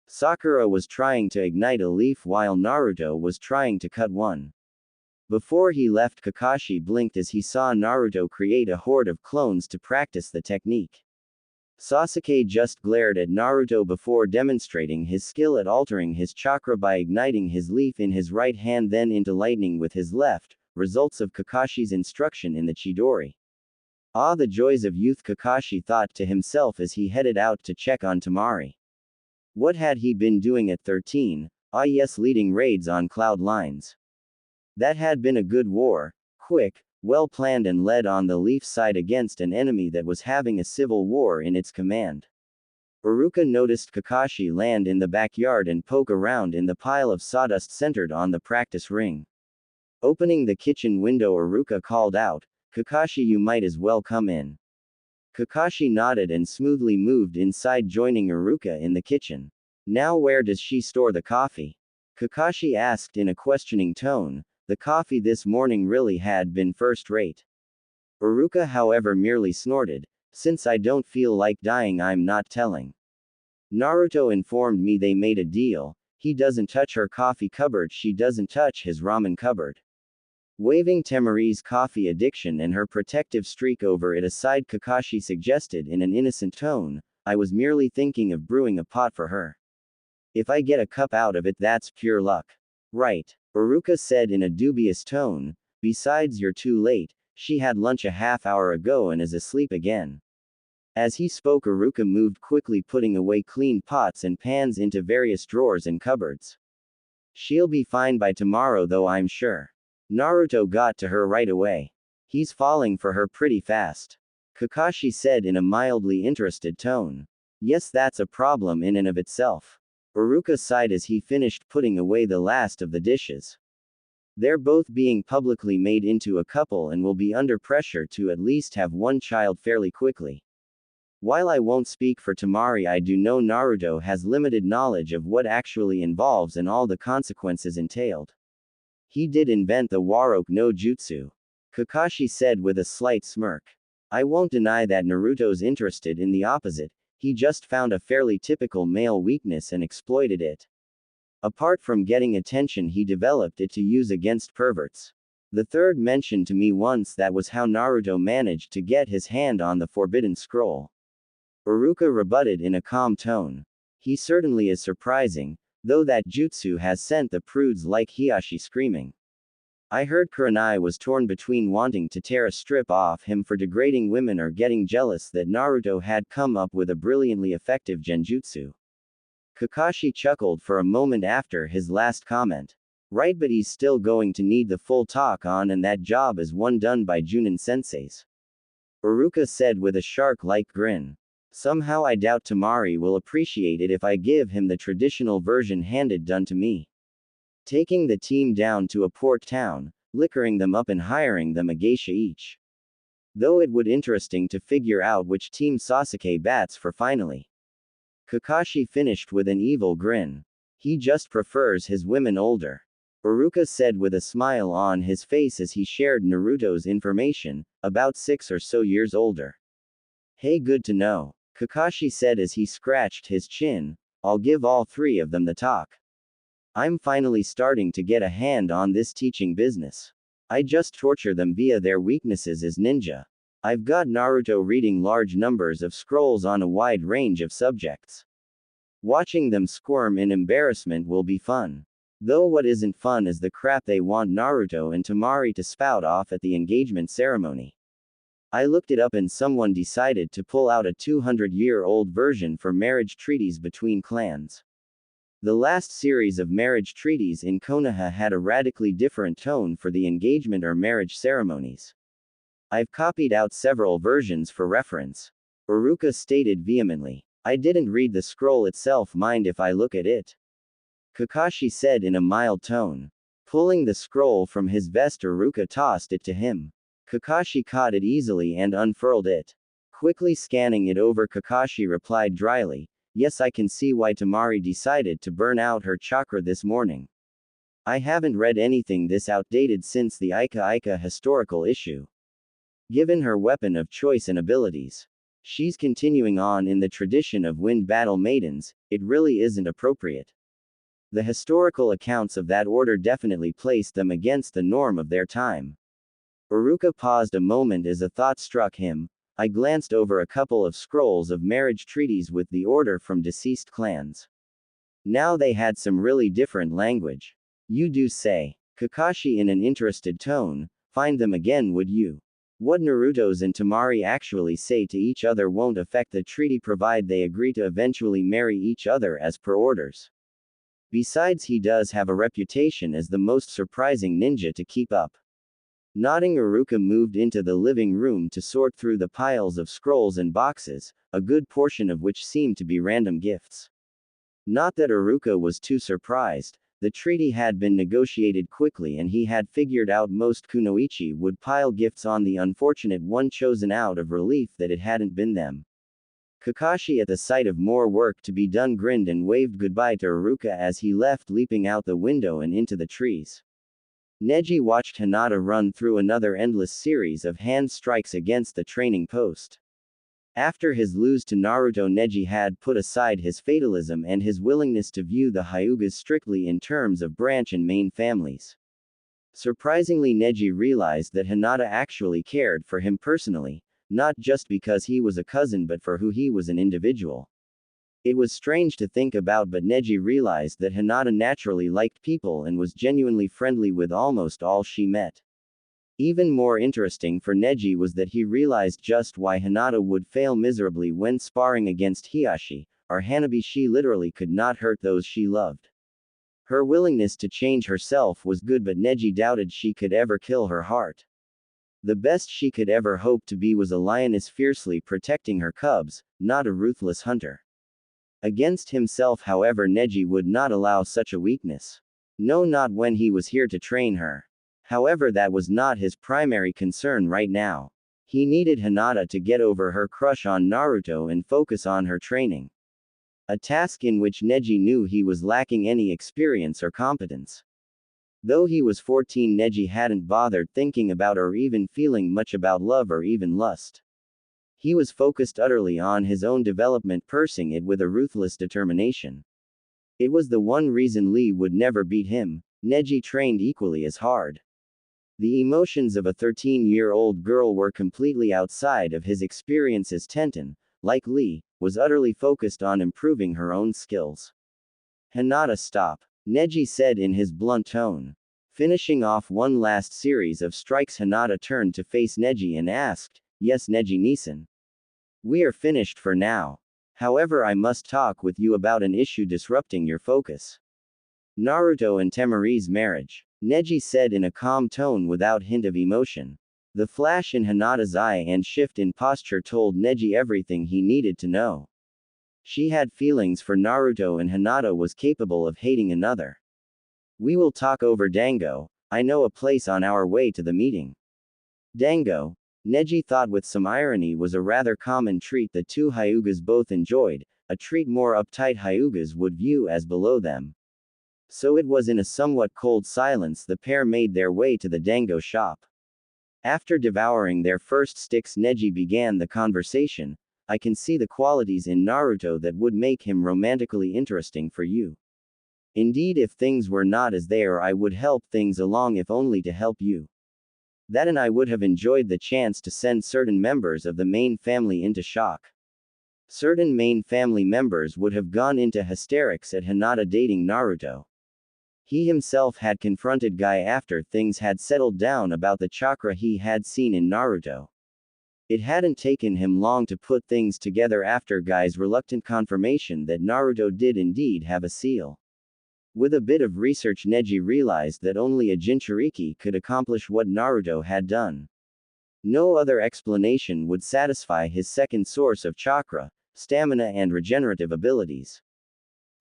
Sakura was trying to ignite a leaf while Naruto was trying to cut one. Before he left, Kakashi blinked as he saw Naruto create a horde of clones to practice the technique. Sasuke just glared at Naruto before demonstrating his skill at altering his chakra by igniting his leaf in his right hand, then into lightning with his left, results of Kakashi's instruction in the Chidori. Ah, the joys of youth, Kakashi thought to himself as he headed out to check on Temari. What had he been doing at 13? Ah yes, leading raids on cloud lines. That had been a good war, quick, well planned, and led on the Leaf side against an enemy that was having a civil war in its command. Iruka noticed Kakashi land in the backyard and poke around in the pile of sawdust centered on the practice ring. Opening the kitchen window, Iruka called out, Kakashi, you might as well come in. Kakashi nodded and smoothly moved inside, joining Iruka in the kitchen. Now where does she store the coffee? Kakashi asked in a questioning tone. The coffee this morning really had been first rate. Iruka, however, merely snorted. Since I don't feel like dying, I'm not telling. Naruto informed me they made a deal. He doesn't touch her coffee cupboard, she doesn't touch his ramen cupboard. Waving Temari's coffee addiction and her protective streak over it aside, Kakashi suggested in an innocent tone, I was merely thinking of brewing a pot for her. If I get a cup out of it, that's pure luck. Right. Iruka said in a dubious tone, besides, you're too late, she had lunch a half hour ago and is asleep again. As he spoke, Iruka moved quickly, putting away clean pots and pans into various drawers and cupboards. She'll be fine by tomorrow though, I'm sure. Naruto got to her right away. He's falling for her pretty fast. Kakashi said in a mildly interested tone. Yes, that's a problem in and of itself. Iruka sighed as he finished putting away the last of the dishes. They're both being publicly made into a couple and will be under pressure to at least have one child fairly quickly. While I won't speak for Temari, I do know Naruto has limited knowledge of what actually involves and all the consequences entailed. He did invent the Waroke no Jutsu. Kakashi said with a slight smirk. I won't deny that Naruto's interested in the opposite. He just found a fairly typical male weakness and exploited it. Apart from getting attention, he developed it to use against perverts. The third mentioned to me once that was how Naruto managed to get his hand on the forbidden scroll. Iruka rebutted in a calm tone. He certainly is surprising, though that jutsu has sent the prudes like Hiashi screaming. I heard Kurenai was torn between wanting to tear a strip off him for degrading women or getting jealous that Naruto had come up with a brilliantly effective genjutsu. Kakashi chuckled for a moment after his last comment. Right, but he's still going to need the full talk on, and that job is one done by Junin senseis. Iruka said with a shark-like grin. Somehow I doubt Temari will appreciate it if I give him the traditional version handed done to me. Taking the team down to a port town, liquoring them up and hiring them a geisha each. Though it would interesting to figure out which team Sasuke bats for finally. Kakashi finished with an evil grin. He just prefers his women older. Iruka said with a smile on his face as he shared Naruto's information, about 6 or so years older. Hey, good to know, Kakashi said as he scratched his chin. I'll give all 3 of them the talk. I'm finally starting to get a hand on this teaching business. I just torture them via their weaknesses as ninja. I've got Naruto reading large numbers of scrolls on a wide range of subjects. Watching them squirm in embarrassment will be fun. Though what isn't fun is the crap they want Naruto and Temari to spout off at the engagement ceremony. I looked it up and someone decided to pull out a 200-year-old version for marriage treaties between clans. The last series of marriage treaties in Konoha had a radically different tone for the engagement or marriage ceremonies. I've copied out several versions for reference. Iruka stated vehemently. I didn't read the scroll itself, mind if I look at it? Kakashi said in a mild tone. Pulling the scroll from his vest, Iruka tossed it to him. Kakashi caught it easily and unfurled it. Quickly scanning it over, Kakashi replied dryly, yes, I can see why Temari decided to burn out her chakra this morning. I haven't read anything this outdated since the Ika historical issue. Given her weapon of choice and abilities, she's continuing on in the tradition of wind battle maidens, it really isn't appropriate. The historical accounts of that order definitely placed them against the norm of their time. Iruka paused a moment as a thought struck him. I glanced over a couple of scrolls of marriage treaties with the order from deceased clans. Now they had some really different language. You do say, Kakashi in an interested tone, find them again would you? What Naruto's and Temari actually say to each other won't affect the treaty provided they agree to eventually marry each other as per orders. Besides, he does have a reputation as the most surprising ninja to keep up. Nodding, Iruka moved into the living room to sort through the piles of scrolls and boxes, a good portion of which seemed to be random gifts. Not that Iruka was too surprised, the treaty had been negotiated quickly and he had figured out most kunoichi would pile gifts on the unfortunate one chosen out of relief that it hadn't been them. Kakashi at the sight of more work to be done grinned and waved goodbye to Iruka as he left, leaping out the window and into the trees. Neji watched Hinata run through another endless series of hand strikes against the training post. After his lose to Naruto, Neji had put aside his fatalism and his willingness to view the Hyugas strictly in terms of branch and main families. Surprisingly, Neji realized that Hinata actually cared for him personally, not just because he was a cousin but for who he was an individual. It was strange to think about, but Neji realized that Hinata naturally liked people and was genuinely friendly with almost all she met. Even more interesting for Neji was that he realized just why Hinata would fail miserably when sparring against Hiashi, or Hanabi. She literally could not hurt those she loved. Her willingness to change herself was good, but Neji doubted she could ever kill her heart. The best she could ever hope to be was a lioness fiercely protecting her cubs, not a ruthless hunter. Against himself, however, Neji would not allow such a weakness. No, not when he was here to train her. However, that was not his primary concern right now. He needed Hinata to get over her crush on Naruto and focus on her training. A task in which Neji knew he was lacking any experience or competence. Though he was 14, Neji hadn't bothered thinking about or even feeling much about love or even lust. He was focused utterly on his own development, pursuing it with a ruthless determination. It was the one reason Lee would never beat him. Neji trained equally as hard. The emotions of a 13-year-old girl were completely outside of his experience, as Tenten, like Lee, was utterly focused on improving her own skills. Hinata, stop, Neji said in his blunt tone. Finishing off one last series of strikes, Hinata turned to face Neji and asked, yes, Neji-Nisan. We are finished for now. However, I must talk with you about an issue disrupting your focus. Naruto and Temari's marriage, Neji said in a calm tone without hint of emotion. The flash in Hinata's eye and shift in posture told Neji everything he needed to know. She had feelings for Naruto and Hinata was capable of hating another. We will talk over Dango, I know a place on our way to the meeting. Dango, Neji thought with some irony, was a rather common treat the two Hyugas both enjoyed, a treat more uptight Hyugas would view as below them. So it was in a somewhat cold silence the pair made their way to the Dango shop. After devouring their first sticks, Neji began the conversation. I can see the qualities in Naruto that would make him romantically interesting for you. Indeed, if things were not as they are, I would help things along if only to help you. That and I would have enjoyed the chance to send certain members of the main family into shock. Certain main family members would have gone into hysterics at Hinata dating Naruto. He himself had confronted Guy after things had settled down about the chakra he had seen in Naruto. It hadn't taken him long to put things together after Guy's reluctant confirmation that Naruto did indeed have a seal. With a bit of research, Neji realized that only a Jinchuriki could accomplish what Naruto had done. No other explanation would satisfy his second source of chakra, stamina and regenerative abilities.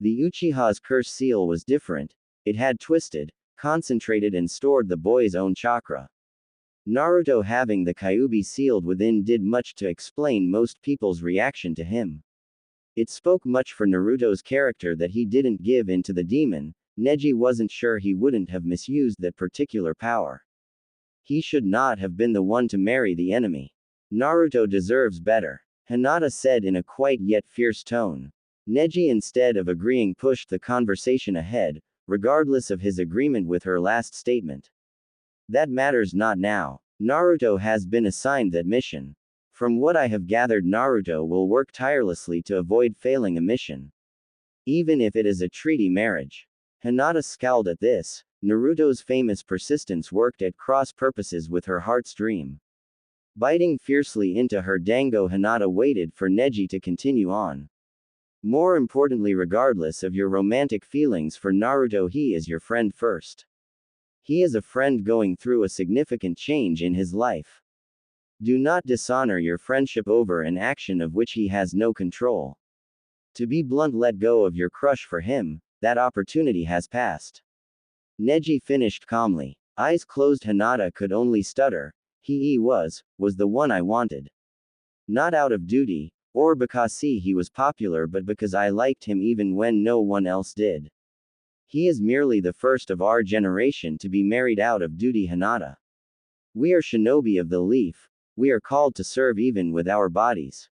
The Uchiha's curse seal was different. It had twisted, concentrated and stored the boy's own chakra. Naruto having the Kyuubi sealed within did much to explain most people's reaction to him. It spoke much for Naruto's character that he didn't give in to the demon. Neji wasn't sure he wouldn't have misused that particular power. He should not have been the one to marry the enemy. Naruto deserves better, Hinata said in a quiet yet fierce tone. Neji, instead of agreeing, pushed the conversation ahead, regardless of his agreement with her last statement. That matters not now. Naruto has been assigned that mission. From what I have gathered, Naruto will work tirelessly to avoid failing a mission. Even if it is a treaty marriage. Hinata scowled at this. Naruto's famous persistence worked at cross purposes with her heart's dream. Biting fiercely into her dango, Hinata waited for Neji to continue on. More importantly, regardless of your romantic feelings for Naruto, he is your friend first. He is a friend going through a significant change in his life. Do not dishonor your friendship over an action of which he has no control. To be blunt, let go of your crush for him, that opportunity has passed. Neji finished calmly. Eyes closed, Hinata could only stutter. He was the one I wanted. Not out of duty, or because he was popular, but because I liked him even when no one else did. He is merely the first of our generation to be married out of duty, Hinata. We are shinobi of the leaf. We are called to serve even with our bodies.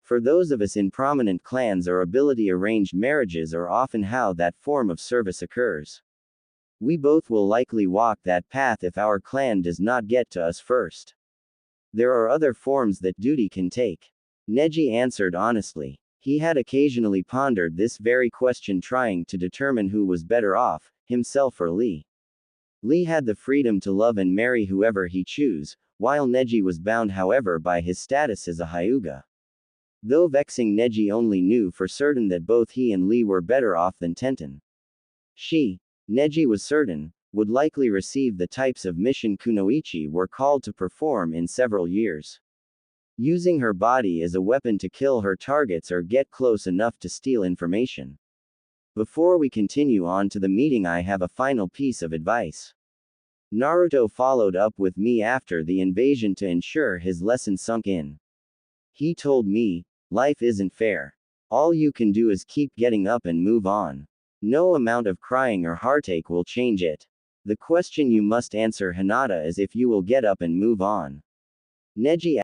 For those of us in prominent clans, our ability arranged marriages are often how that form of service occurs. We both will likely walk that path if our clan does not get to us first. There are other forms that duty can take. Neji answered honestly. He had occasionally pondered this very question, trying to determine who was better off, himself or Lee. Lee had the freedom to love and marry whoever he chose, while Neji was bound, however, by his status as a Hyuga. Though vexing, Neji only knew for certain that both he and Lee were better off than Tenten. She, Neji was certain, would likely receive the types of mission kunoichi were called to perform in several years. Using her body as a weapon to kill her targets or get close enough to steal information. Before we continue on to the meeting, I have a final piece of advice. Naruto followed up with me after the invasion to ensure his lesson sunk in. He told me, life isn't fair. All you can do is keep getting up and move on. No amount of crying or heartache will change it. The question you must answer, Hinata, is if you will get up and move on. Neji